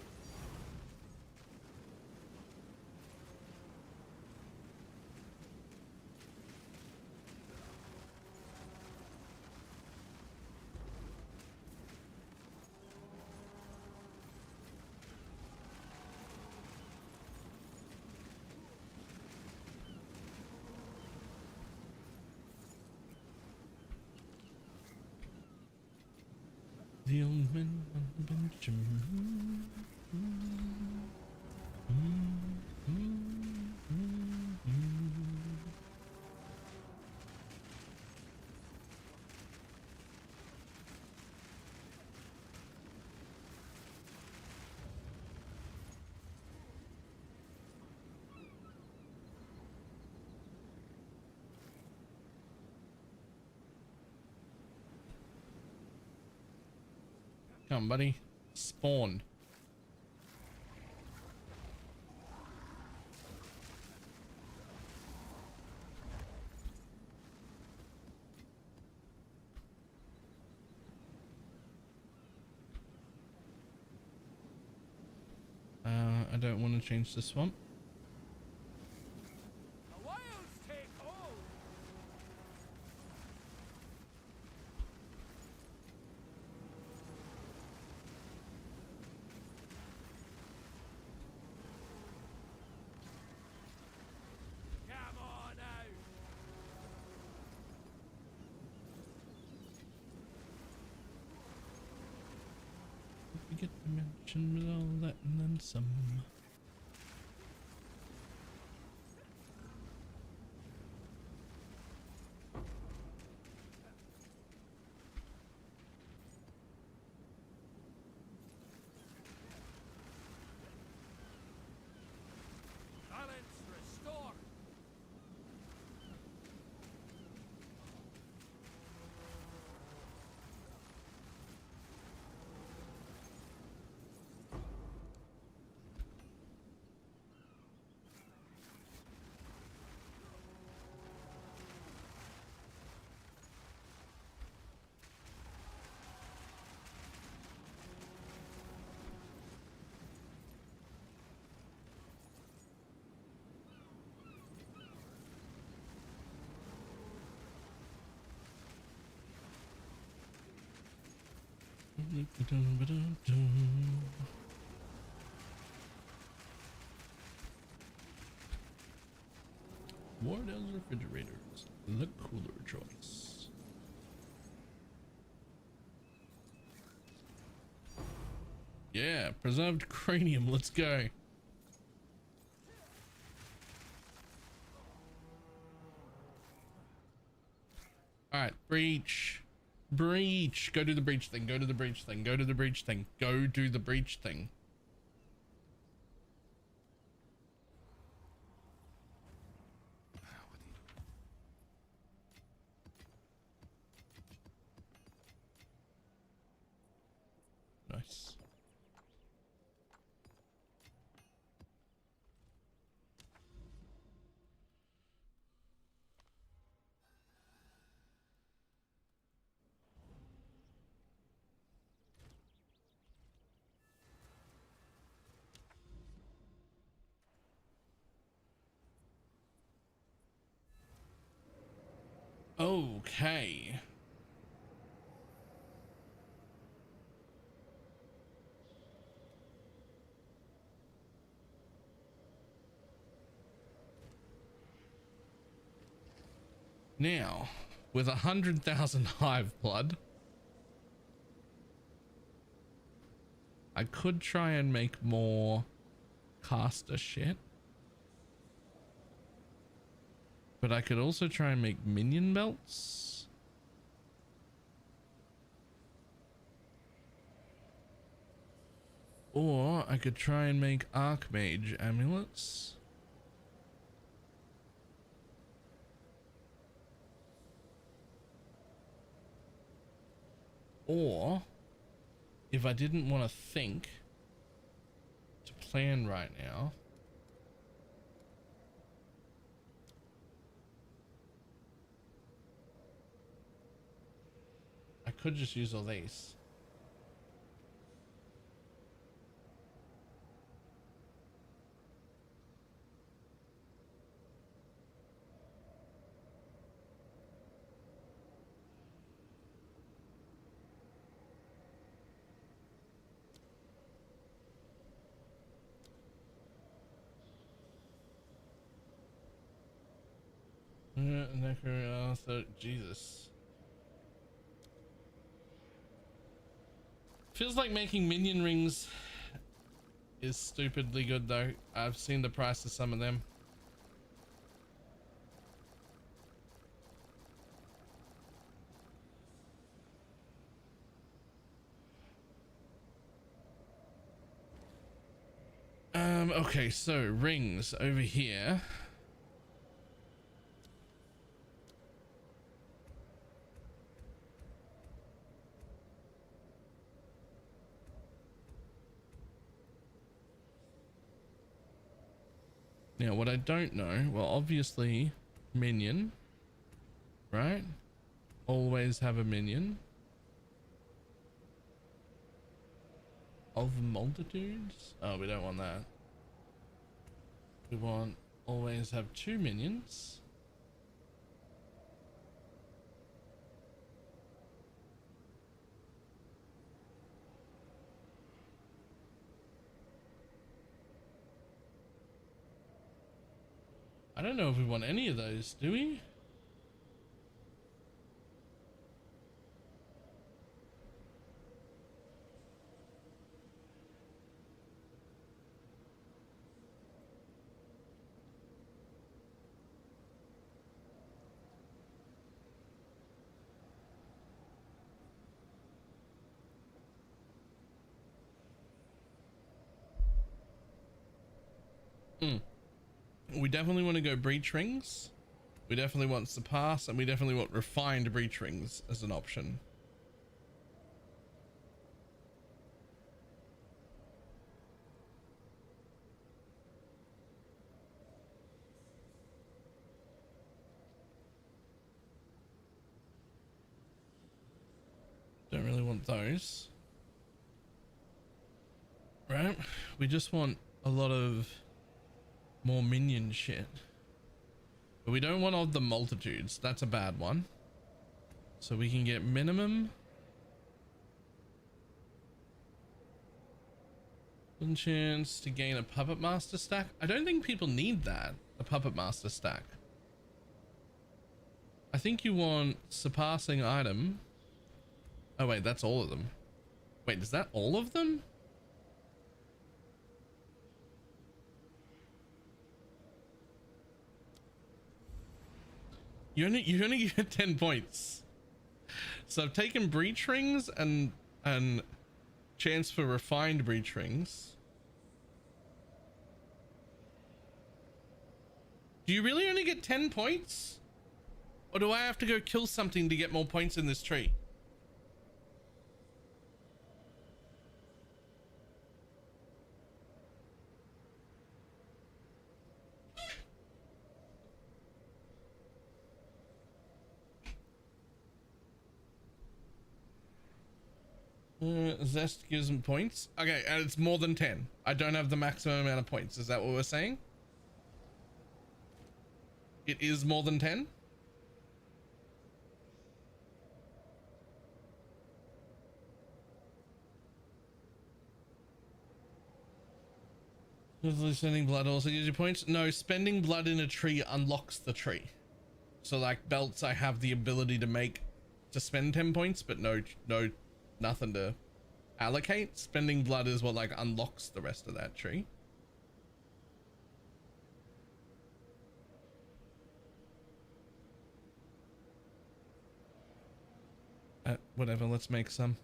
The old man on the bench. Come on, buddy. Spawn. I don't want to change the swamp. The wilds take hold. Come on out. We get the mansion with all that and then some. Balance restore. Wardell's refrigerators, the cooler choice. Yeah, preserved cranium, let's go. All right, breach. Breach. Go do the breach thing. Go to the breach thing. Go to the breach thing. Go do the breach thing. Nice. Okay. Now, with 100,000 hive blood, I could try and make more caster shit. But I could also try and make minion belts. Or I could try and make archmage amulets. Or if I didn't want to think to plan right now, I could just use all these. Jesus. Feels like making minion rings is stupidly good though. I've seen the price of some of them. Okay, so rings over here. Now, what I don't know, well, obviously, minion, right? Always have a minion. Of multitudes? Oh, we don't want that. We want always have 2 minions. I don't know if we want any of those, do we? We definitely want to go breach rings. We definitely want surpass, and we definitely want refined breach rings as an option. Don't really want those. Right? We just want a lot of more minion shit. But we don't want of the multitudes. That's a bad one. So we can get minimum. One chance to gain a Puppet Master stack. I don't think people need that, a Puppet Master stack. I think you want surpassing item. Oh wait, that's all of them. Wait, is that all of them? You only get 10 points. So I've taken breach rings and chance for refined breach rings. Do you really only get 10 points? Or do I have to go kill something to get more points in this tree? Zest gives them points. Okay, and it's more than 10. I don't have the maximum amount of points. Is that what we're saying? It is more than 10? Spending blood also gives you points? No, spending blood in a tree unlocks the tree. So like belts, I have the ability to make to spend 10 points, but no, nothing to allocate. Spending blood is what like unlocks the rest of that tree. Whatever, let's make some.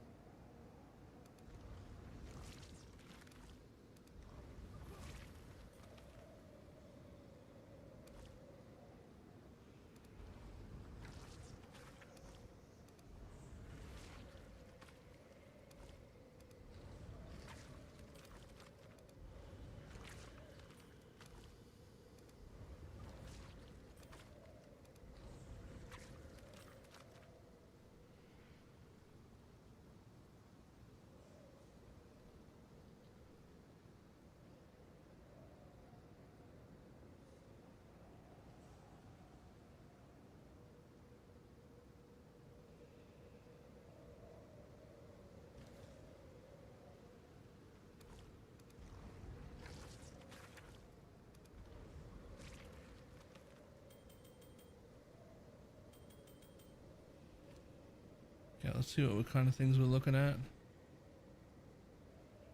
Okay, let's see what kind of things we're looking at.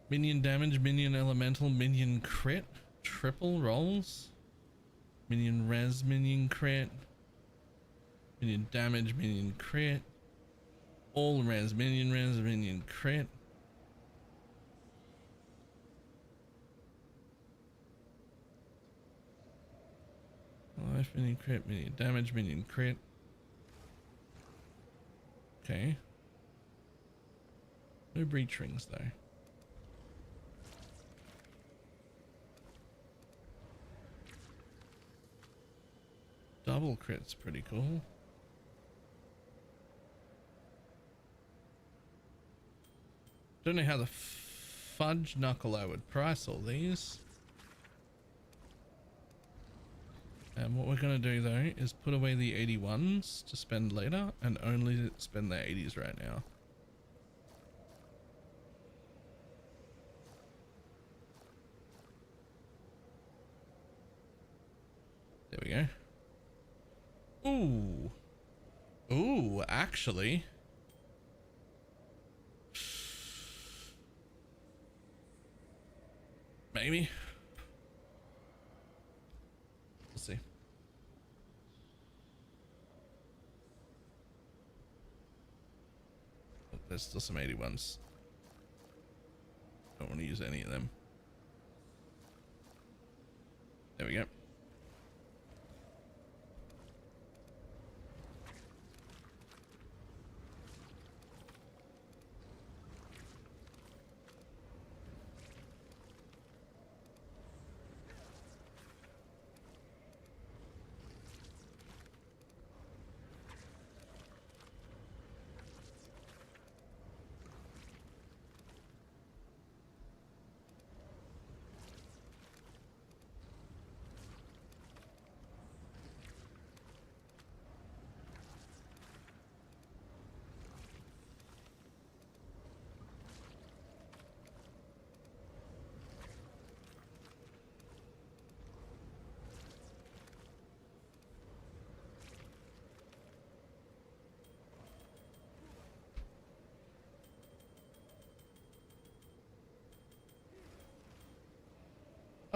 Minion damage, minion elemental, minion crit, triple rolls, minion res, minion crit, minion damage, minion crit, all res, minion crit. Life, minion crit, minion damage, minion crit. Okay. No breach rings though. Double crit's pretty cool. Don't know how the fudge knuckle I would price all these. And what we're going to do though is put away the 81s to spend later and only spend the 80s right now. There we go. Ooh. Ooh, actually. Maybe. We'll see. Oh, there's still some 81s. Don't want to use any of them. There we go.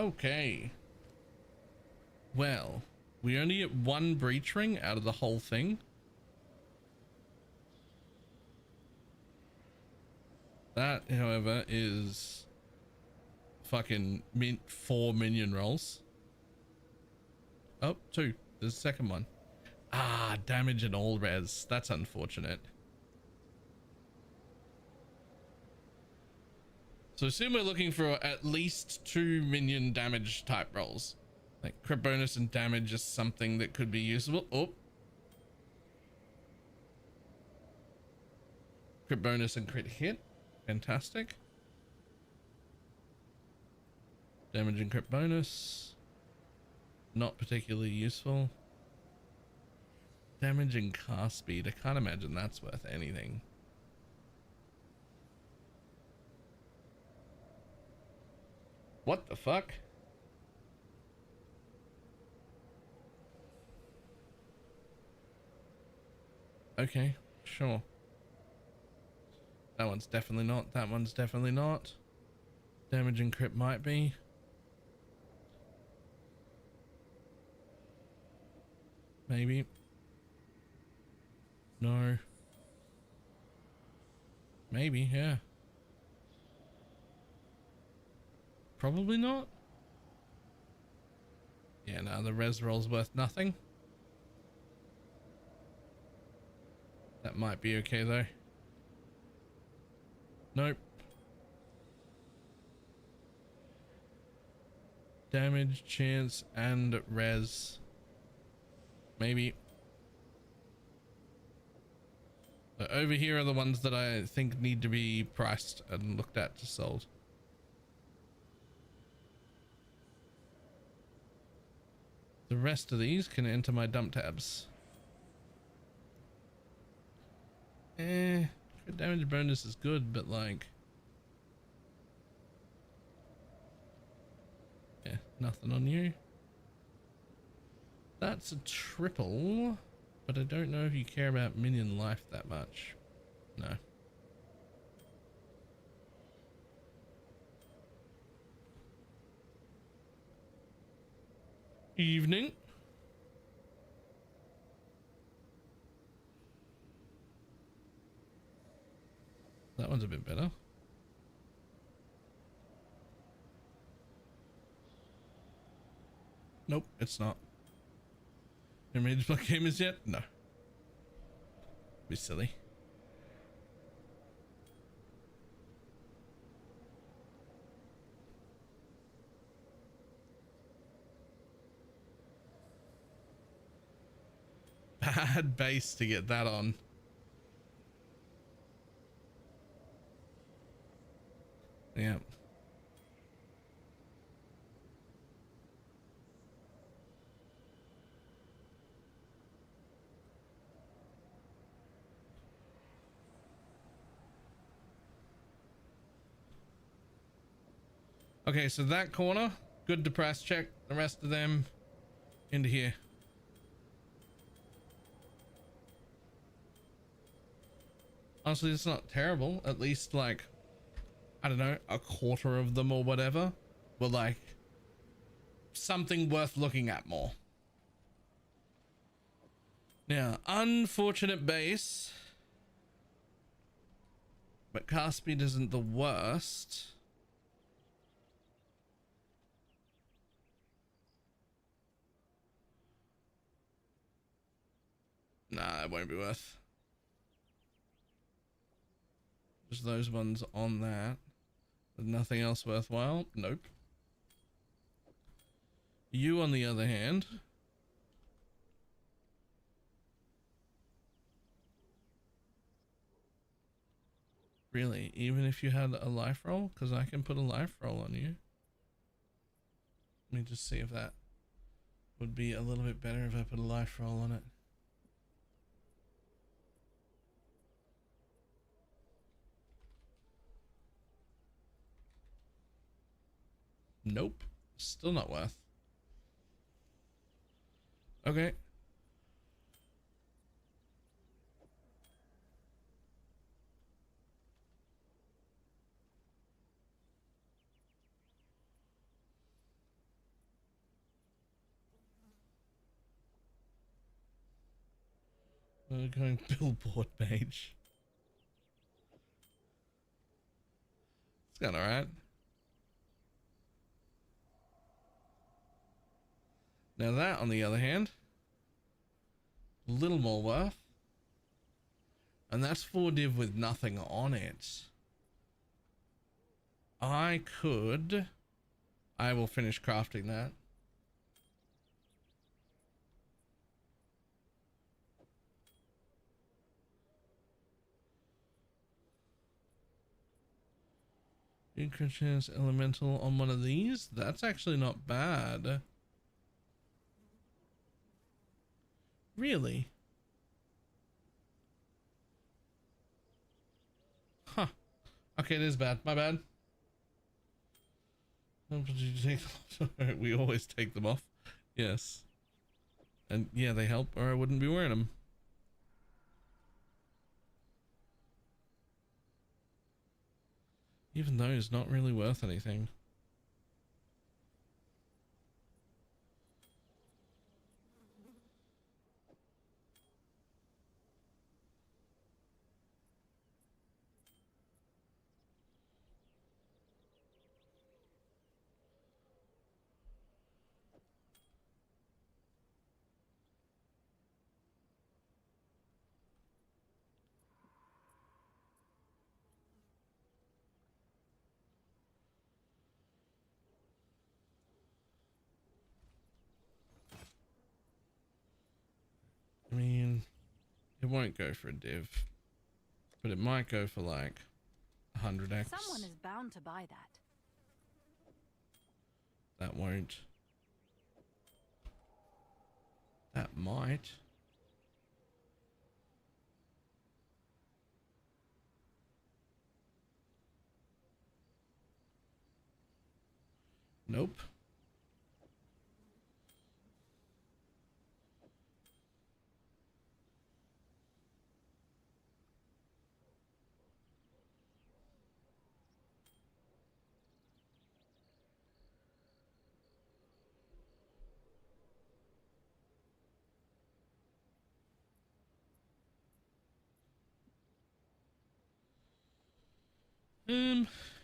Okay. Well, we only get one breach ring out of the whole thing. That, however, is fucking 4 minion rolls. Oh, 2. There's a second one. Ah, damage and all res. That's unfortunate. So assume we're looking for at least 2 minion damage type rolls. Like crit bonus and damage is something that could be usable. Oh. Crit bonus and crit hit. Fantastic. Damage and crit bonus. Not particularly useful. Damage and cast speed. I can't imagine that's worth anything. What the fuck? Okay, sure. That one's definitely not. That one's definitely not. Damage and crit might be. Maybe. No. Maybe, yeah. Probably not. Yeah, no, the res roll's worth nothing. That might be okay though. Nope. Damage, chance, and res. Maybe. So over here are the ones that I think need to be priced and looked at to sold. The rest of these can enter my dump tabs. Crit damage bonus is good, but like, yeah, nothing on you. That's a triple, but I don't know if you care about minion life that much. No. Evening. That one's a bit better. Nope, it's not. Your mage block gamers yet? No. Be silly. Bad base to get that on. Yeah. Okay, so that corner, good to press check. The rest of them into here. Honestly, it's not terrible. At least like, I don't know, a quarter of them or whatever were like something worth looking at more. Now, unfortunate base, but cast speed isn't the worst. Nah, it won't be worth. Just those ones on that. But nothing else worthwhile? Nope. You, on the other hand. Really? Even if you had a life roll? Because I can put a life roll on you. Let me just see if that would be a little bit better if I put a life roll on it. Nope. Still not worth. Okay. We're going billboard mage. It's going alright. Now that, on the other hand, a little more worth. And that's 4 div with nothing on it. I will finish crafting that. Increases elemental on one of these. That's actually not bad. Really? Huh. Okay, it is bad. My bad. Did you take them off? We always take them off. Yes. And yeah, they help, or I wouldn't be wearing them. Even those, not really worth anything. I mean, it won't go for a div, but it might go for like 100x. Someone is bound to buy that. That won't. That might. Nope.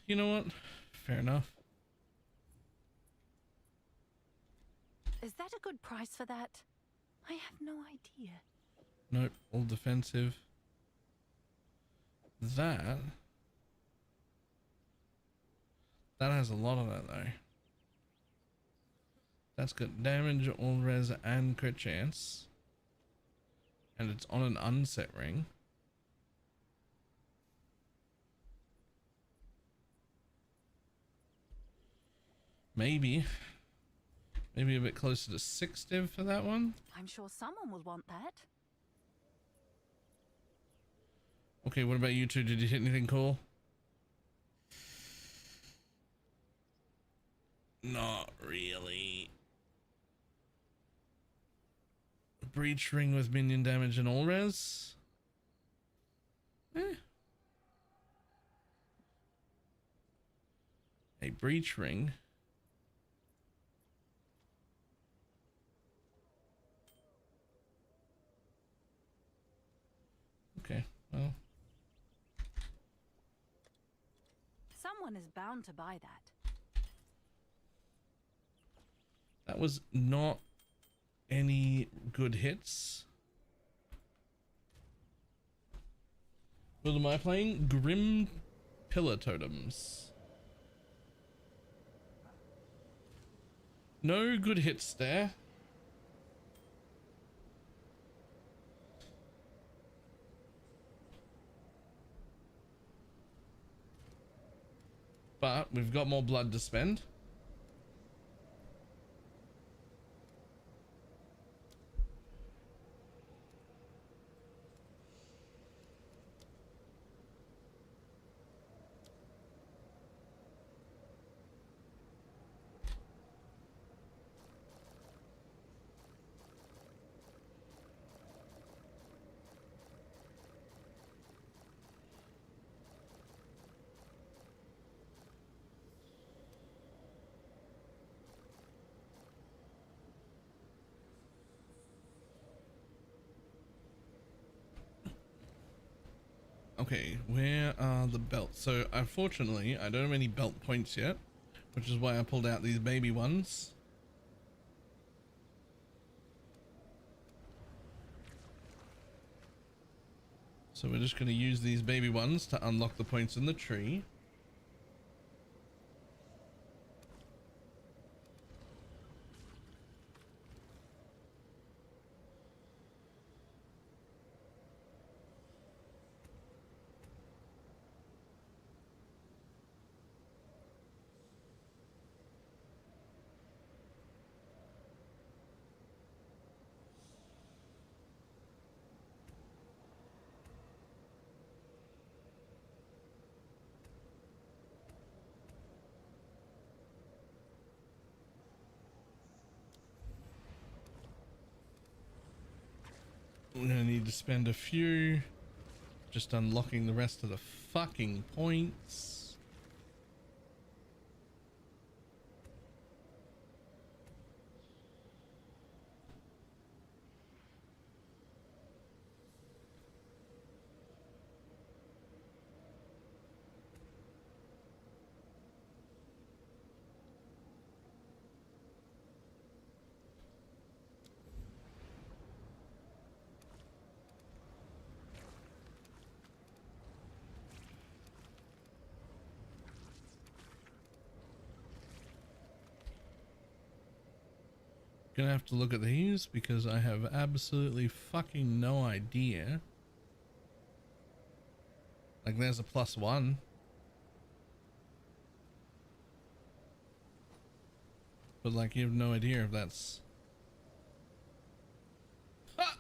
You know what? Fair enough. Is that a good price for that? I have no idea. Nope, all defensive. That has a lot of that though. That's got damage, all res, and crit chance. And it's on an unset ring. Maybe a bit closer to 6 div for that one. I'm sure someone will want that. Okay, what about you two? Did you hit anything cool? Not really. A breach ring with minion damage and all res. A breach ring. Okay, well. Someone is bound to buy that. That was not any good hits. What am I playing? Grim Pillar Totems. No good hits there. But we've got more blood to spend. Okay, where are the belts? So unfortunately, I don't have any belt points yet, which is why I pulled out these baby ones. So we're just going to use these baby ones to unlock the points in the tree. We're gonna need to spend a few just unlocking the rest of the fucking points. Gonna have to look at these because I have absolutely fucking no idea. Like there's a +1. But like you have no idea if that's... Ah!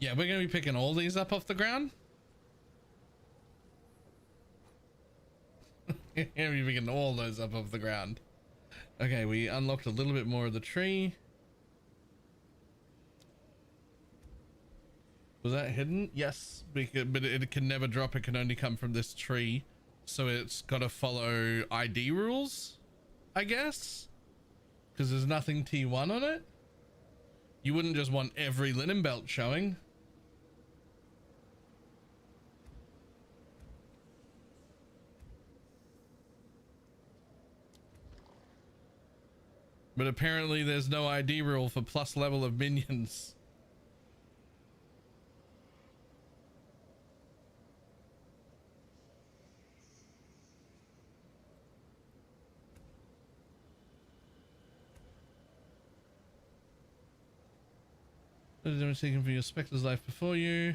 Yeah, we're gonna be picking all these up off the ground. We're picking all those up off the ground. Okay, we unlocked a little bit more of the tree. Was that hidden? Yes, because, but it can never drop. It can only come from this tree. So it's got to follow ID rules, I guess. Because there's nothing T1 on it. You wouldn't just want every linen belt showing. But apparently there's no ID rule for plus level of minions. What is damage taken for your Spectre's life before you?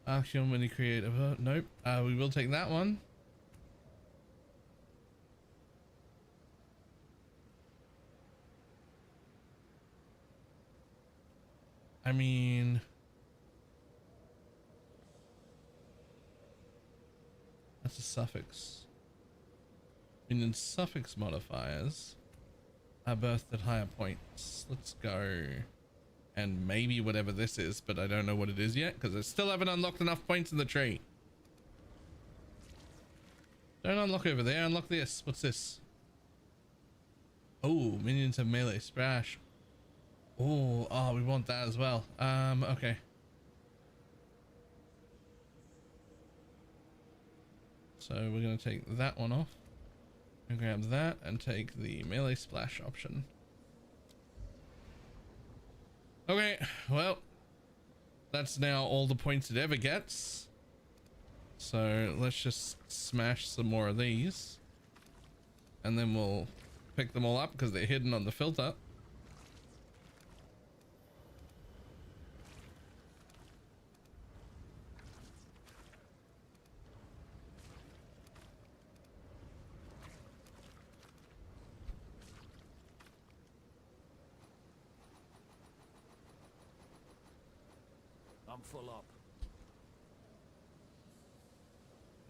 Action when you create a... Nope. We will take that one. I mean, that's a suffix. Minion suffix modifiers are birthed at higher points. Let's go. And maybe whatever this is, but I don't know what it is yet because I still haven't unlocked enough points in the tree. Don't unlock over there, unlock this. What's this? Oh, minions have melee splash. Oh, we want that as well. Okay. So we're gonna take that one off and grab that and take the melee splash option. Okay, well, that's now all the points it ever gets. So let's just smash some more of these and then we'll pick them all up because they're hidden on the filter. I'm full up.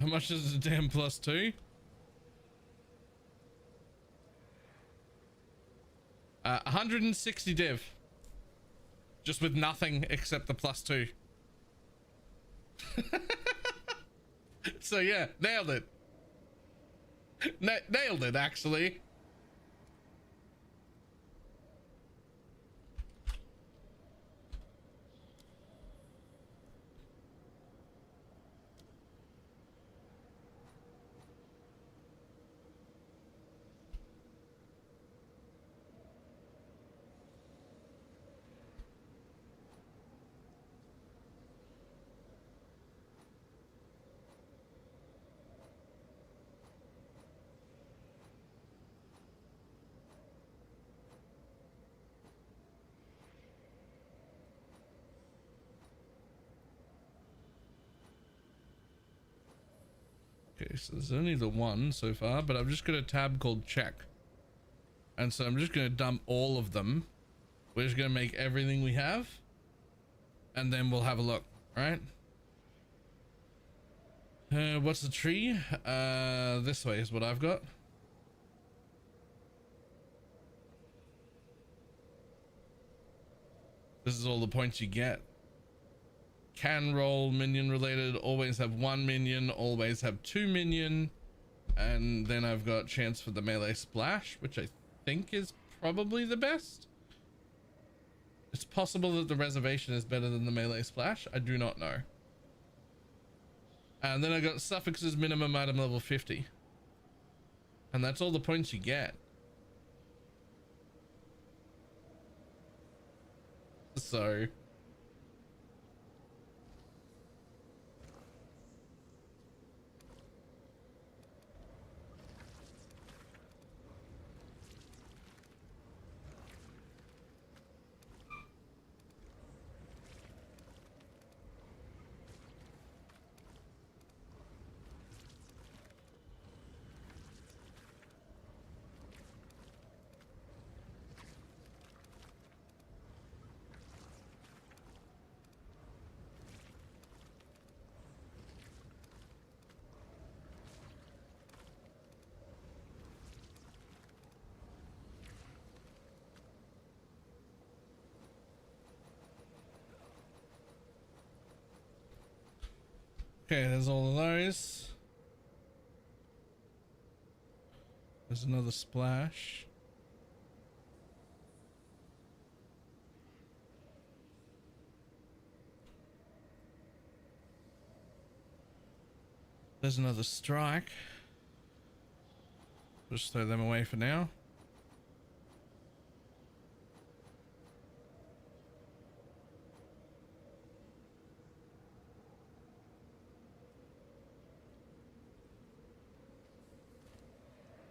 How much is the damn +2? 160 div. Just with nothing except the +2. So yeah, nailed it. Nailed it, actually. Okay, so there's only the one so far, but I've just got a tab called check. And so I'm just going to dump all of them. We're just going to make everything we have. And then we'll have a look, right? What's the tree? This way is what I've got. This is all the points you get. Can roll, minion related, always have 1 minion, always have 2 minion. And then I've got chance for the melee splash, which I think is probably the best. It's possible that the reservation is better than the melee splash. I do not know. And then I got suffixes minimum item level 50. And that's all the points you get. So okay, there's all of those. There's another splash. There's another strike. Just throw them away for now.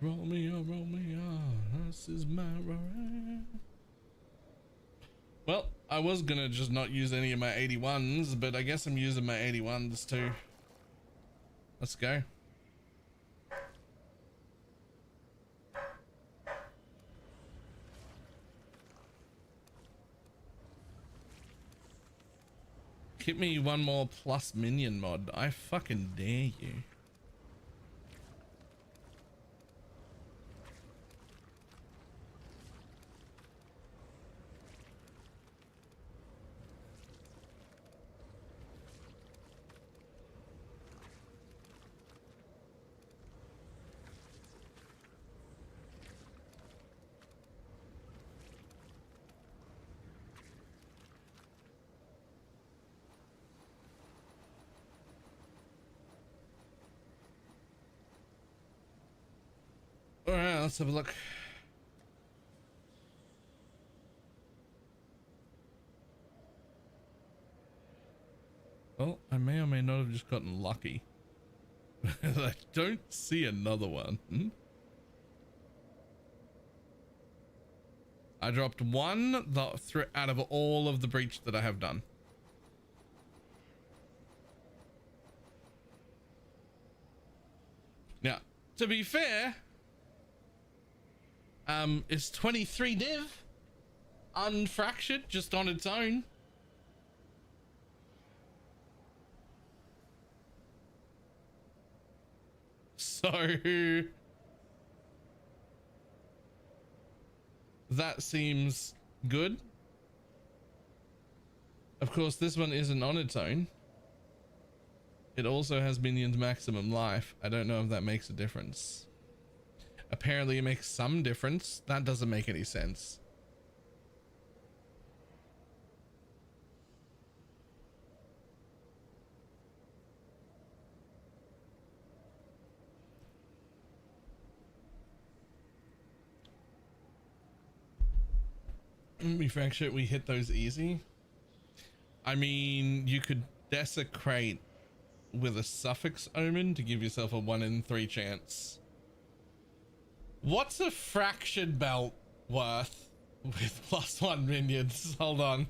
Roll me on, this is my ride. Well, I was gonna just not use any of my 81s, but I guess I'm using my 81s too. Let's go. Hit me one more plus minion mod. I fucking dare you. All right, let's have a look. Well, I may or may not have just gotten lucky. I don't see another one. I dropped one out of all of the breach that I have done. Now, to be fair, it's 23 div, unfractured, just on its own. So that seems good. Of course, this one isn't on its own. It also has minions maximum life. I don't know if that makes a difference. Apparently it makes some difference. That doesn't make any sense. We fracture, we hit those easy. I mean, you could desecrate with a suffix omen to give yourself a 1 in 3 chance. What's a fractured belt worth with +1 minions? Hold on.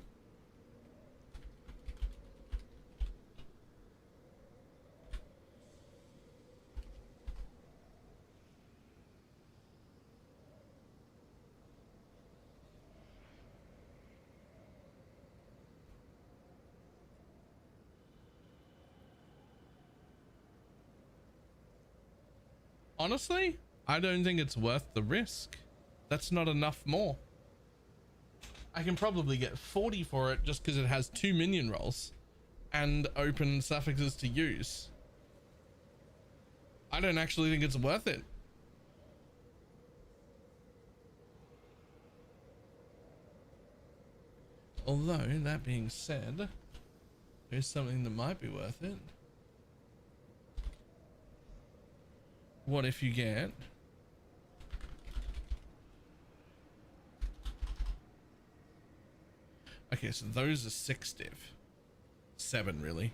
Honestly, I don't think it's worth the risk. That's not enough more. I can probably get 40 for it just because it has 2 minion rolls and open suffixes to use. I don't actually think it's worth it. Although, that being said, there's something that might be worth it. What if you get... Okay, so those are 6 div. 7, really.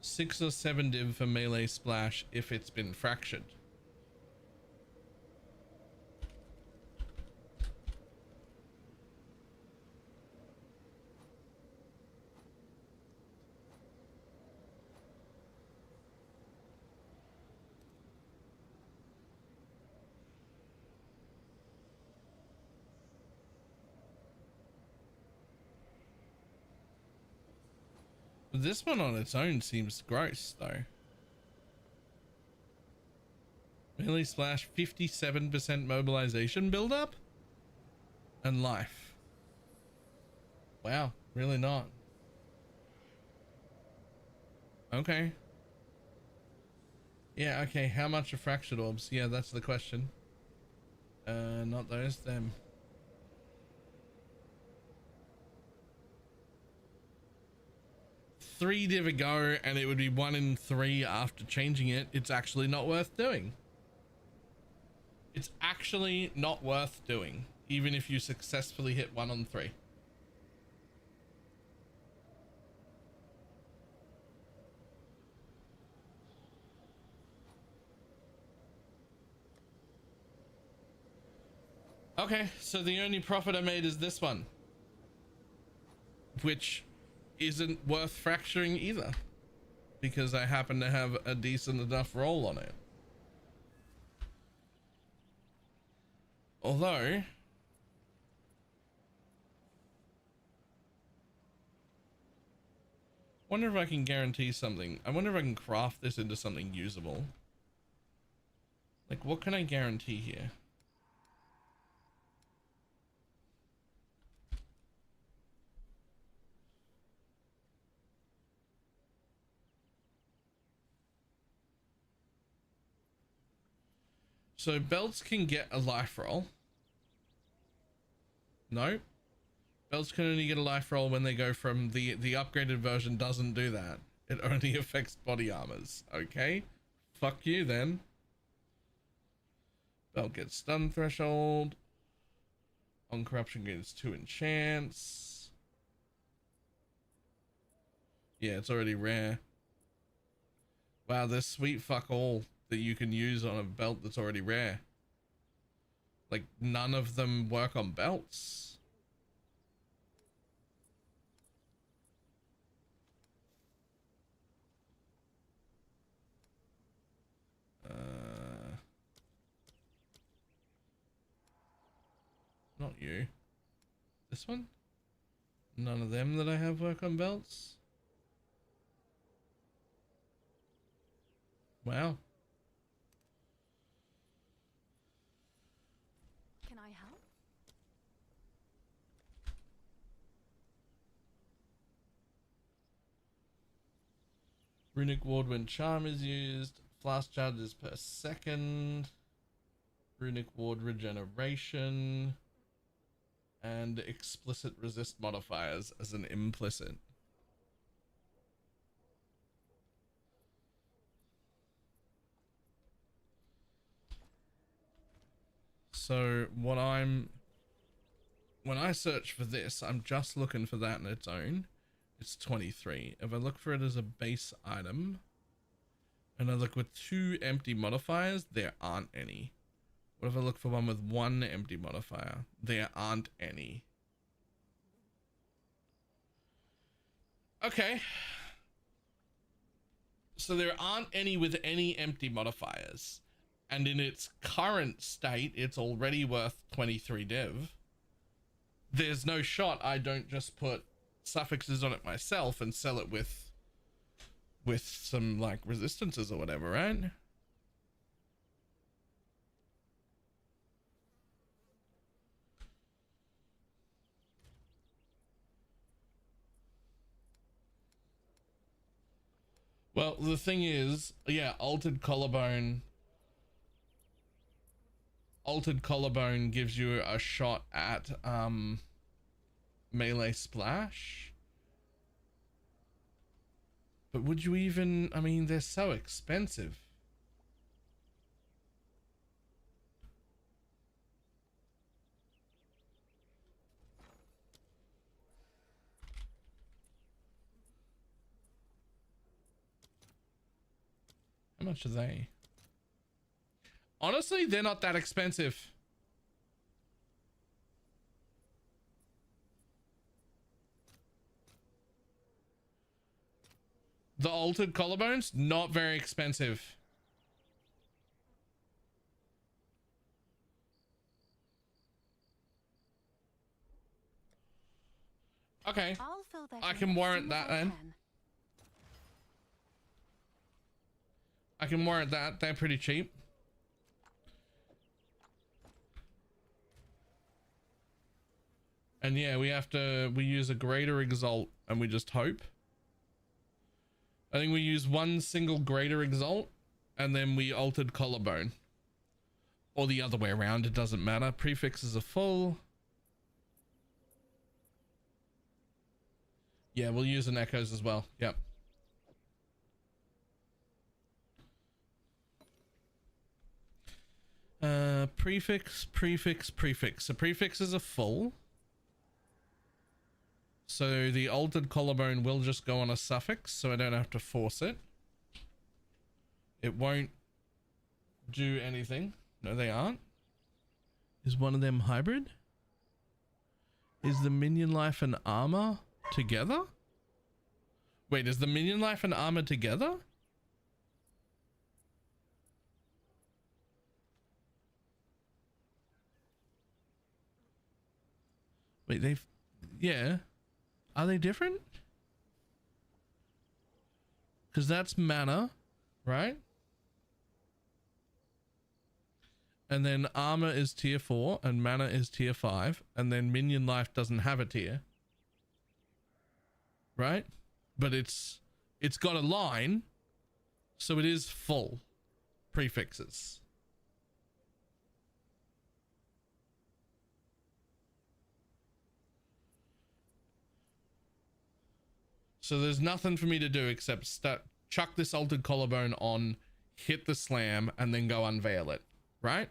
6 or 7 div for melee splash if it's been fractured. This one on its own seems gross though. Melee splash 57% mobilization build up and life. Wow, really not. Okay. Yeah, okay, how much are fractured orbs? Yeah, that's the question. Not those, them. 3 div a go and it would be 1 in 3 after changing it. It's actually not worth doing. It's actually not worth doing, even if you successfully hit 1 on 3. Okay, so the only profit I made is this one, which isn't worth fracturing either, because I happen to have a decent enough roll on it. Although, wonder if I can guarantee something. I wonder if I can craft this into something usable. Like, what can I guarantee here? So belts can get a life roll. No. Belts can only get a life roll when they go from the upgraded version doesn't do that. It only affects body armors. Okay. Fuck you then. Belt gets stun threshold. On corruption gains 2 enchants. Yeah, it's already rare. Wow, there's sweet fuck all that you can use on a belt that's already rare. Like, none of them work on belts. Not you. This one? None of them that I have work on belts. Wow. Can I help? Runic ward when charm is used. Flask charges per second. Runic ward regeneration. And explicit resist modifiers as an implicit. So when I search for this, I'm just looking for that on its own. It's 23. If I look for it as a base item and I look with 2 empty modifiers, there aren't any. What if I look for one with 1 empty modifier? There aren't any. Okay. So there aren't any with any empty modifiers. And in its current state, it's already worth 23 div. There's no shot I don't just put suffixes on it myself and sell it with with some like resistances or whatever, right? Well, the thing is, yeah, altered collarbone gives you a shot at melee splash. But would you even, I mean, they're so expensive. How much are they? Honestly, they're not that expensive. The altered collarbones, not very expensive. Okay, I'll fill that I in can as warrant soon as that I then. can. I can warrant that. They're pretty cheap. And yeah, we use a greater exalt and we just hope. I think we use one single greater exalt and then we altered collarbone. Or the other way around, it doesn't matter. Prefixes are full. Yeah, we'll use an echoes as well. Yep. Prefix. So prefixes are full. So the altered collarbone will just go on a suffix, so I don't have to force it. It won't do anything. No, they aren't. Is one of them hybrid? Is the minion life and armor together? Wait, is the minion life and armor together? Wait, yeah. Are they different? Because that's mana, right? And then armor is tier 4 and mana is tier 5. And then minion life doesn't have a tier. Right? But it's got a line. So it is full prefixes. So there's nothing for me to do except chuck this altered collarbone on, hit the slam, and then go unveil it, right?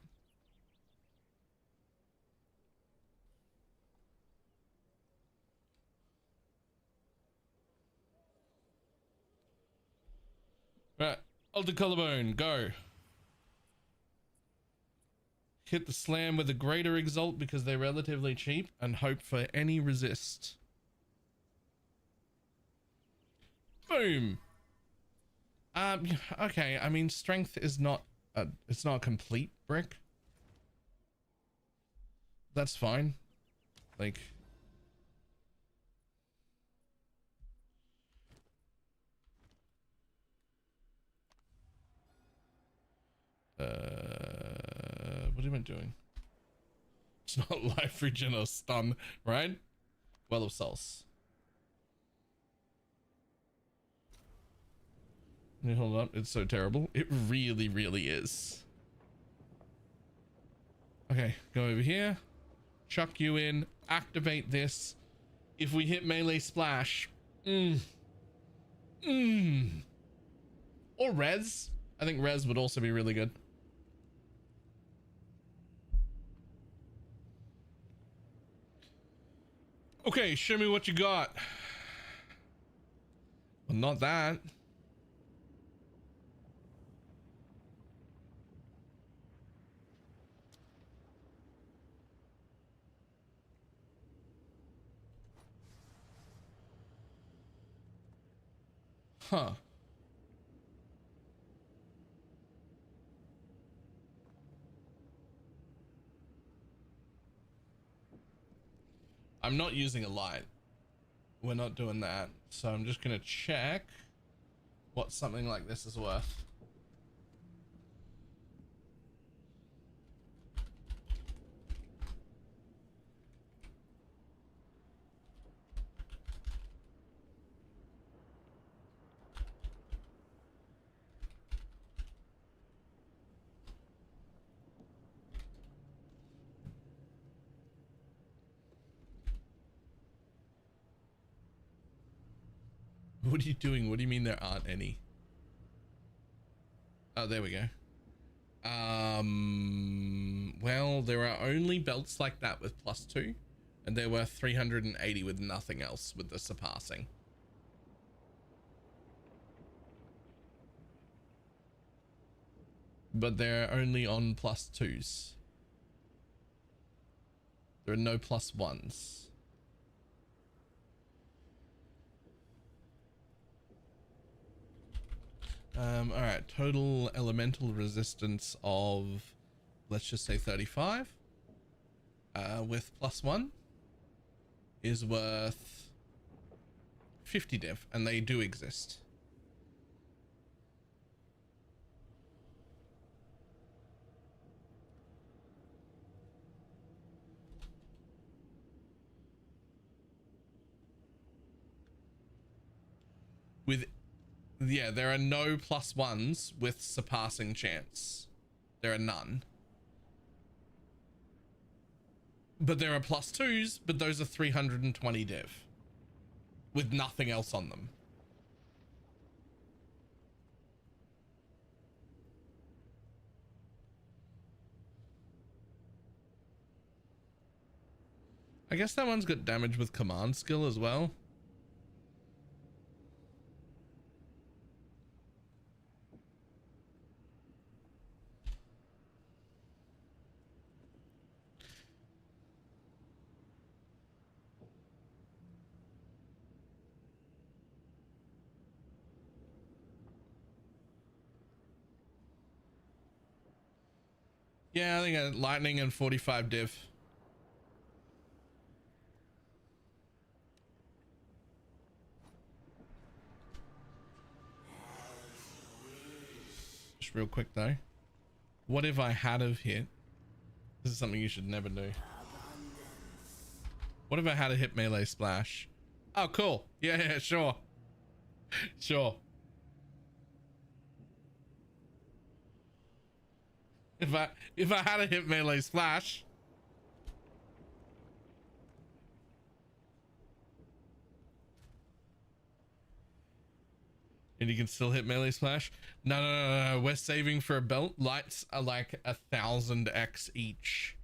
Right, altered collarbone, go. Hit the slam with a greater exalt because they're relatively cheap and hope for any resist. Boom. Okay, I mean, strength is not it's not a complete brick. That's fine. Like, what am I doing? It's not life regen or stun, right? Well of Souls. Hold up, it's so terrible. It really, really is. Okay, go over here. Chuck you in. Activate this. If we hit melee splash. Or res. I think res would also be really good. Okay, show me what you got. Well, not that. Huh. I'm not using a light. We're not doing that. So I'm just going to check what something like this is worth. What are you doing? What do you mean there aren't any? Oh, there we go. Well, there are only belts like that with +2, and there were 380 with nothing else with the surpassing. But they're only on +2s. There are no +1s. All right, total elemental resistance of, let's just say 35, with +1 is worth 50 div, and they do exist. With, yeah, there are no +1s with surpassing chance. There are none. But there are +2s, but those are 320 div with nothing else on them. I guess that one's got damage with command skill as well. Yeah, I think lightning and 45 div. Just real quick though. What if I had have hit? This is something you should never do. What if I had a hit melee splash? Oh, cool. Yeah, sure. Sure. If I had a hit melee splash. And you can still hit melee splash. No. We're saving for a belt. Lights are like 1000x each.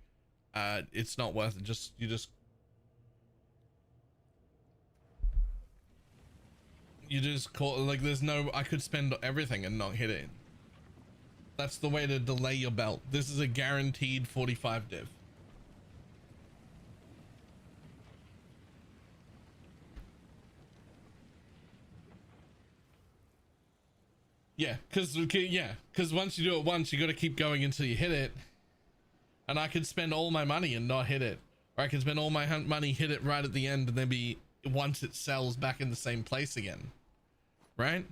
It's not worth it. You just call, like, there's no, I could spend everything and not hit it. That's the way to delay your belt. This is a guaranteed 45 div. Yeah, because once you do it once, you got to keep going until you hit it. And I could spend all my money and not hit it, or I could spend all my money, hit it right at the end, and then be, once it sells, back in the same place again, right?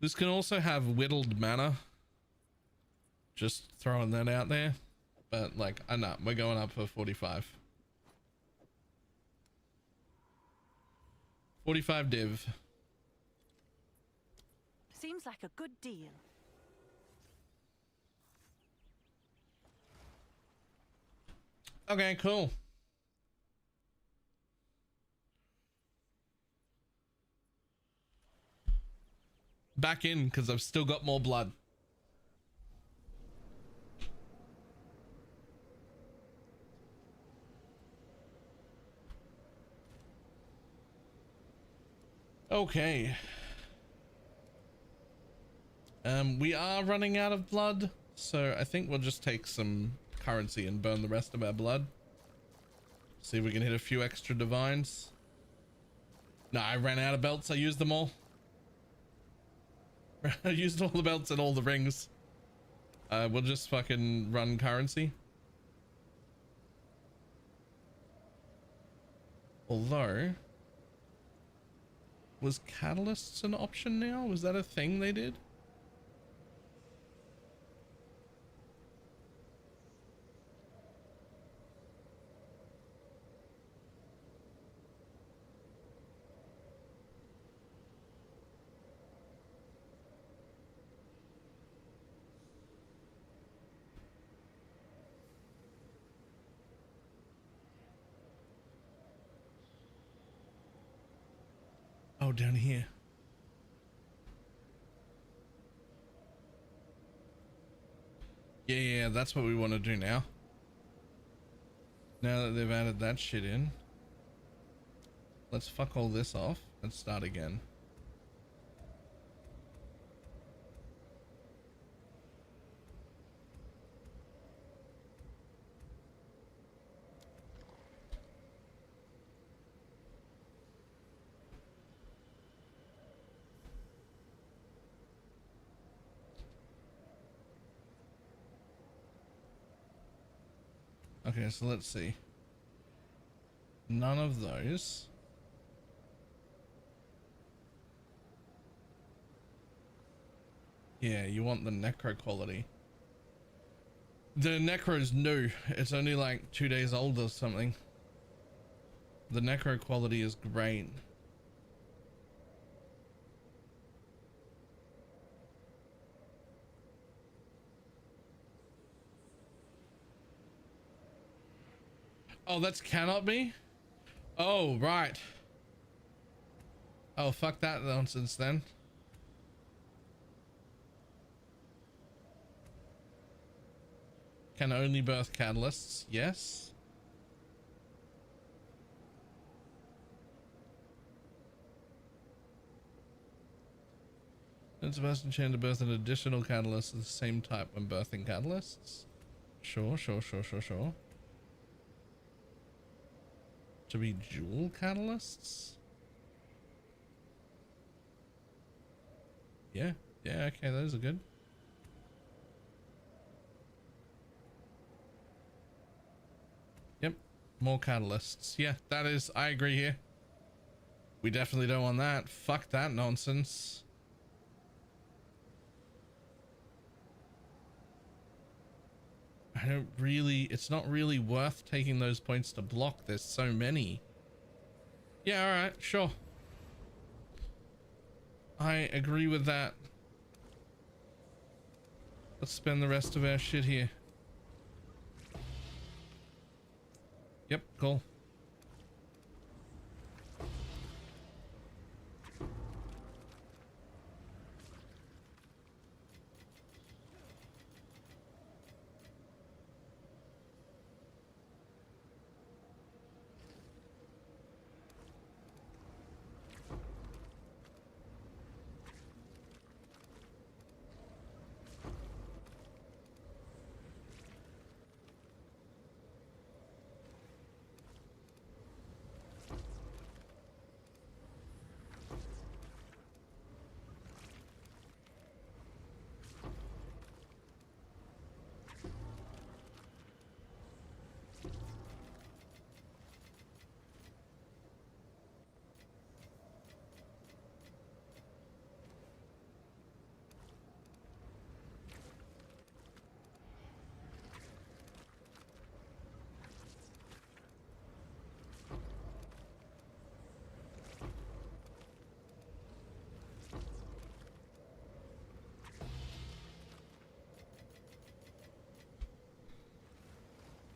This can also have whittled mana. Just throwing that out there. But like, I know, we're going up for 45. 45 div. Seems like a good deal. Okay, cool. Back in, because I've still got more blood. Okay. We are running out of blood, so I think we'll just take some currency and burn the rest of our blood. See if we can hit a few extra divines. No, I ran out of belts. I used them all. I used all the belts and all the rings. We'll just fucking run currency. Although, was catalysts an option now? Was that a thing they did? Oh, down here. Yeah, that's what we want to do now. Now that they've added that shit in, let's fuck all this off and start again. Okay, so let's see. None of those. Yeah, you want the necro quality. The necro's new. It's only like 2 days old or something. The necro quality is great. Oh, that's cannot be? Oh, right. Oh, fuck that nonsense then. Can only birth catalysts, yes. It's a person chain to birth an additional catalyst of the same type when birthing catalysts. Sure. To be dual catalysts? Yeah, okay, those are good. Yep, more catalysts. Yeah, that is, I agree here. We definitely don't want that. Fuck that nonsense. I don't really, it's not really worth taking those points to block. There's so many. Yeah, all right, sure. I agree with that. Let's spend the rest of our shit here. Yep, cool.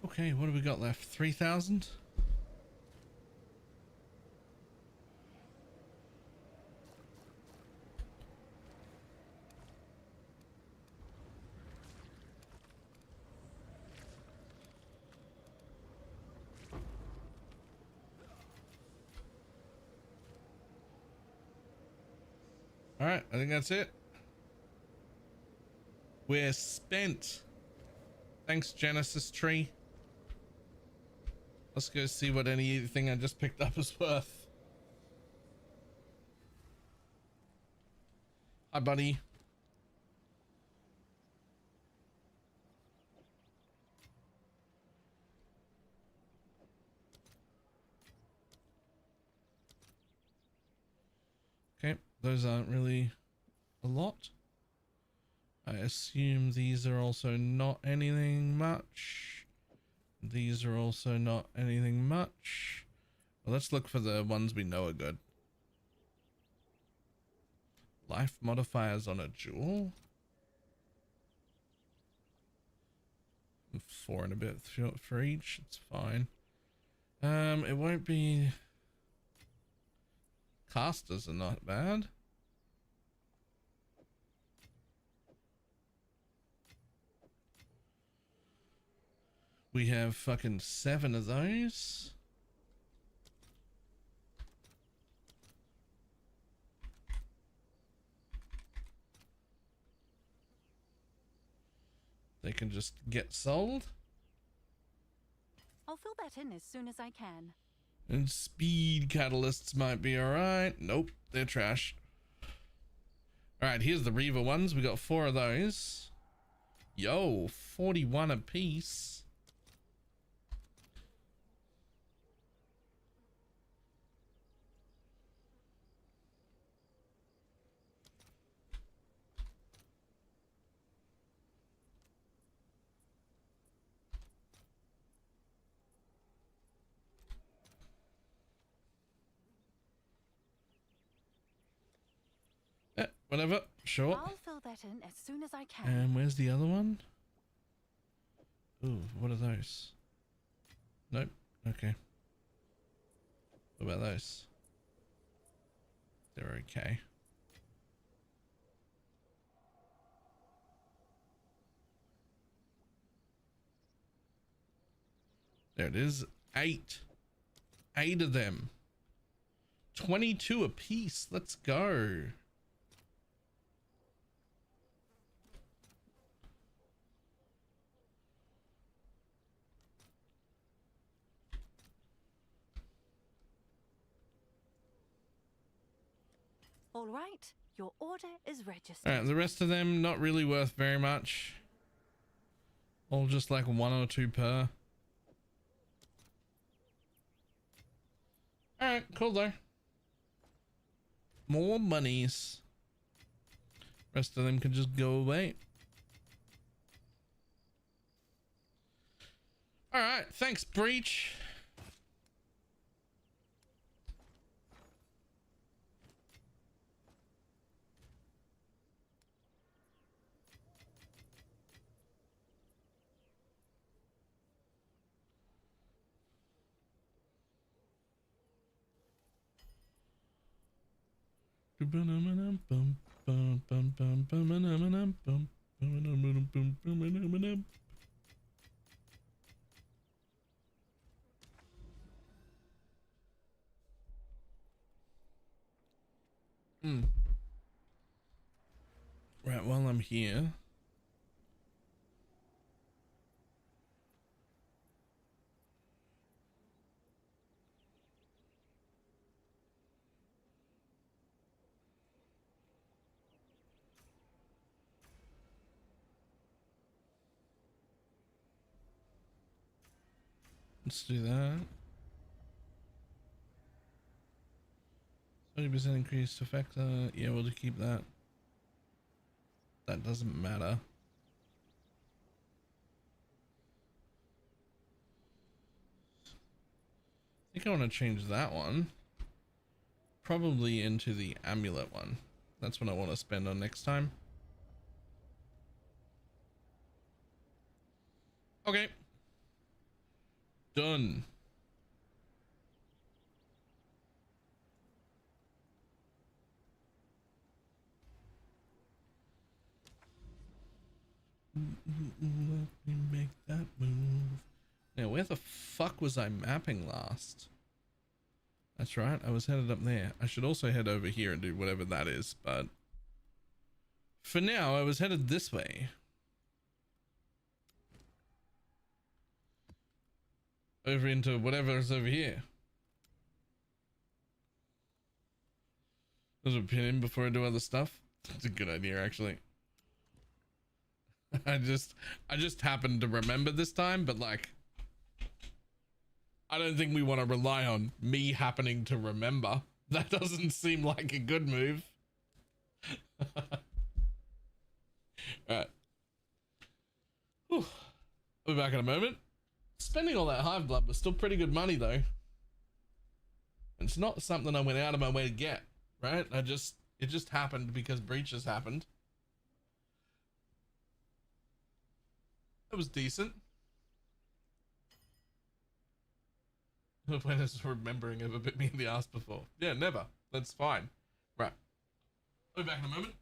Okay, what do we got left? 3,000? All right, I think that's it. We're spent. Thanks, Genesis Tree. Let's go see what anything I just picked up is worth. Hi, buddy. Okay, those aren't really a lot. I assume these are also not anything much. These are also not anything much. Well, let's look for the ones we know are good. Life modifiers on a jewel. 4 and a bit for each. It's fine. It won't be. Casters are not bad. We have fucking 7 of those. They can just get sold. I'll fill that in as soon as I can. And speed catalysts might be alright. Nope, they're trash. Alright, here's the Reaver ones. We got 4 of those. Yo, 41 a piece. Whatever, sure. I'll fill that in as soon as I can. And where's the other one? Ooh, what are those? Nope. Okay. What about those? They're okay. There it is. 8. 8 of them. 22 a piece. Let's go. All right, your order is registered. All right, the rest of them not really worth very much. All just like 1 or 2 per. All right, cool though. More monies. Rest of them can just go away. All right, thanks, Breach. Right, while I'm here, let's do that. 20% increased effect. Yeah, we'll just keep that. That doesn't matter. I think I want to change that one. Probably into the amulet one. That's what I want to spend on next time. Okay. Done. Let me make that move. Now, where the fuck was I mapping last? That's right, I was headed up there. I should also head over here and do whatever that is, but for now, I was headed this way. Over into whatever is over here. There's a pin in before I do other stuff. It's a good idea, actually. I just happened to remember this time, but like, I don't think we want to rely on me happening to remember. That doesn't seem like a good move. Alright. We'll be back in a moment. Spending all that hive blood was still pretty good money though. It's not something I went out of my way to get, right? It just happened because breaches happened. It was decent. When is remembering ever bit me in the ass before? Yeah, never. That's fine. Right. I'll be back in a moment.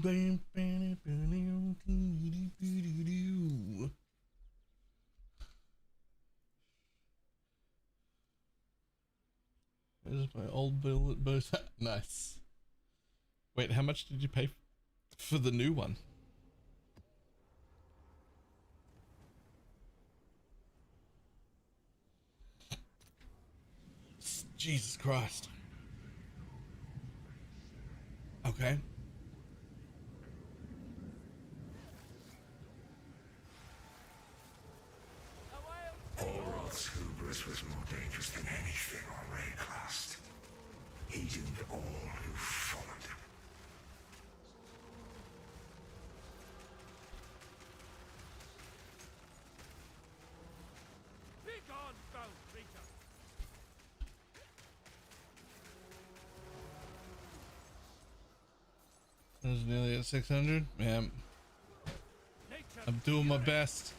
There's my old bill at both. Nice. Wait, how much did you pay for the new one? Jesus Christ. Okay. Olroth's hubris was more dangerous than anything on Raycast. He doomed all who followed him. Begone, foul creature! That was nearly at 600. Yeah, I'm doing my best.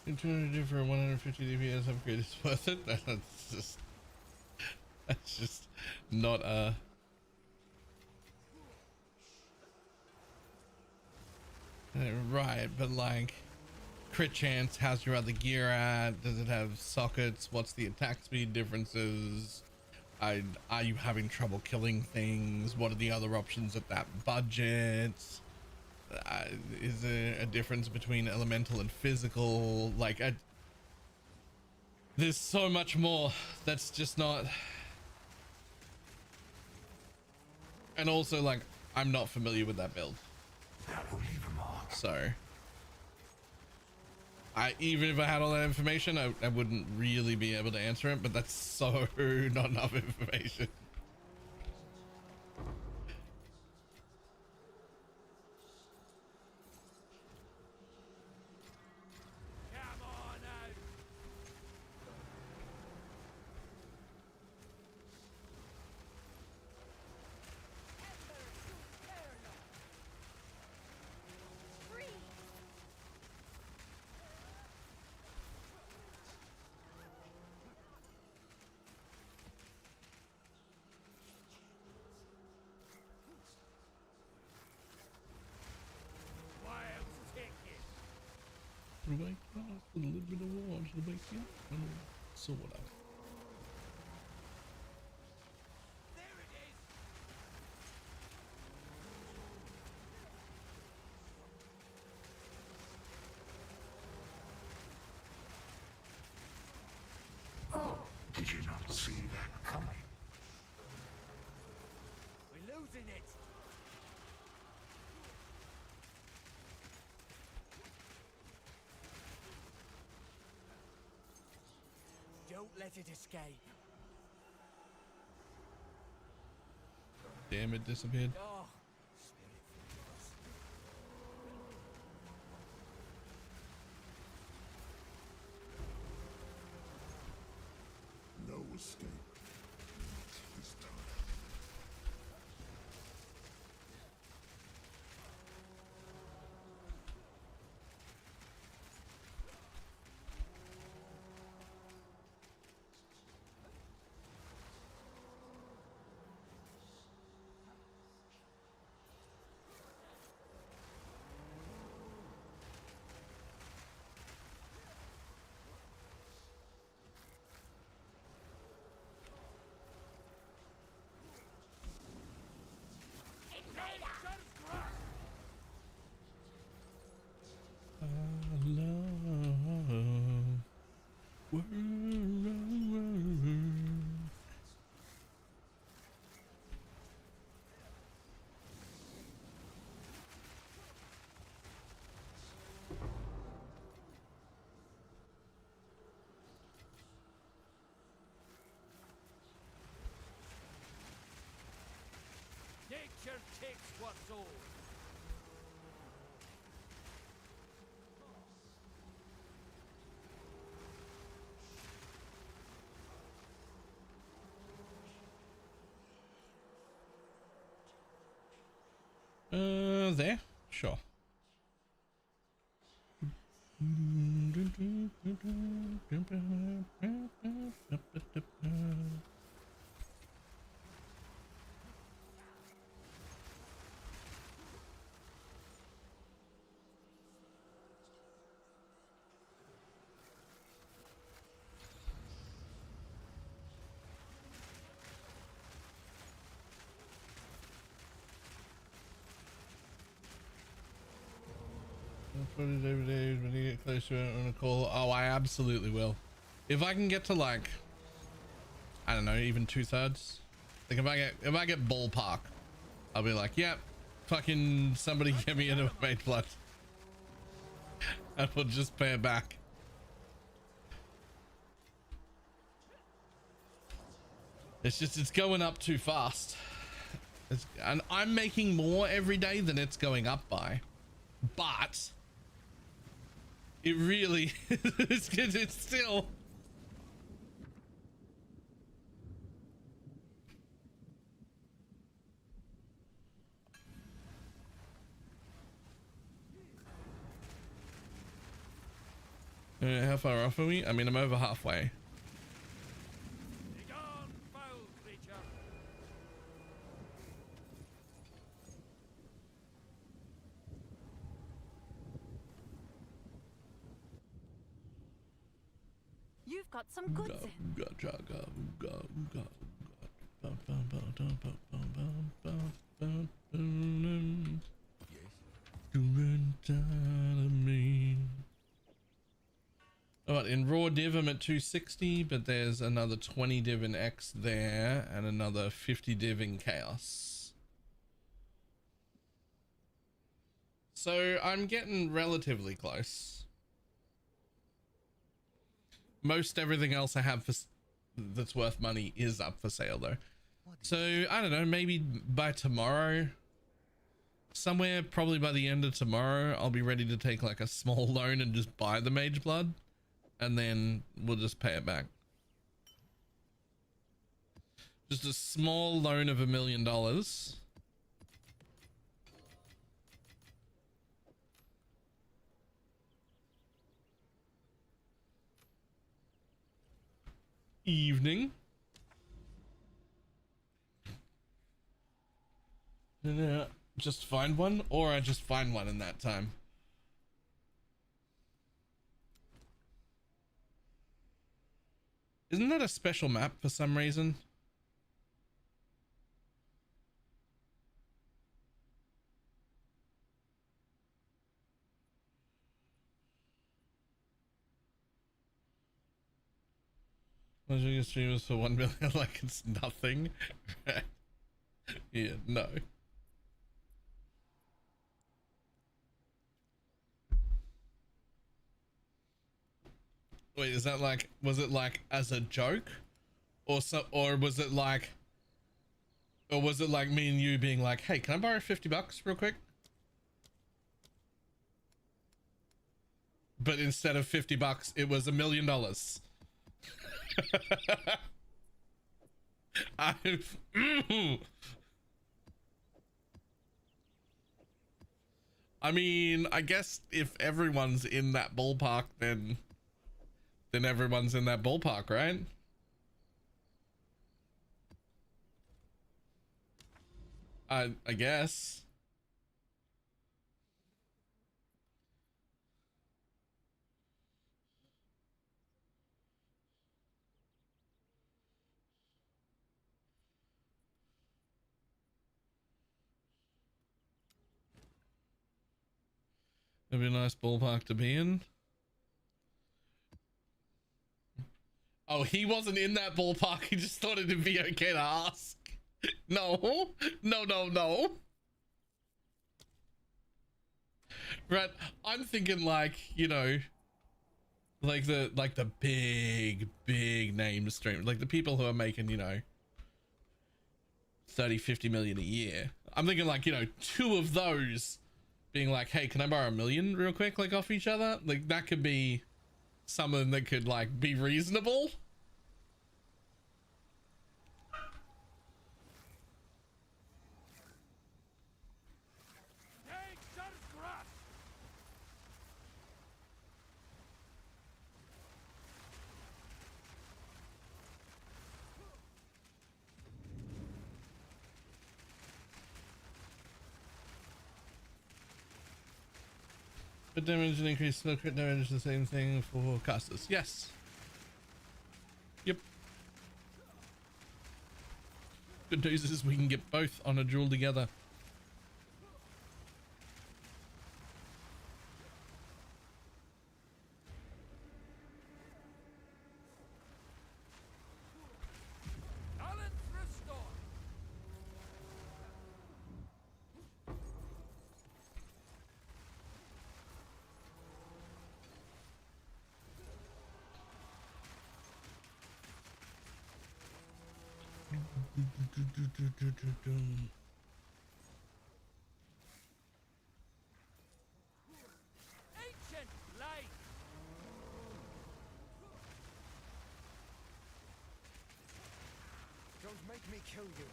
$200 for a 150 DPS upgrade is worth it. That's just not a. Right, but like crit chance, how's your other gear at? Does it have sockets? What's the attack speed differences? Are you having trouble killing things? What are the other options at that budget? Is there a difference between elemental and physical? Like, there's so much more that's just not. And also, like, I'm not familiar with that build, That will leave a mark. so even if I had all that information, I wouldn't really be able to answer it. But that's so not enough information. Come on out! Wild ticket! Like, a little bit of water to make it sort of. There it is! Oh, did you not see that coming? We're losing it! Don't let it escape. Damn, it disappeared. Oh, No escape. This time. nature takes what's old. There? Sure. When you get close to it on a call, oh, I absolutely will. If I can get to like, I don't know, even 2/3. Like if I get ballpark, I'll be like, yep, fucking somebody get me into Mageblood, and we'll just pay it back. It's just it's going up too fast, and I'm making more every day than it's going up by, but. It really it's still how far off are we? I mean, I'm over halfway. Begone, foul creature! You've got some goods in. Alright, in raw div I'm at 260, but there's another 20 div in X there and another 50 div in chaos. So I'm getting relatively close. Most everything else I have for that's worth money is up for sale though. So I don't know, maybe by tomorrow, somewhere probably by the end of tomorrow, I'll be ready to take like a small loan and just buy the Mageblood, and then we'll just pay it back. Just a small loan of $1 million. Evening. Just find one, or I just find one in that time. Isn't that a special map for some reason? Watching your streamers for 1 million like it's nothing. Yeah, no. Wait, is that like, was it like as a joke, or was it like, me and you being like, hey, can I borrow $50 real quick? But instead of $50, it was $1 million. I mean, I guess if everyone's in that ballpark, then everyone's in that ballpark, right? I guess. It'd be a nice ballpark to be in. Oh, he wasn't in that ballpark. He just thought it'd be okay to ask. No. Right. I'm thinking like, you know, like the big name stream, like the people who are making, you know, 30-50 million a year. I'm thinking like, you know, 2 of those being like, hey, can I borrow $1 million real quick, like off each other? Like that could be something that could like be reasonable. But damage and increased slow crit damage, the same thing for casters. Yes. Yep. Good news is we can get both on a duel together. Balance restored. Ancient blade. Don't make me kill you.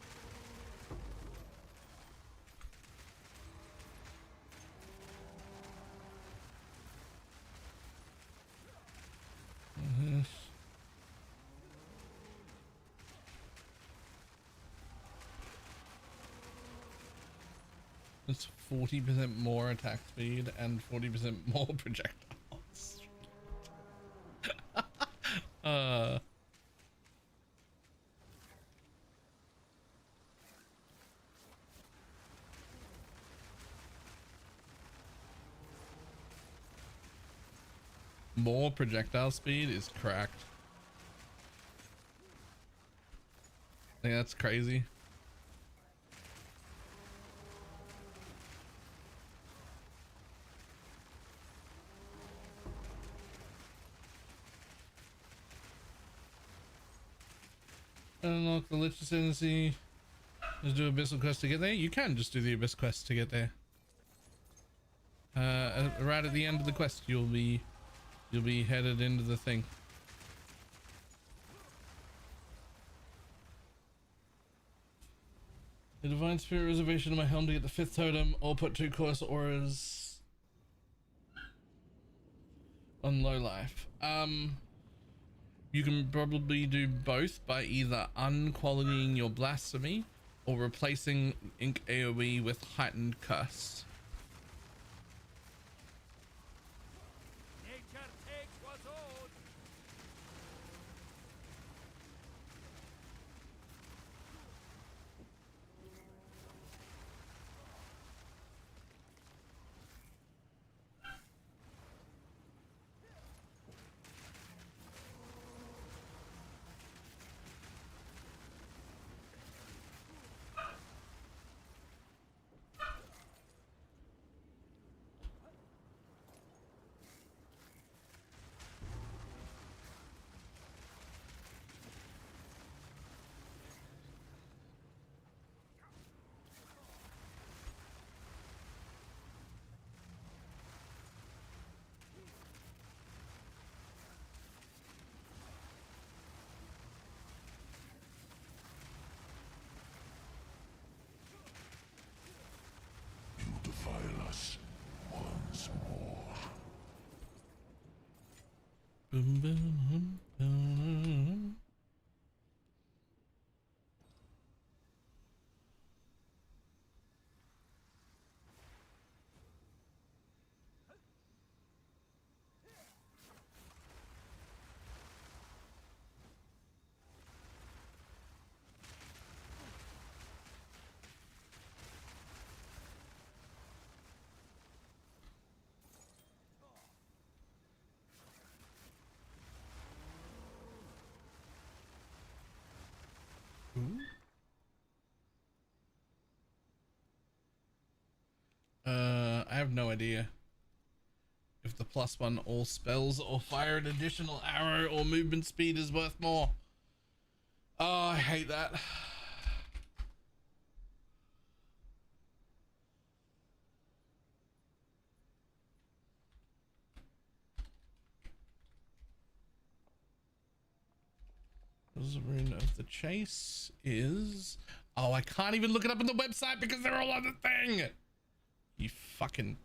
It's 40% more attack speed and 40% more projectiles. More projectile speed is cracked. I think that's crazy. Unlock the Lich Ascendancy. Just do Abyssal Quest to get there. You can just do the Abyss Quest to get there. Right at the end of the quest, you'll be headed into the thing. The Divine Spirit reservation on my helm to get the 5th totem, or put 2 course auras on low life. You can probably do both by either unqualitying your blasphemy or replacing Ink AoE with heightened curse. Nature takes what's old. You defile us once more. Boom, boom, boom. Ooh. I have no idea if the +1 all spells or fire an additional arrow or movement speed is worth more. Oh, I hate that. The rune of the chase is... Oh, I can't even look it up on the website because they're all on the thing. You fucking...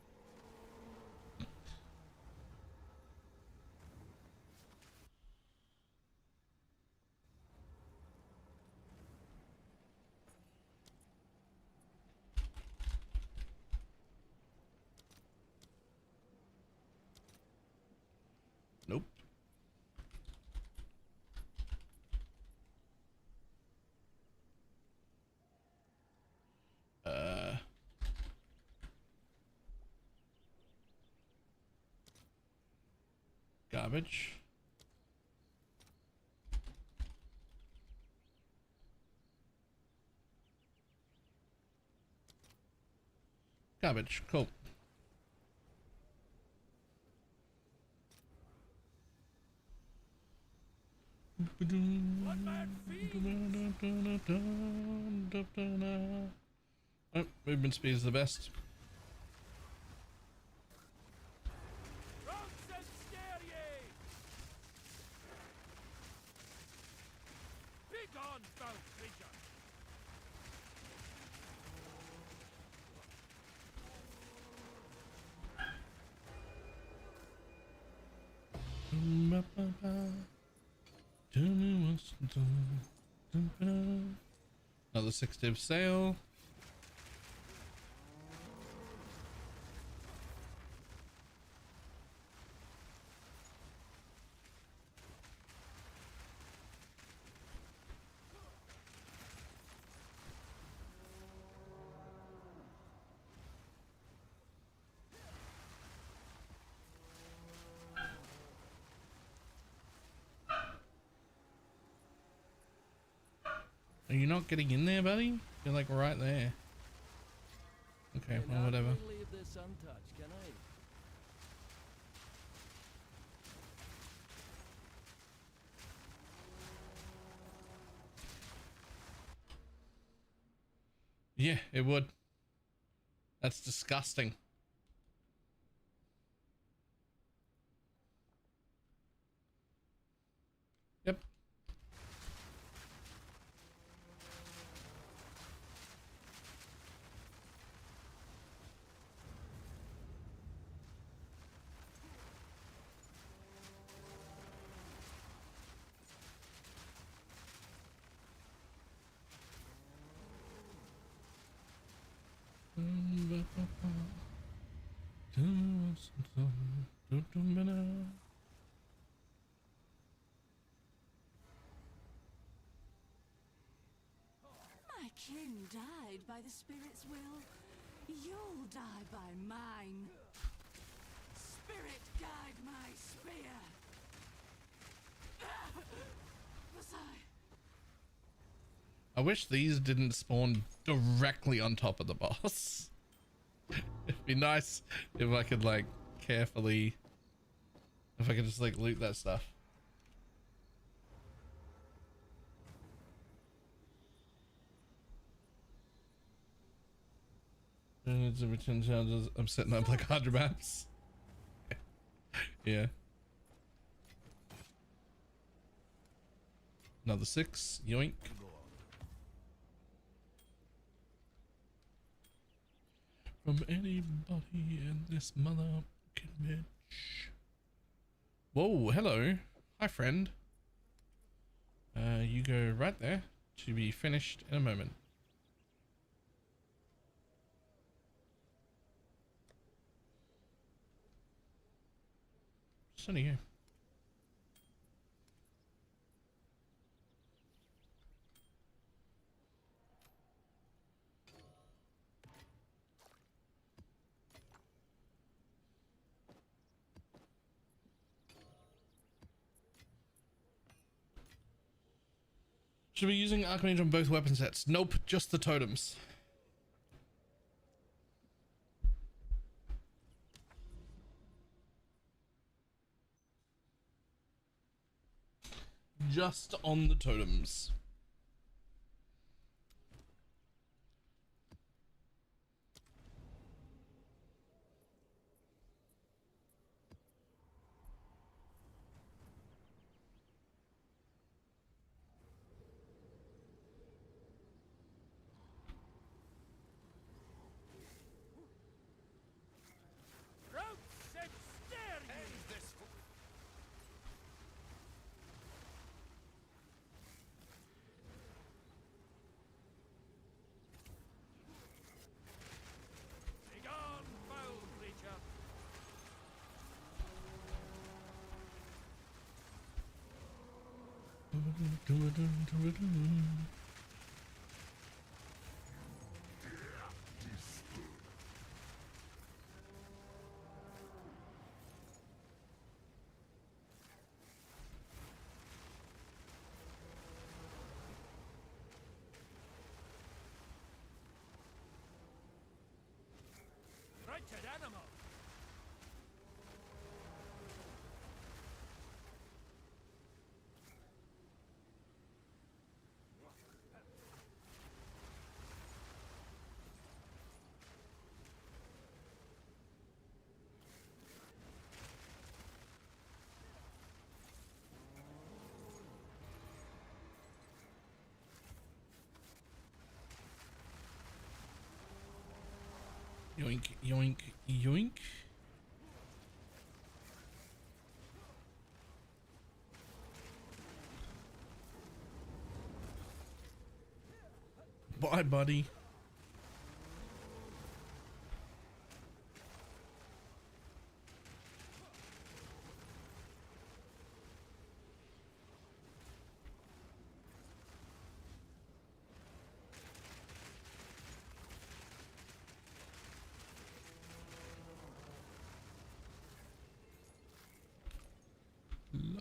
Garbage. Garbage, cool. One man feeds. Oh, movement speed is the best. Rogues and scare ye! Begone, foul creature! Another 6-tip sail. Are you not getting in there, buddy? You're like right there. Okay, well, whatever. Leave this untouched, can I? Yeah, it would. That's disgusting. Yep. My kin died by the spirit's will. You'll die by mine. Spirit, guide my spear. Versailles. I wish these didn't spawn directly on top of the boss. It'd be nice if I could like carefully, if I could just like loot that stuff. Every 10 challenges, I'm setting up like 100 maps. Yeah. Another 6, yoink. From anybody in this motherfucking bitch. Whoa, hello. Hi, friend. You go right there to be finished in a moment. Just only here. Should we be using Archmage on both weapon sets? Nope, just the totems. Just on the totems. Rogues and scare ye! Begone, foul creature! Yoink, yoink, yoink. Bye, buddy.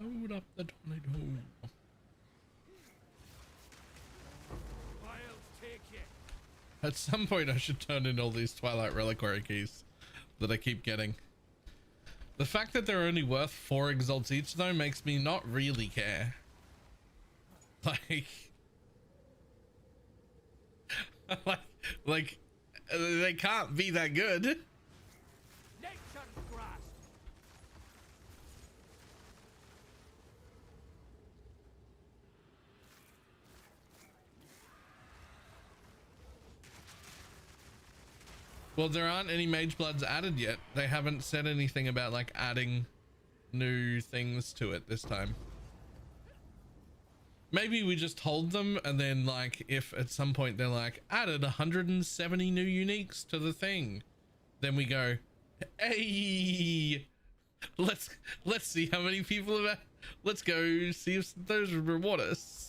Load up the tornado. I'll take you. At some point, I should turn in all these Twilight Reliquary keys that I keep getting. The fact that they're only worth 4 exalts each, though, makes me not really care. Like, they can't be that good. Nature's grasp. Well, there aren't any Mage Bloods added yet. They haven't said anything about like adding new things to it this time. Maybe we just hold them, and then like if at some point they're like added 170 new uniques to the thing, then we go, hey, let's see how many people have, let's go see if those reward us.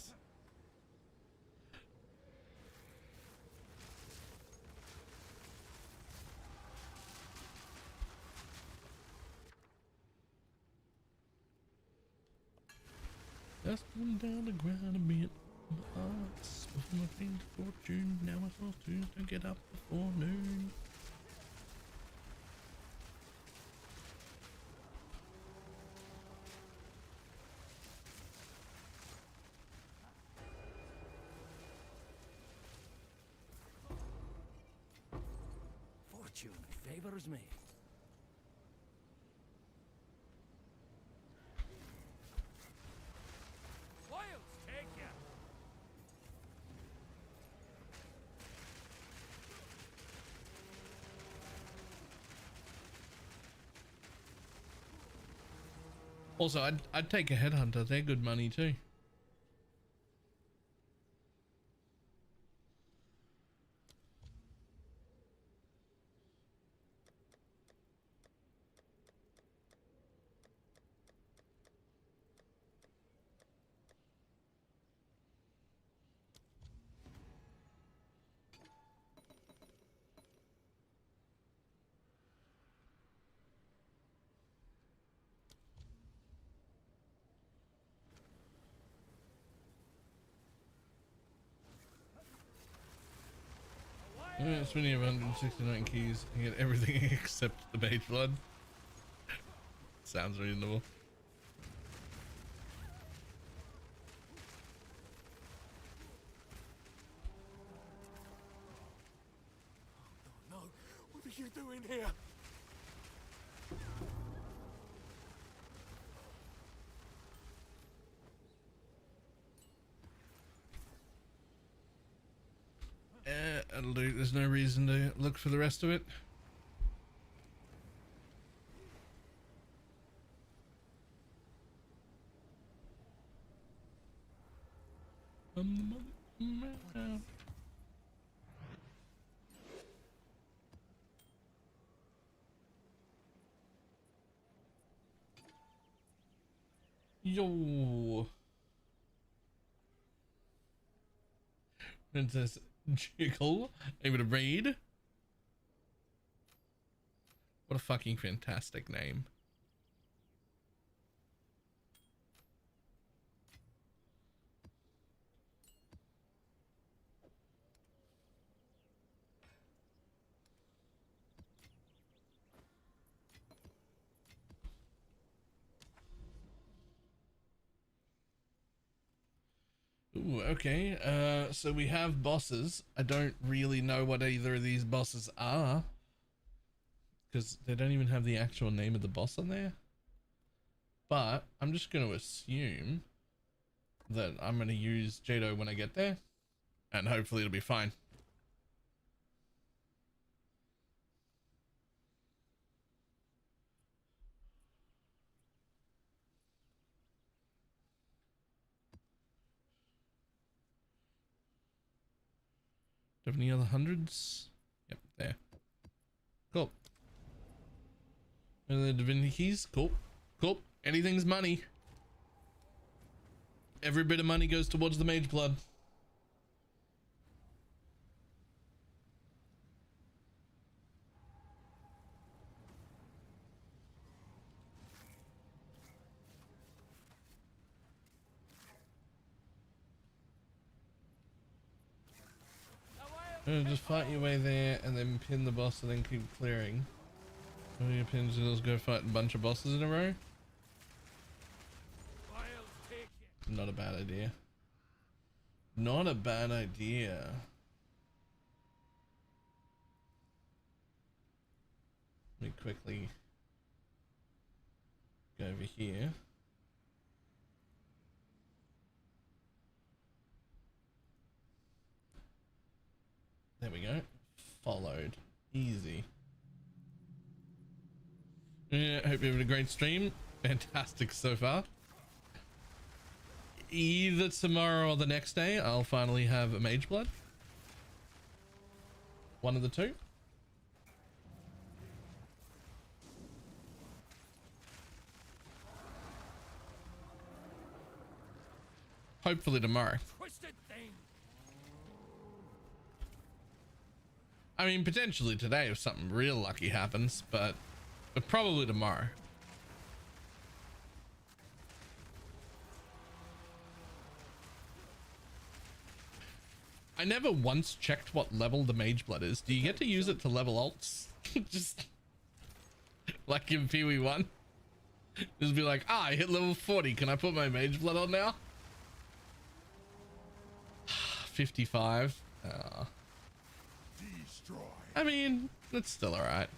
Just come down the ground a bit. My arts before my faint fortune. Now I saw to get up before noon. Fortune favors me. I'll take you. Also, I'd take a headhunter. They're good money too. Yeah, spending 169 keys, you get everything except the Mage Blood. Sounds reasonable. No, what are you doing here? That'll do. There's no reason to look for the rest of it. Yo. Princess Jiggle, able to read. What a fucking fantastic name. Ooh, okay. So we have bosses. I don't really know what either of these bosses are, because they don't even have the actual name of the boss on there. But I'm just going to assume that I'm going to use Jado when I get there, and hopefully it'll be fine. Do you have any other hundreds? Yep, there. Cool. And the divinity keys. Cool. Cool. Anything's money. Every bit of money goes towards the mage blood. Just fight your way there and then pin the boss and then keep clearing. When you pin just go fight a bunch of bosses in a row. Not a bad idea. Not a bad idea. Let me quickly go over here. There we go. Followed. Easy. Yeah, hope you're having a great stream. Fantastic so far. Either tomorrow or the next day, I'll finally have a mage blood. One of the two. Hopefully tomorrow. Twisted thing. I mean, potentially today if something real lucky happens, but probably tomorrow. I never once checked what level the mage blood is. Do you get to use it to level alts? Just like in Pee Wee 1? Just be like, I hit level 40. Can I put my mage blood on now? 55. I mean, that's still alright.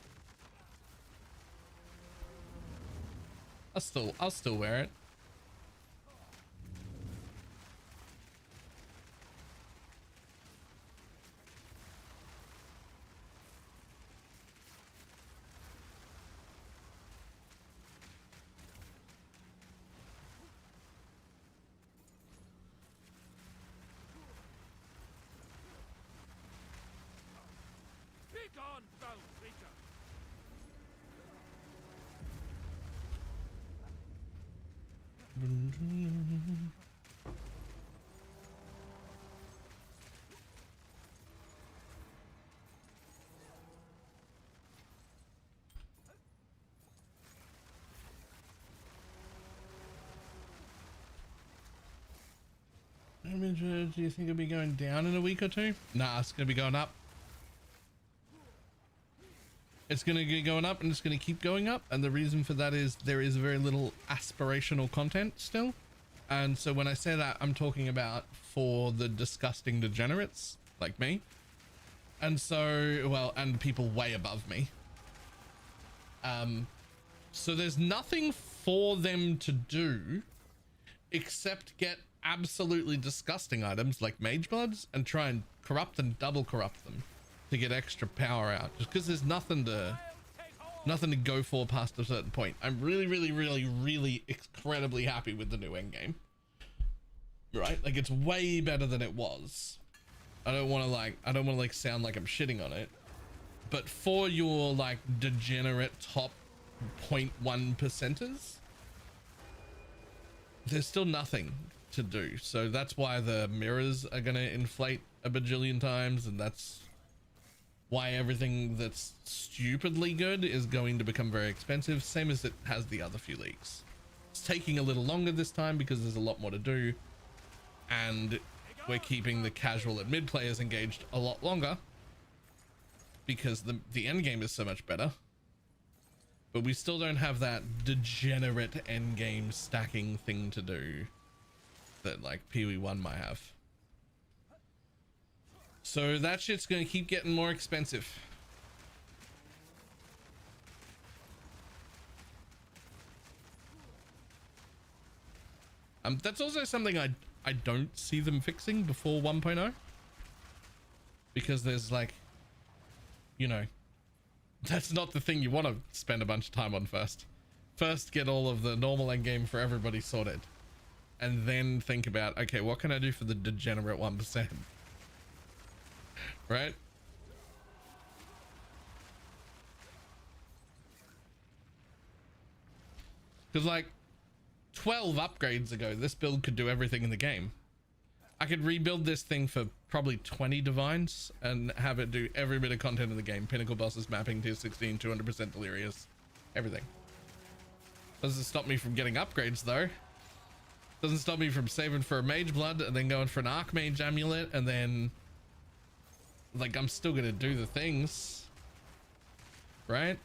I'll still wear it. Begone, foul creature. Do you think it'll be going down in a week or two? Nah, it's gonna be going up. It's gonna be going up and it's gonna keep going up, and the reason for that is there is very little aspirational content still. And so when I say that, I'm talking about for the disgusting degenerates like me. And so, well, and people way above me. So there's nothing for them to do except get absolutely disgusting items like mage bloods and try and corrupt and double corrupt them to get extra power out, just because there's nothing to go for past a certain point. I'm really incredibly happy with the new endgame, right? Like, it's way better than it was. I don't want to like sound like I'm shitting on it, but for your like degenerate top 0.1 percenters, there's still nothing to do. So that's why the mirrors are going to inflate a bajillion times, and that's why everything that's stupidly good is going to become very expensive, same as it has the other few leagues. It's taking a little longer this time because there's a lot more to do, and we're keeping the casual and mid players engaged a lot longer because the end game is so much better. But we still don't have that degenerate end game stacking thing to do that like Pee Wee 1 might have. So that shit's gonna keep getting more expensive. That's also something I don't see them fixing before 1.0, because there's like, you know, that's not the thing you want to spend a bunch of time on first. First, get all of the normal end game for everybody sorted, and then think about, okay, what can I do for the degenerate 1%? right? Because like 12 upgrades ago, this build could do everything in the game. I could rebuild this thing for probably 20 divines and have it do every bit of content in the game. Pinnacle bosses, mapping, tier 16, 200% delirious, everything. Doesn't stop me from getting upgrades though. Doesn't stop me from saving for a Mageblood and then going for an Archmage amulet, and then like I'm still gonna do the things, right?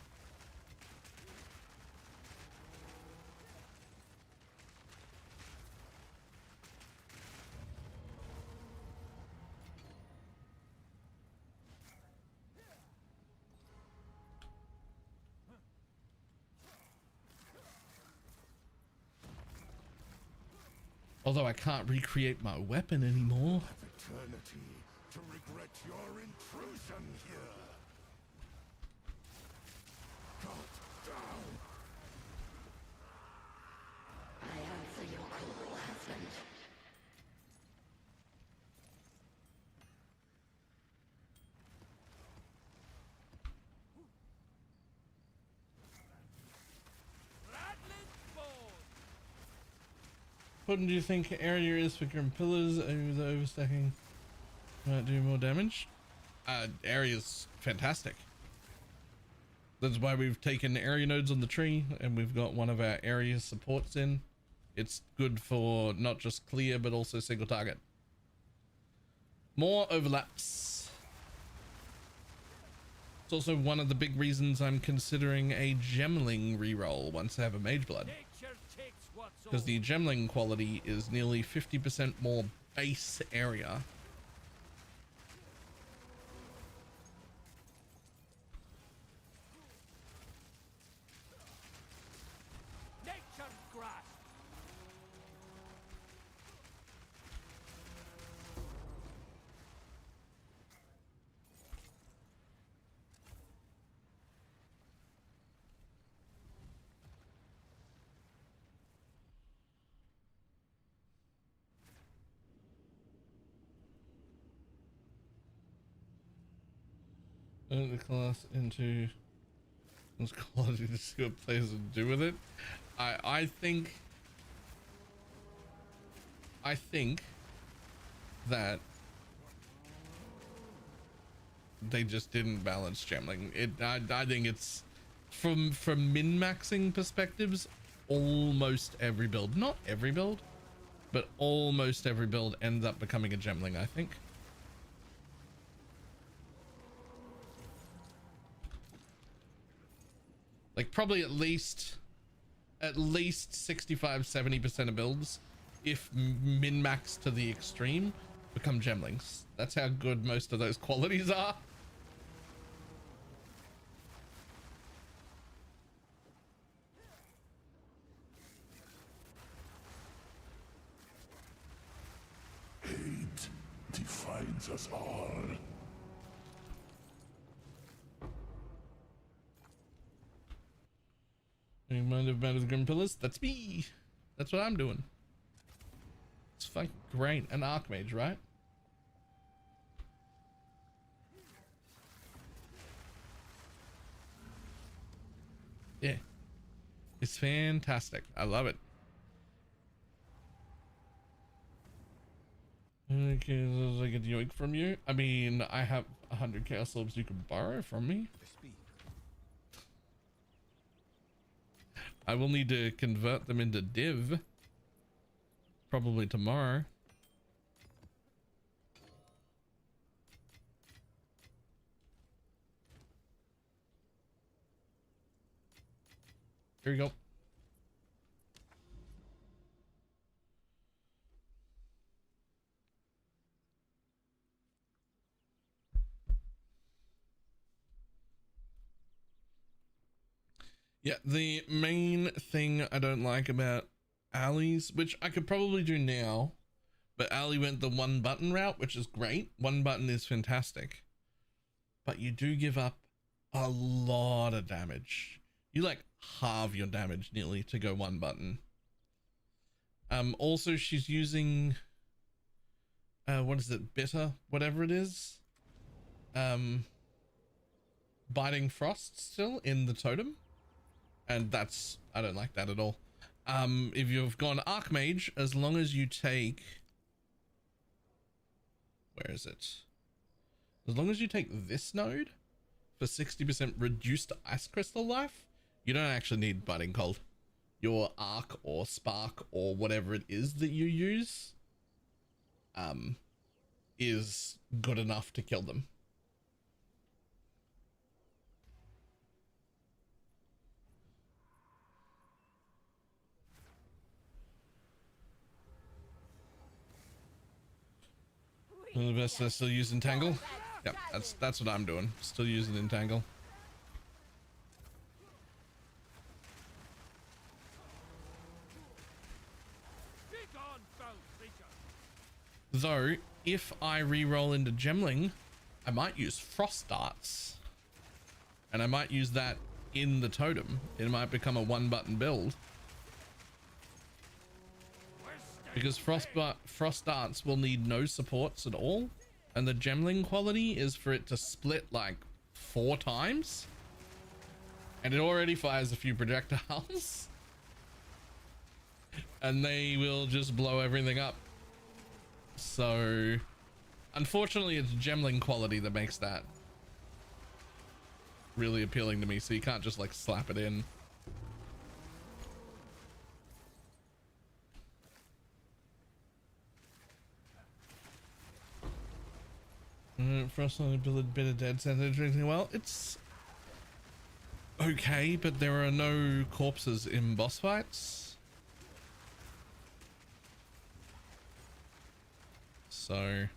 Although I can't recreate my weapon anymore. Eternity to regret your intrusion here. Cut down. I answer your call, husband. What do you think area is for Grim Pillars? Over the overstacking might do more damage. Area's fantastic. That's why we've taken area nodes on the tree and we've got one of our area supports in. It's good for not just clear but also single target. More overlaps. It's also one of the big reasons I'm considering a gemling reroll once I have a Mageblood. Because the gemling quality is nearly 50% more base area. Nature's grasp. The class into this quality to see what players will do with it. I think that they just didn't balance gemling. I think it's from min-maxing perspectives, almost every build, not every build, but almost every build ends up becoming a gemling, I think. Like probably at least 65-70% of builds, if min-max to the extreme, become gemlings. That's how good most of those qualities are. Hate defines us all. You mind if the Grim Pillars? That's me. That's what I'm doing. It's fucking great. An Archmage, right? Yeah. It's fantastic. I love it. Okay, does I get the yoink from you? I mean, I have 100 chaos orbs you can borrow from me. I will need to convert them into div probably tomorrow. Here we go. Yeah, the main thing I don't like about alleys, which I could probably do now, but Ali went the one button route, which is great. One button is fantastic, but you do give up a lot of damage. You like halve your damage nearly to go one button. Also she's using what is it, bitter, whatever it is, biting frost still in the totem, and that's, I don't like that at all. If you've gone Archmage, as long as you take, where is it? As long as you take this node for 60% reduced ice crystal life, you don't actually need biting cold. Your arc or spark or whatever it is that you use is good enough to kill them. The best I still use Entangle. Yep, that's what I'm doing. Still using Entangle. Though, if I re-roll into Gemling, I might use Frost Darts. And I might use that in the totem. It might become a one-button build. Because Frost Darts will need no supports at all. And the Gemling quality is for it to split like 4 times. And it already fires a few projectiles. And they will just blow everything up. So, unfortunately, it's Gemling quality that makes that really appealing to me. So you can't just like slap it in. Frost on a bit of dead center drinking. Well, it's okay, but there are no corpses in boss fights. So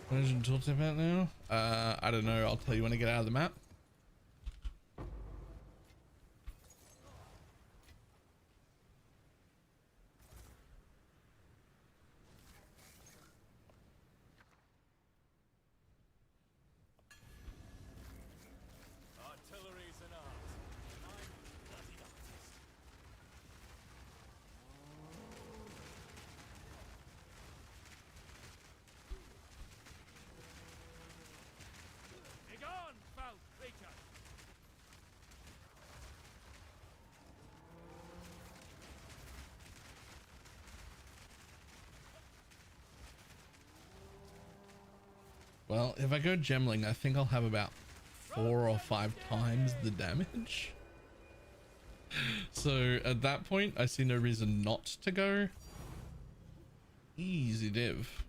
what did you talk about now? I don't know. I'll tell you when I get out of the map. Artillery's an art, and I'm a bloody artist. Begone, foul creature! Well, if I go Gemling, I think I'll have about 4 or 5 times the damage. So at that point, I see no reason not to go easy div.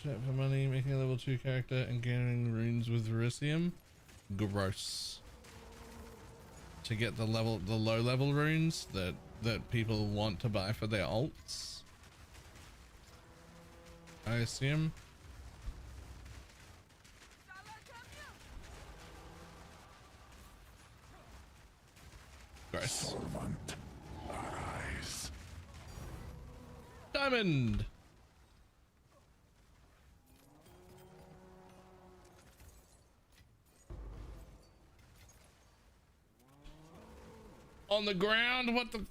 For money, making a level 2 character and gaining runes with Verisium. Gross. To get the low level runes that people want to buy for their alts, I assume. Gross. Diamond. On the ground. What the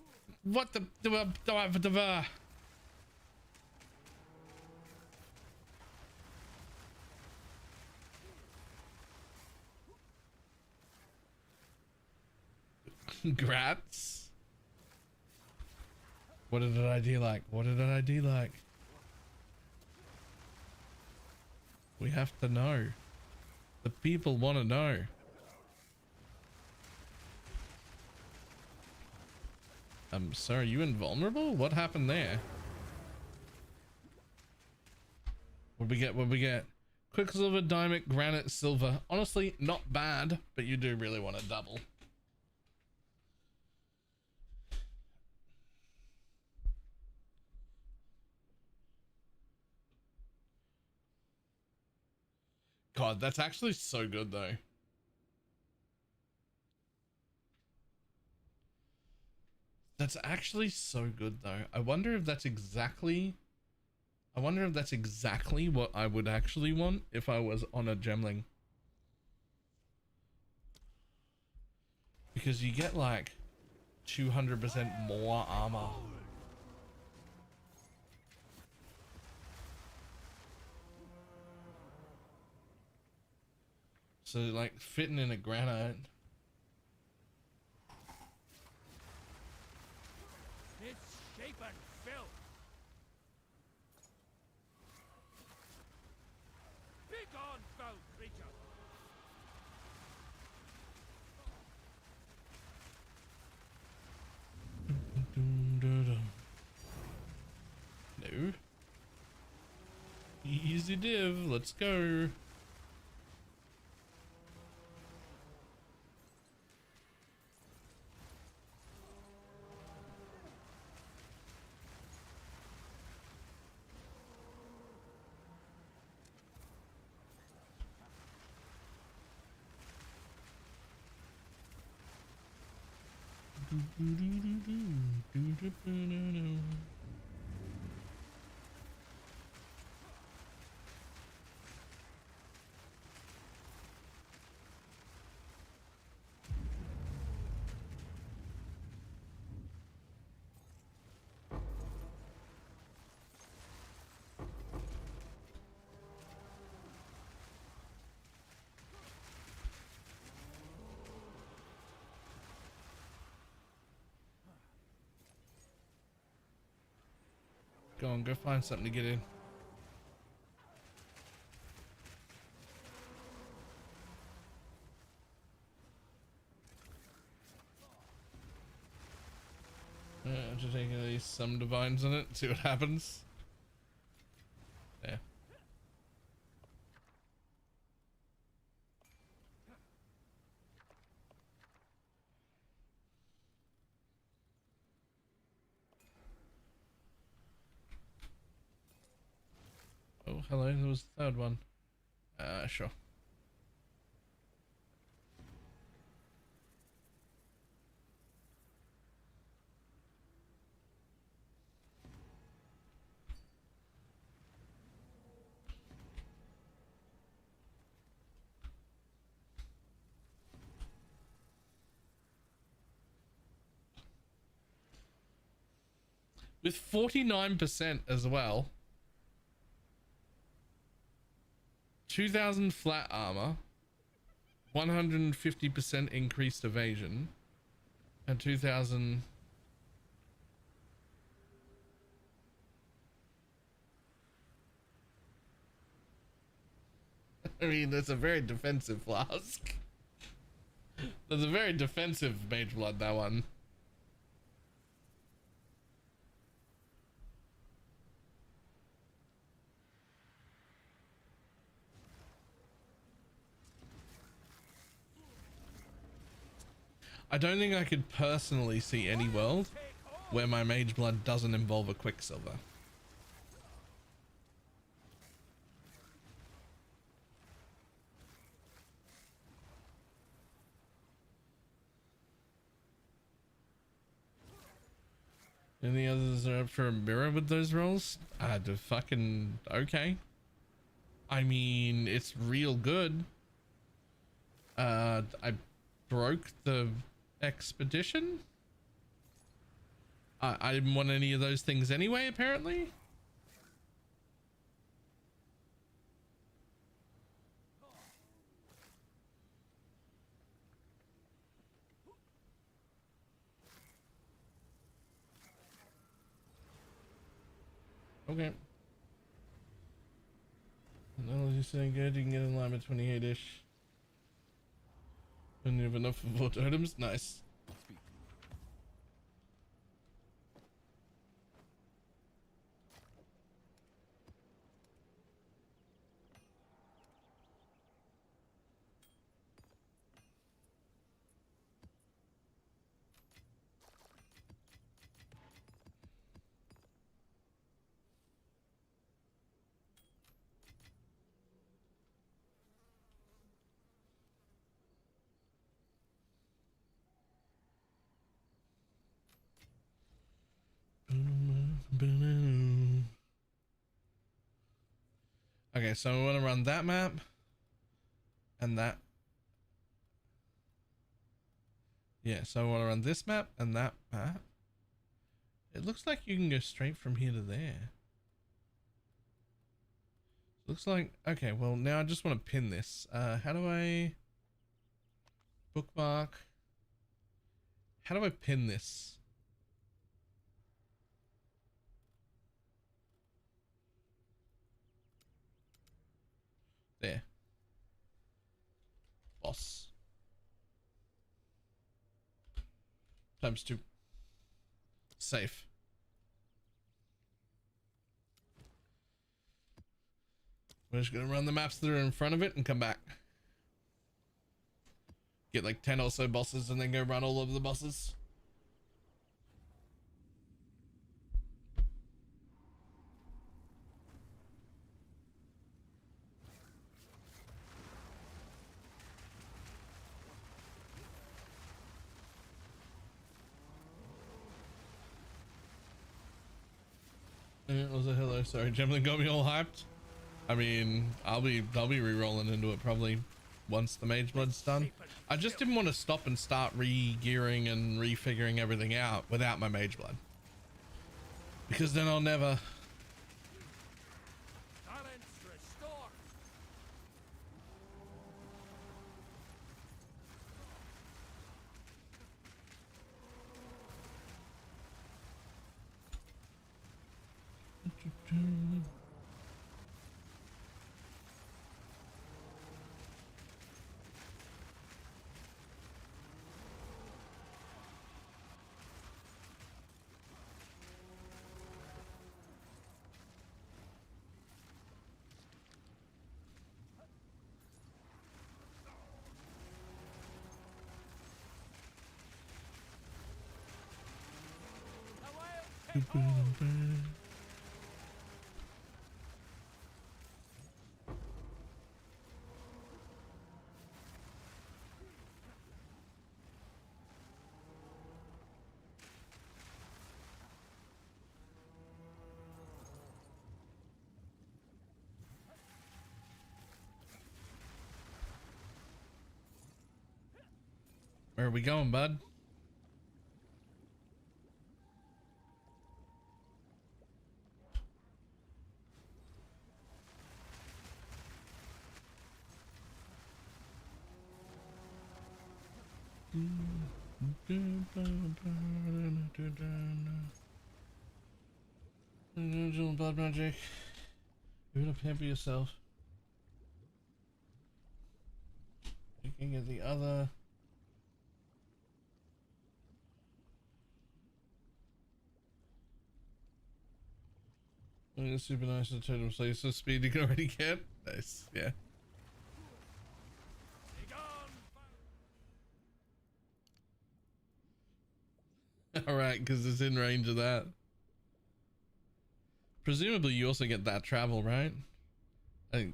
Grats. What did an ID like? What did an ID like? We have to know. The people want to know. Sir, are you invulnerable? What happened there? What we get? What we get? Quicksilver, diamond, granite, silver. Honestly, not bad, but you do really want to double. God, that's actually so good though. That's actually so good though. I wonder if that's exactly what I would actually want if I was on a gemling. Because you get like 200% more armor. So like fitting in a granite. It's shape and fill. Begone, foul creature. No. Easy div, let's go. Go on, go find something to get in. Just take at least some divines in it, see what happens. Yeah. Oh, hello, there was the third one. Sure. With 49% as well. 2000 flat armor, 150% increased evasion, and 2000. I mean, that's a very defensive flask. That's a very defensive Mageblood, that one. I don't think I could personally see any world where my Mageblood doesn't involve a Quicksilver. Any others are up for a mirror with those rolls? Fucking okay. I mean, it's real good. I broke the expedition. I didn't want any of those things anyway, apparently. Okay. No, you're saying good. You can get in line at 28-ish. And you have enough of vote items. Nice. Okay, so we want to run that map and that. Yeah, so I want to run this map and that map. It looks like you can go straight from here to there. Looks like, okay, well now I just want to pin this. How do I bookmark? How do I pin this? There. Boss. ×2. Safe. We're just gonna run the maps that are in front of it and come back. Get like 10 or so bosses and then go run all of the bosses. It was a hello, sorry, Gemlin got me all hyped. I mean, I'll be re-rolling into it probably once the Mageblood's done. I just didn't want to stop and start re-gearing and refiguring everything out without my Mageblood, because then I'll never. Balance restored. Where are we going, bud? Blood magic. You're gonna pamper yourself. You can get the other. It's super nice to totem slay so speed you can already get. Nice, yeah. Alright, because it's in range of that. Presumably you also get that travel, right? I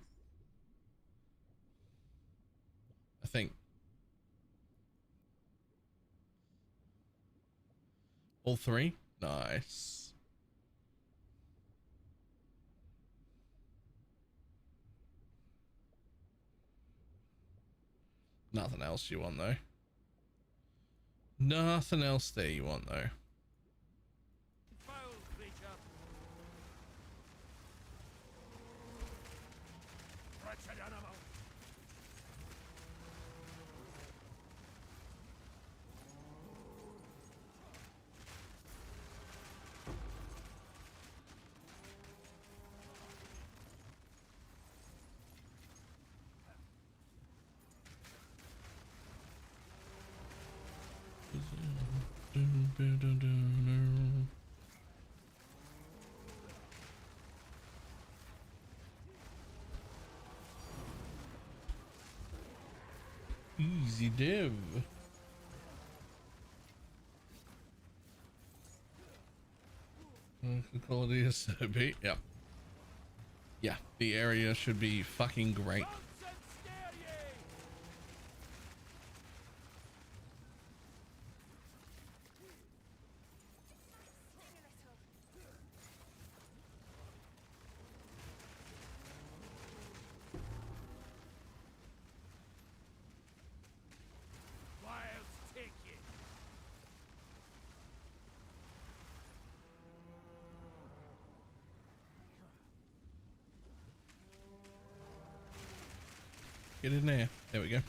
think. All three? Nice. Nothing else you want though. Nothing else there you want though. Foul creature. Wretched animal. Easy div. The quality is so big. Yep. Yeah, the area should be fucking great. Bounce and scare ye. Get in there. There we go.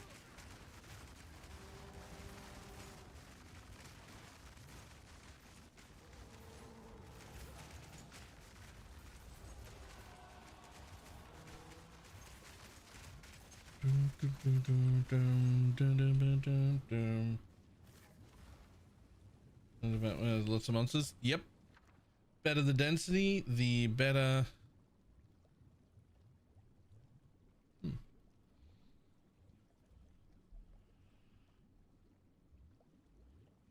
Lots of monsters. Yep. Better the density, the better.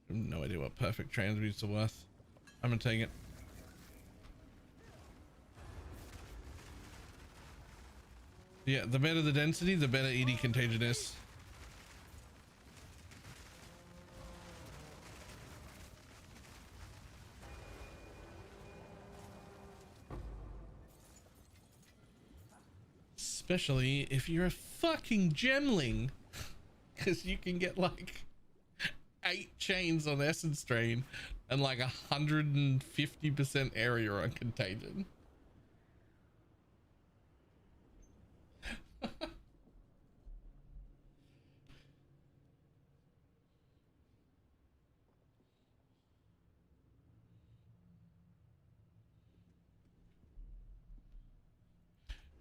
No idea what perfect transmutes are worth. I'm gonna take it. Yeah, the better the density, the better ED contagion is. Especially if you're a fucking gemling, because you can get like 8 chains on Essence Drain and like 150% area on Contagion.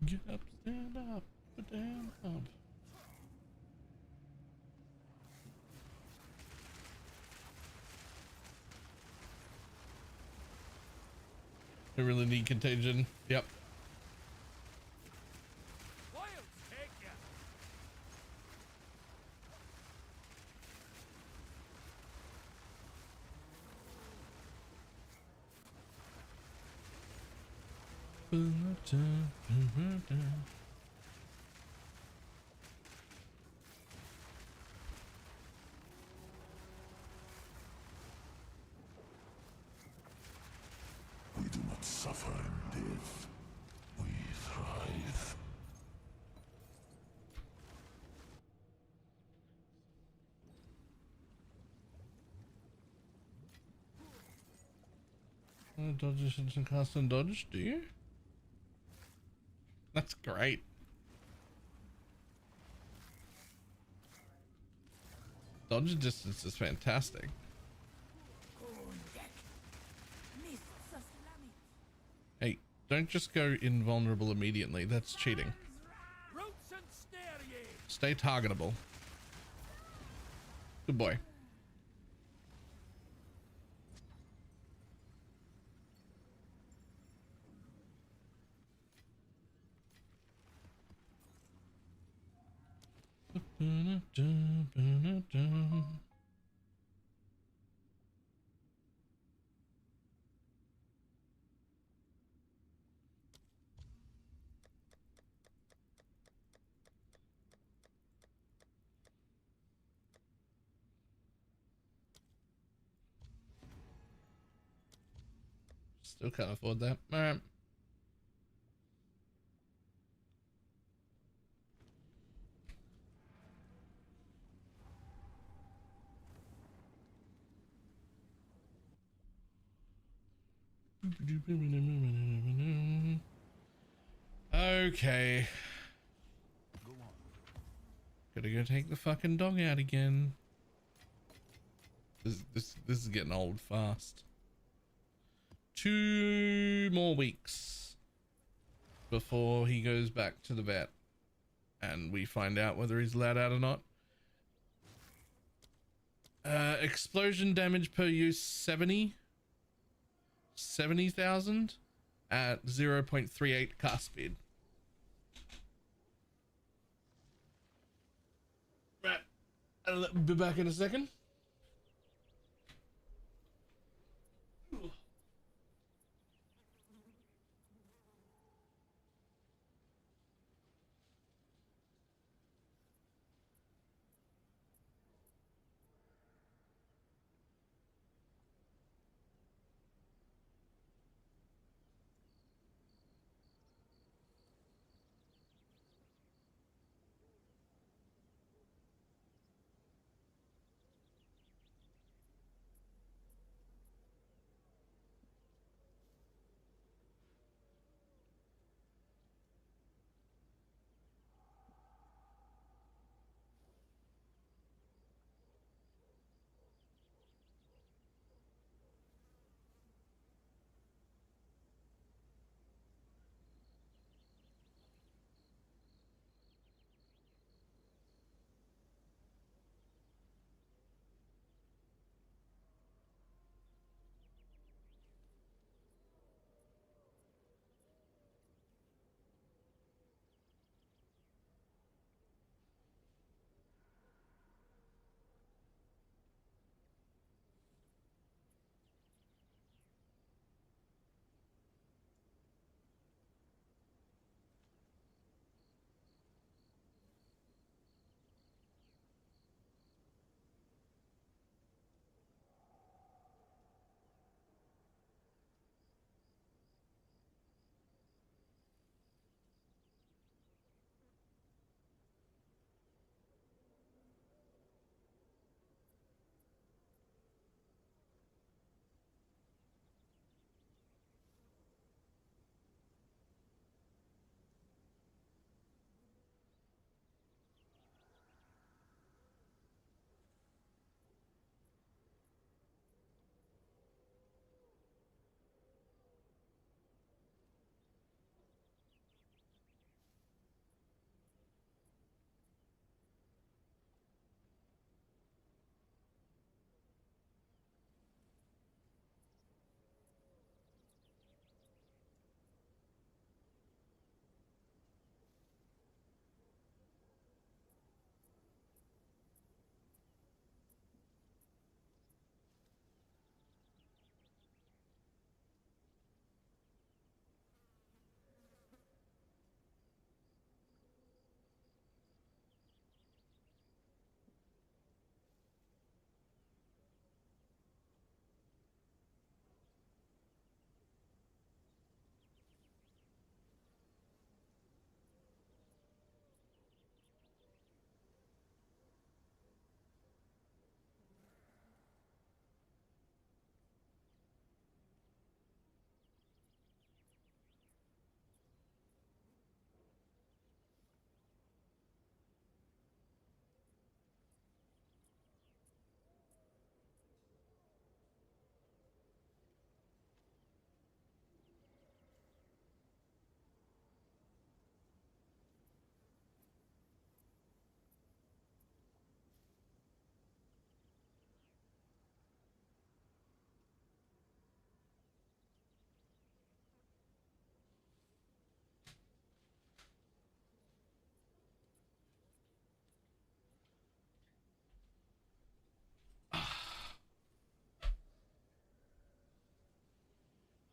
Get up, stand up, put down, up. I really need Contagion. Yep. Wild take ya. We do not suffer in death. We thrive. Dodge and cast and dodge, do you? That's great. Dodge distance is fantastic. Hey, don't just go invulnerable immediately. That's cheating. Roots and snare ye. Stay targetable. Good boy. Still can't afford that. All right. Okay. Gotta go take the fucking dog out again. This is getting old fast. 2 more weeks before he goes back to the vet and we find out whether he's allowed out or not. Explosion damage per use 70,000 at 0.38 cast speed. Right, I'll be back in a second.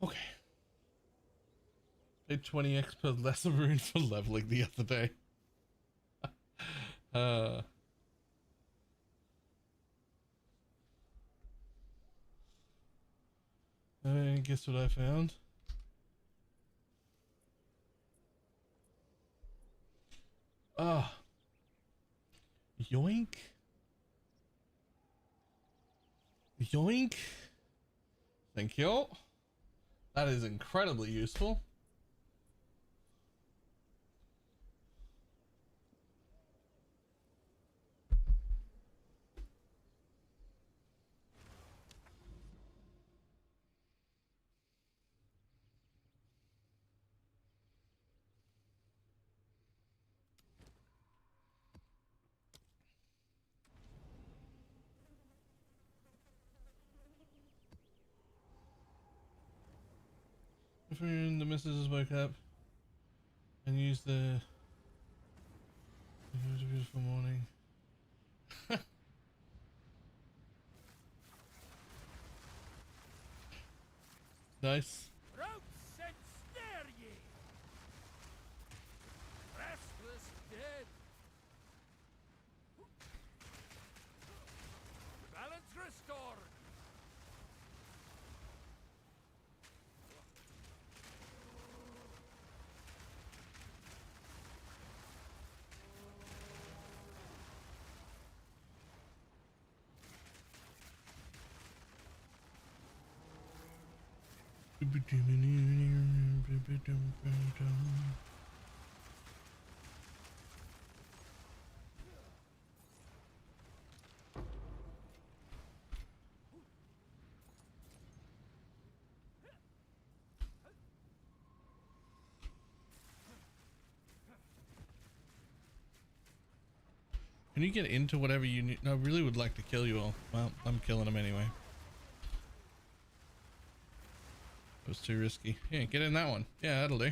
Okay. Paid 20x per lesser rune for leveling the other day. Guess what I found? Ah. Yoink. Yoink. Thank you. That is incredibly useful. If we're in the missus woke up and used the it was a beautiful morning. Nice. Routes and snare ye! Restless dead! Balance restored! Can you get into whatever you need? No, I really would like to kill you all. Well, I'm killing them anyway. It was too risky. Yeah, get in that one. Yeah, that'll do.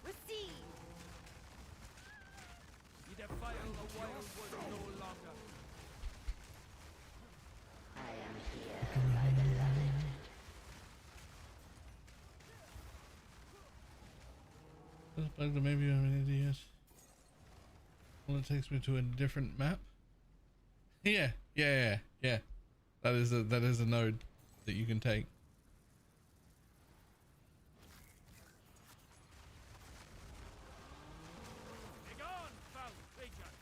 Receive! You defile the wildwood no longer. I am here, my beloved. Maybe I'm an idiot. Well, it takes me to a different map. Yeah. That is a node that you can take. Begone, foul creature!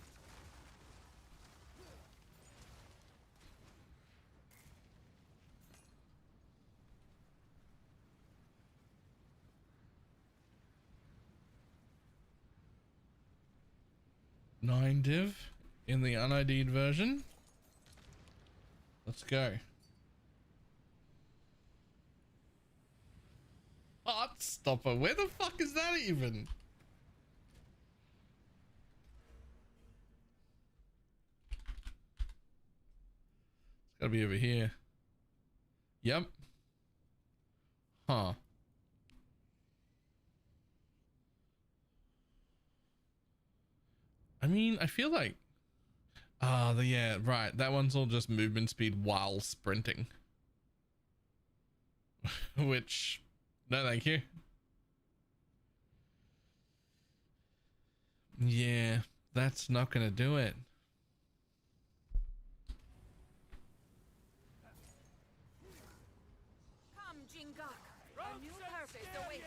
Nine div in the unID'd version. Let's go. Heartstopper, where the fuck is that even? It's gotta be over here. Yep. Huh. I mean, I feel like yeah, right, that one's all just movement speed while sprinting. Which, no thank you. Yeah, that's not gonna do it. Come, Jingok! A new purpose awaits!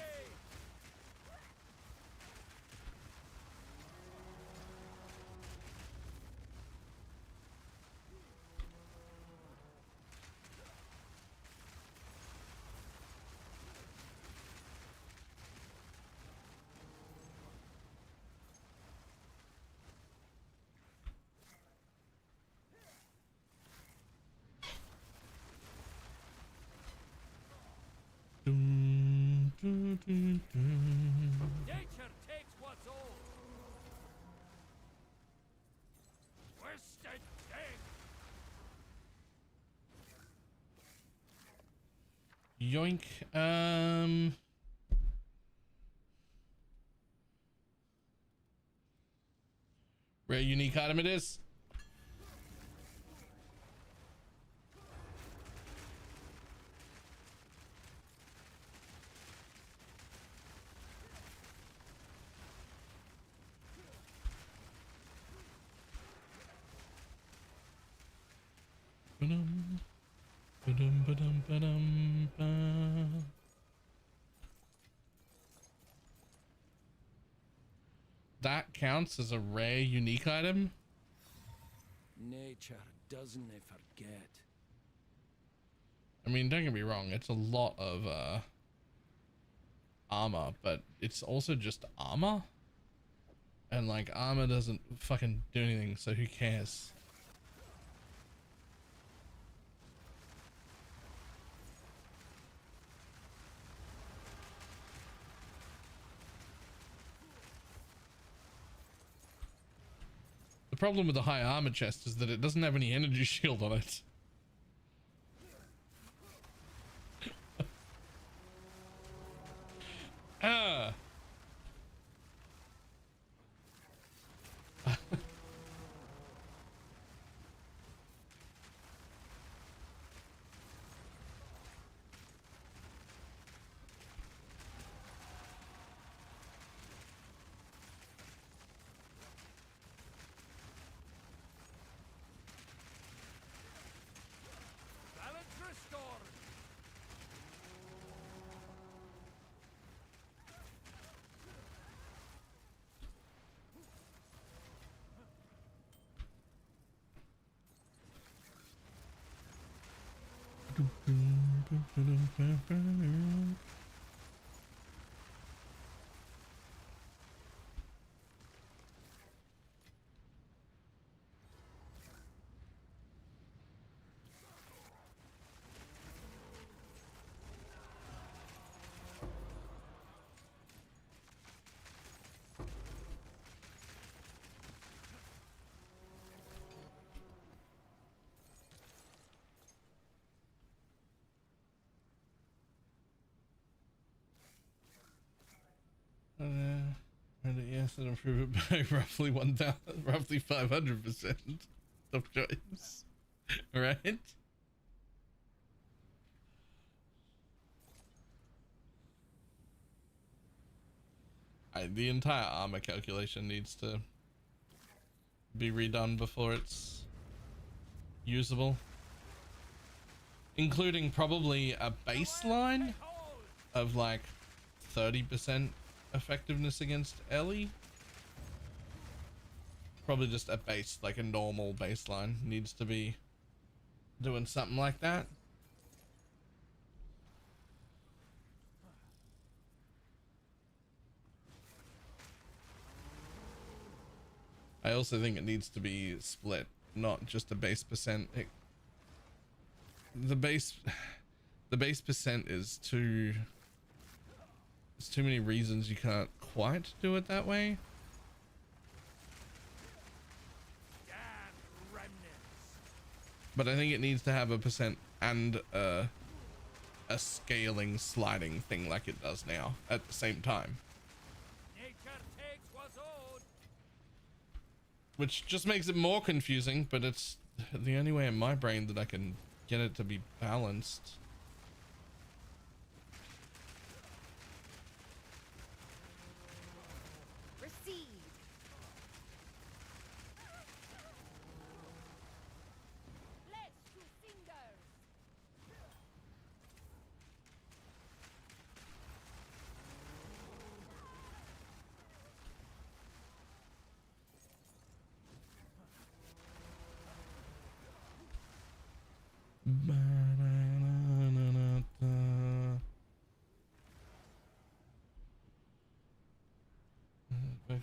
Nature takes what's old. Twisted thing. Yoink. Rare unique item it is. Ba-dum, ba-dum, ba-dum, ba-dum, ba. That counts as a rare unique item. Nature doesn't forget. I mean, don't get me wrong, it's a lot of armor, but it's also just armor. And like armor doesn't fucking do anything, so who cares? The problem with the high armor chest is that it doesn't have any energy shield on it. Ah. Balance restored. And yes, and improve it by roughly 1,000, roughly 500%. Tough choice, right? The entire armor calculation needs to be redone before it's usable, including probably a baseline of like 30% effectiveness against Ellie. Probably just a base, like a normal baseline needs to be doing something like that. I also think it needs to be split, not just a base percent. The base percent is too, there's too many reasons you can't quite do it that way. But I think it needs to have a percent and a scaling sliding thing like it does now at the same time. Nature takes what's owed. Which just makes it more confusing, but it's the only way in my brain that I can get it to be balanced. Receive. Let's two fingers.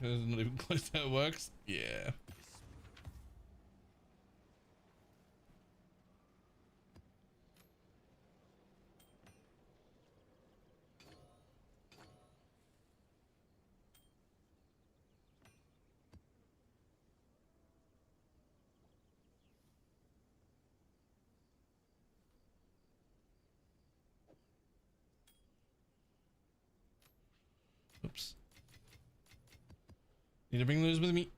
It's not even close to how it works. Yeah. Oops. Need to bring those with me.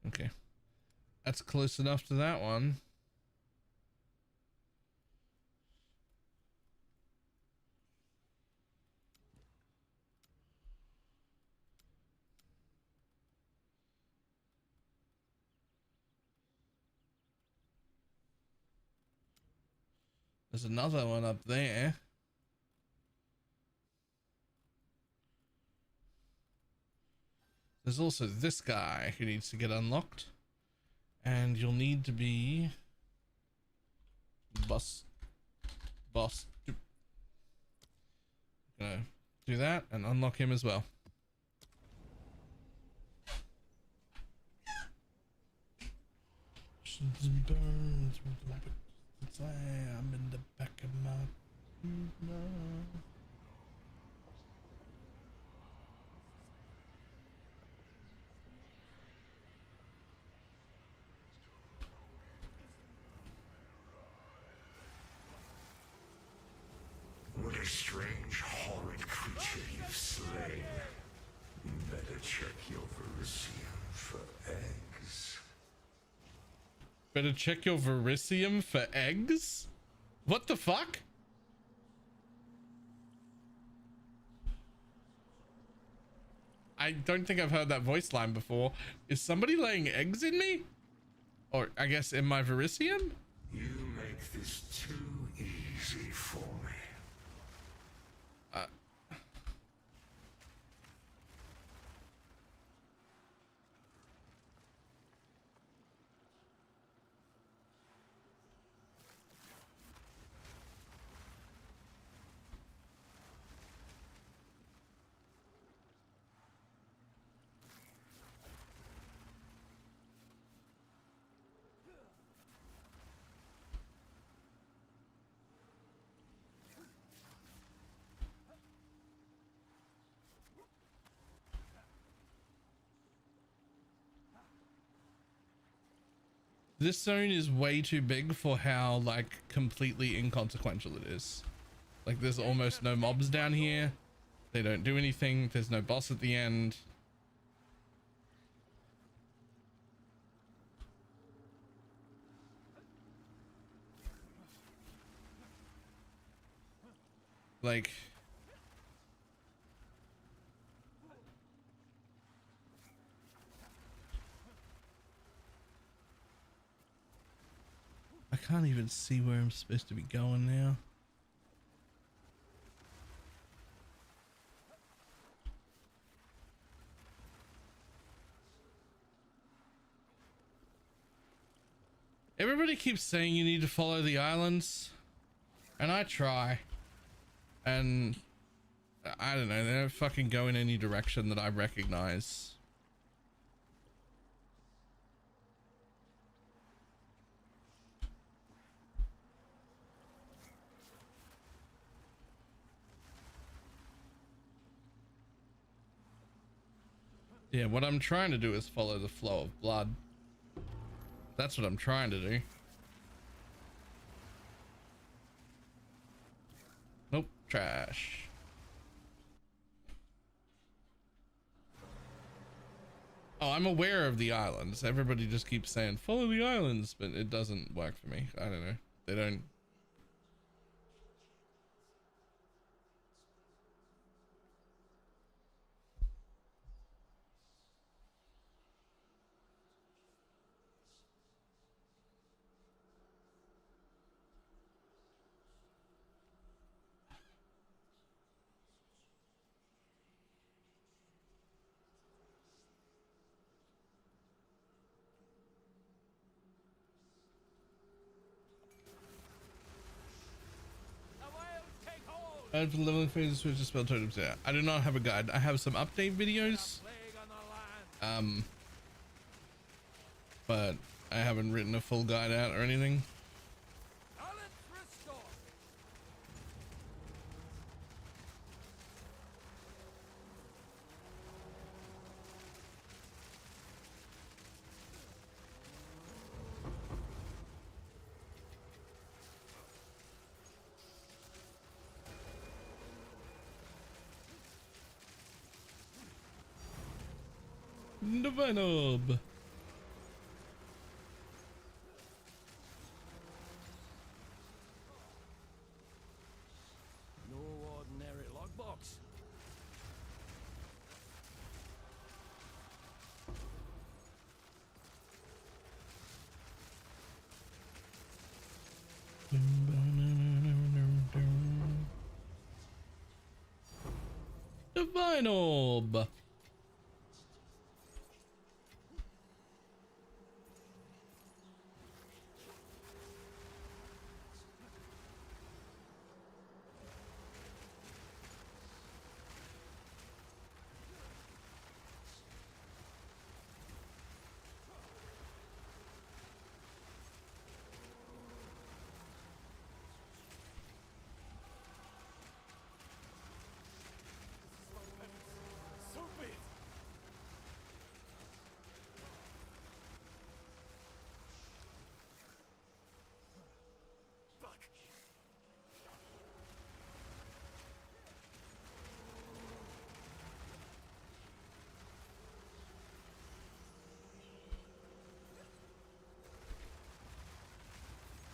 Okay. That's close enough to that one. There's another one up there. There's also this guy who needs to get unlocked. And you'll need to be boss. Gonna do that and unlock him as well. I'm in the back of my What a strange, horrid creature you've slain. Better check your Verisium for eggs. Better check your Verisium for eggs? What the fuck? I don't think I've heard that voice line before. Is somebody laying eggs in me? Or I guess in my Verisium? You make this too easy for me. This zone is way too big for how like completely inconsequential it is. Like there's almost no mobs down here. They don't do anything. There's no boss at the end. Like I can't even see where I'm supposed to be going now. Everybody keeps saying you need to follow the islands, and I try, and I don't know, they don't fucking go in any direction that I recognize. Yeah, what I'm trying to do is follow the flow of blood. That's what I'm trying to do. Nope, trash. Oh, I'm aware of the islands. Everybody just keeps saying follow the islands, but it doesn't work for me. I don't know. They don't. For the leveling phase, switch to spell totems. Yeah, I do not have a guide. I have some update videos. But I haven't written a full guide out or anything. Divine Orb. No ordinary logbox. Divine Orb. So be it. Fuck.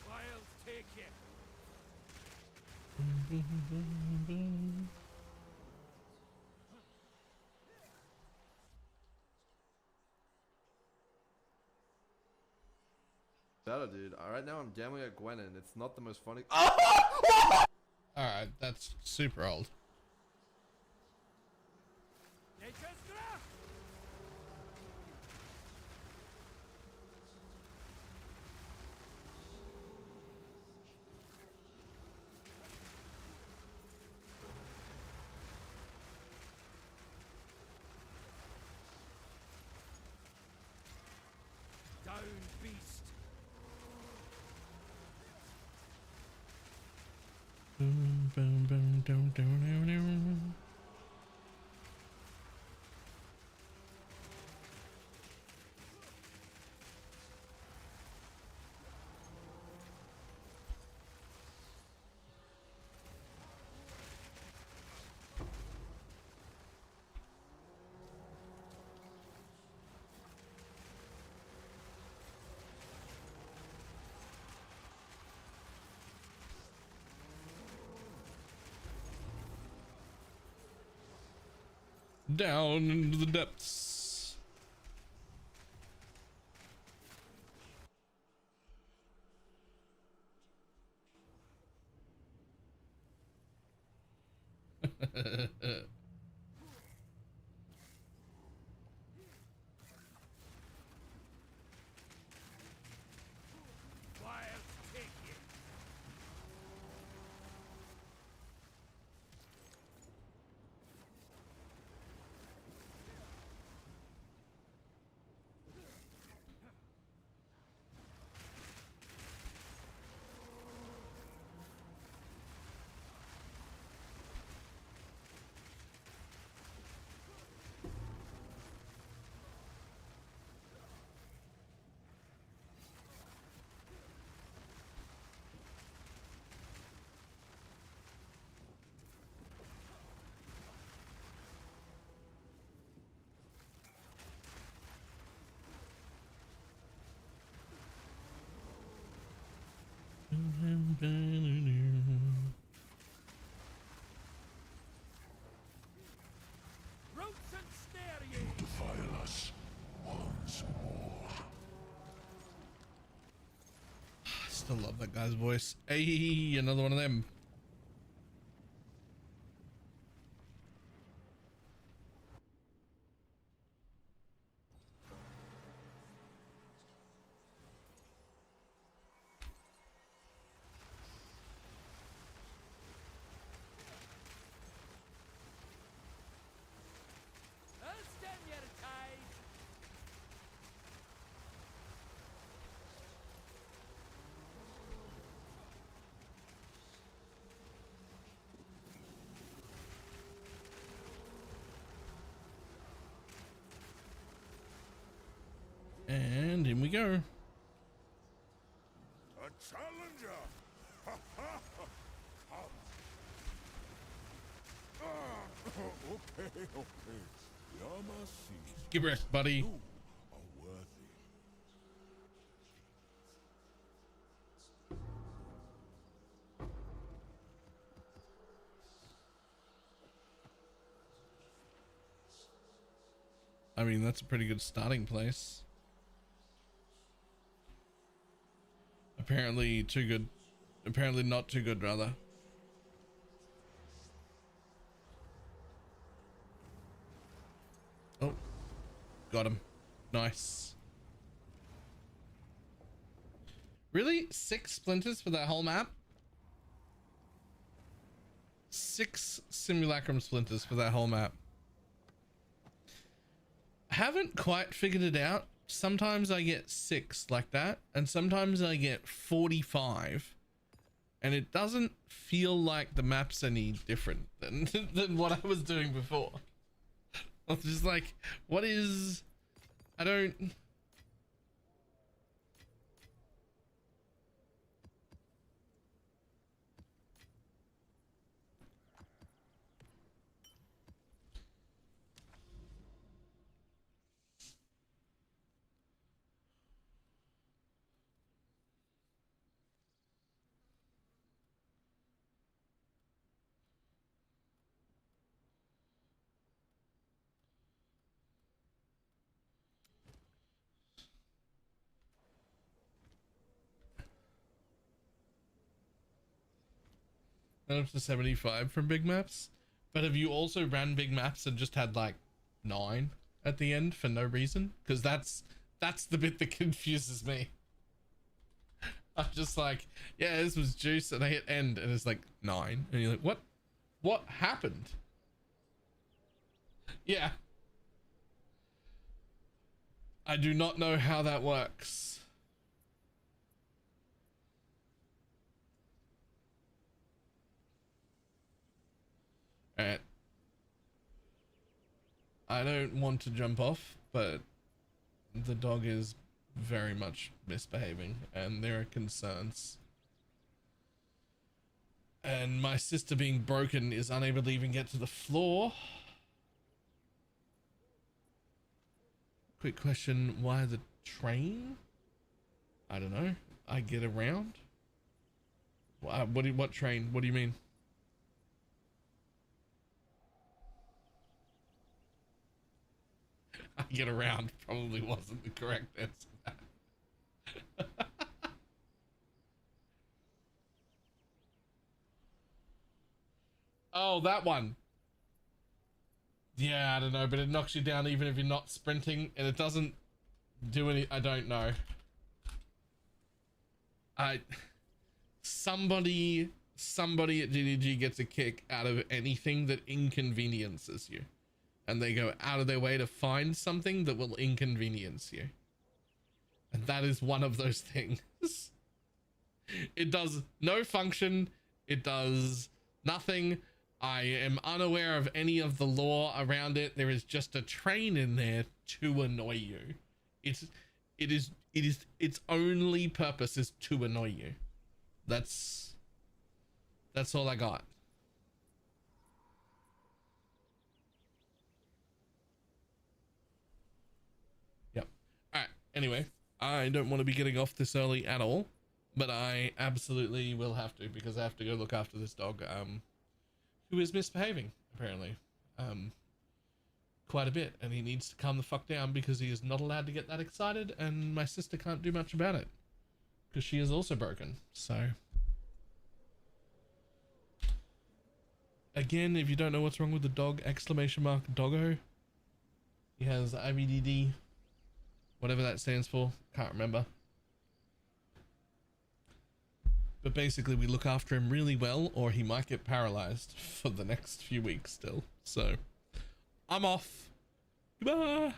I'll take it. Shadow, dude. Right now I'm gambling at Gwenin. It's not the most funny. Alright, that's super old. Down, beast. Boom, boom, boom, doom, doom, doom, doom. Down into the depths. I'll take it. Roots and snare ye. Defile us once more. Still love that guy's voice. Hey, another one of them. I'll stand your tide. And in we go. A challenger. Ha ha. Come. Okay, okay. Get wrecked, buddy. I mean, that's a pretty good starting place. Apparently too good. Apparently not too good, rather. Oh, got him. Nice. Really? 6 splinters for that whole map? 6 simulacrum splinters for that whole map. Haven't quite figured it out. Sometimes I get 6 like that, and sometimes I get 45, and it doesn't feel like the map's any different than than what I was doing before. I was just like, what is... I don't... Not up to 75 from big maps, but have you also ran big maps and just had like 9 at the end for no reason? Because that's the bit that confuses me. I'm just like, yeah, this was juice, and I hit end and it's like 9, and you're like, what happened? Yeah, I do not know how that works. Alright. I don't want to jump off, but the dog is very much misbehaving and there are concerns. And my sister being broken is unable to even get to the floor. Quick question, why the train? I don't know. I get around? What train? What do you mean? I get around probably wasn't the correct answer to that. Oh, that one. Yeah, I don't know, but it knocks you down even if you're not sprinting, and it doesn't do any... I don't know. Somebody at GDG gets a kick out of anything that inconveniences you. And they go out of their way to find something that will inconvenience you. And that is one of those things. It does no function. It does nothing. I am unaware of any of the lore around it. There is just a train in there to annoy you. Its only purpose is to annoy you. That's all I got. Anyway, I don't want to be getting off this early at all, but I absolutely will have to, because I have to go look after this dog, who is misbehaving, apparently, quite a bit, and he needs to calm the fuck down because he is not allowed to get that excited, and my sister can't do much about it, because she is also broken, so. Again, if you don't know what's wrong with the dog, exclamation mark doggo. He has IBDD. Whatever that stands for, can't remember. But basically we look after him really well, or he might get paralyzed for the next few weeks still. So I'm off. Goodbye.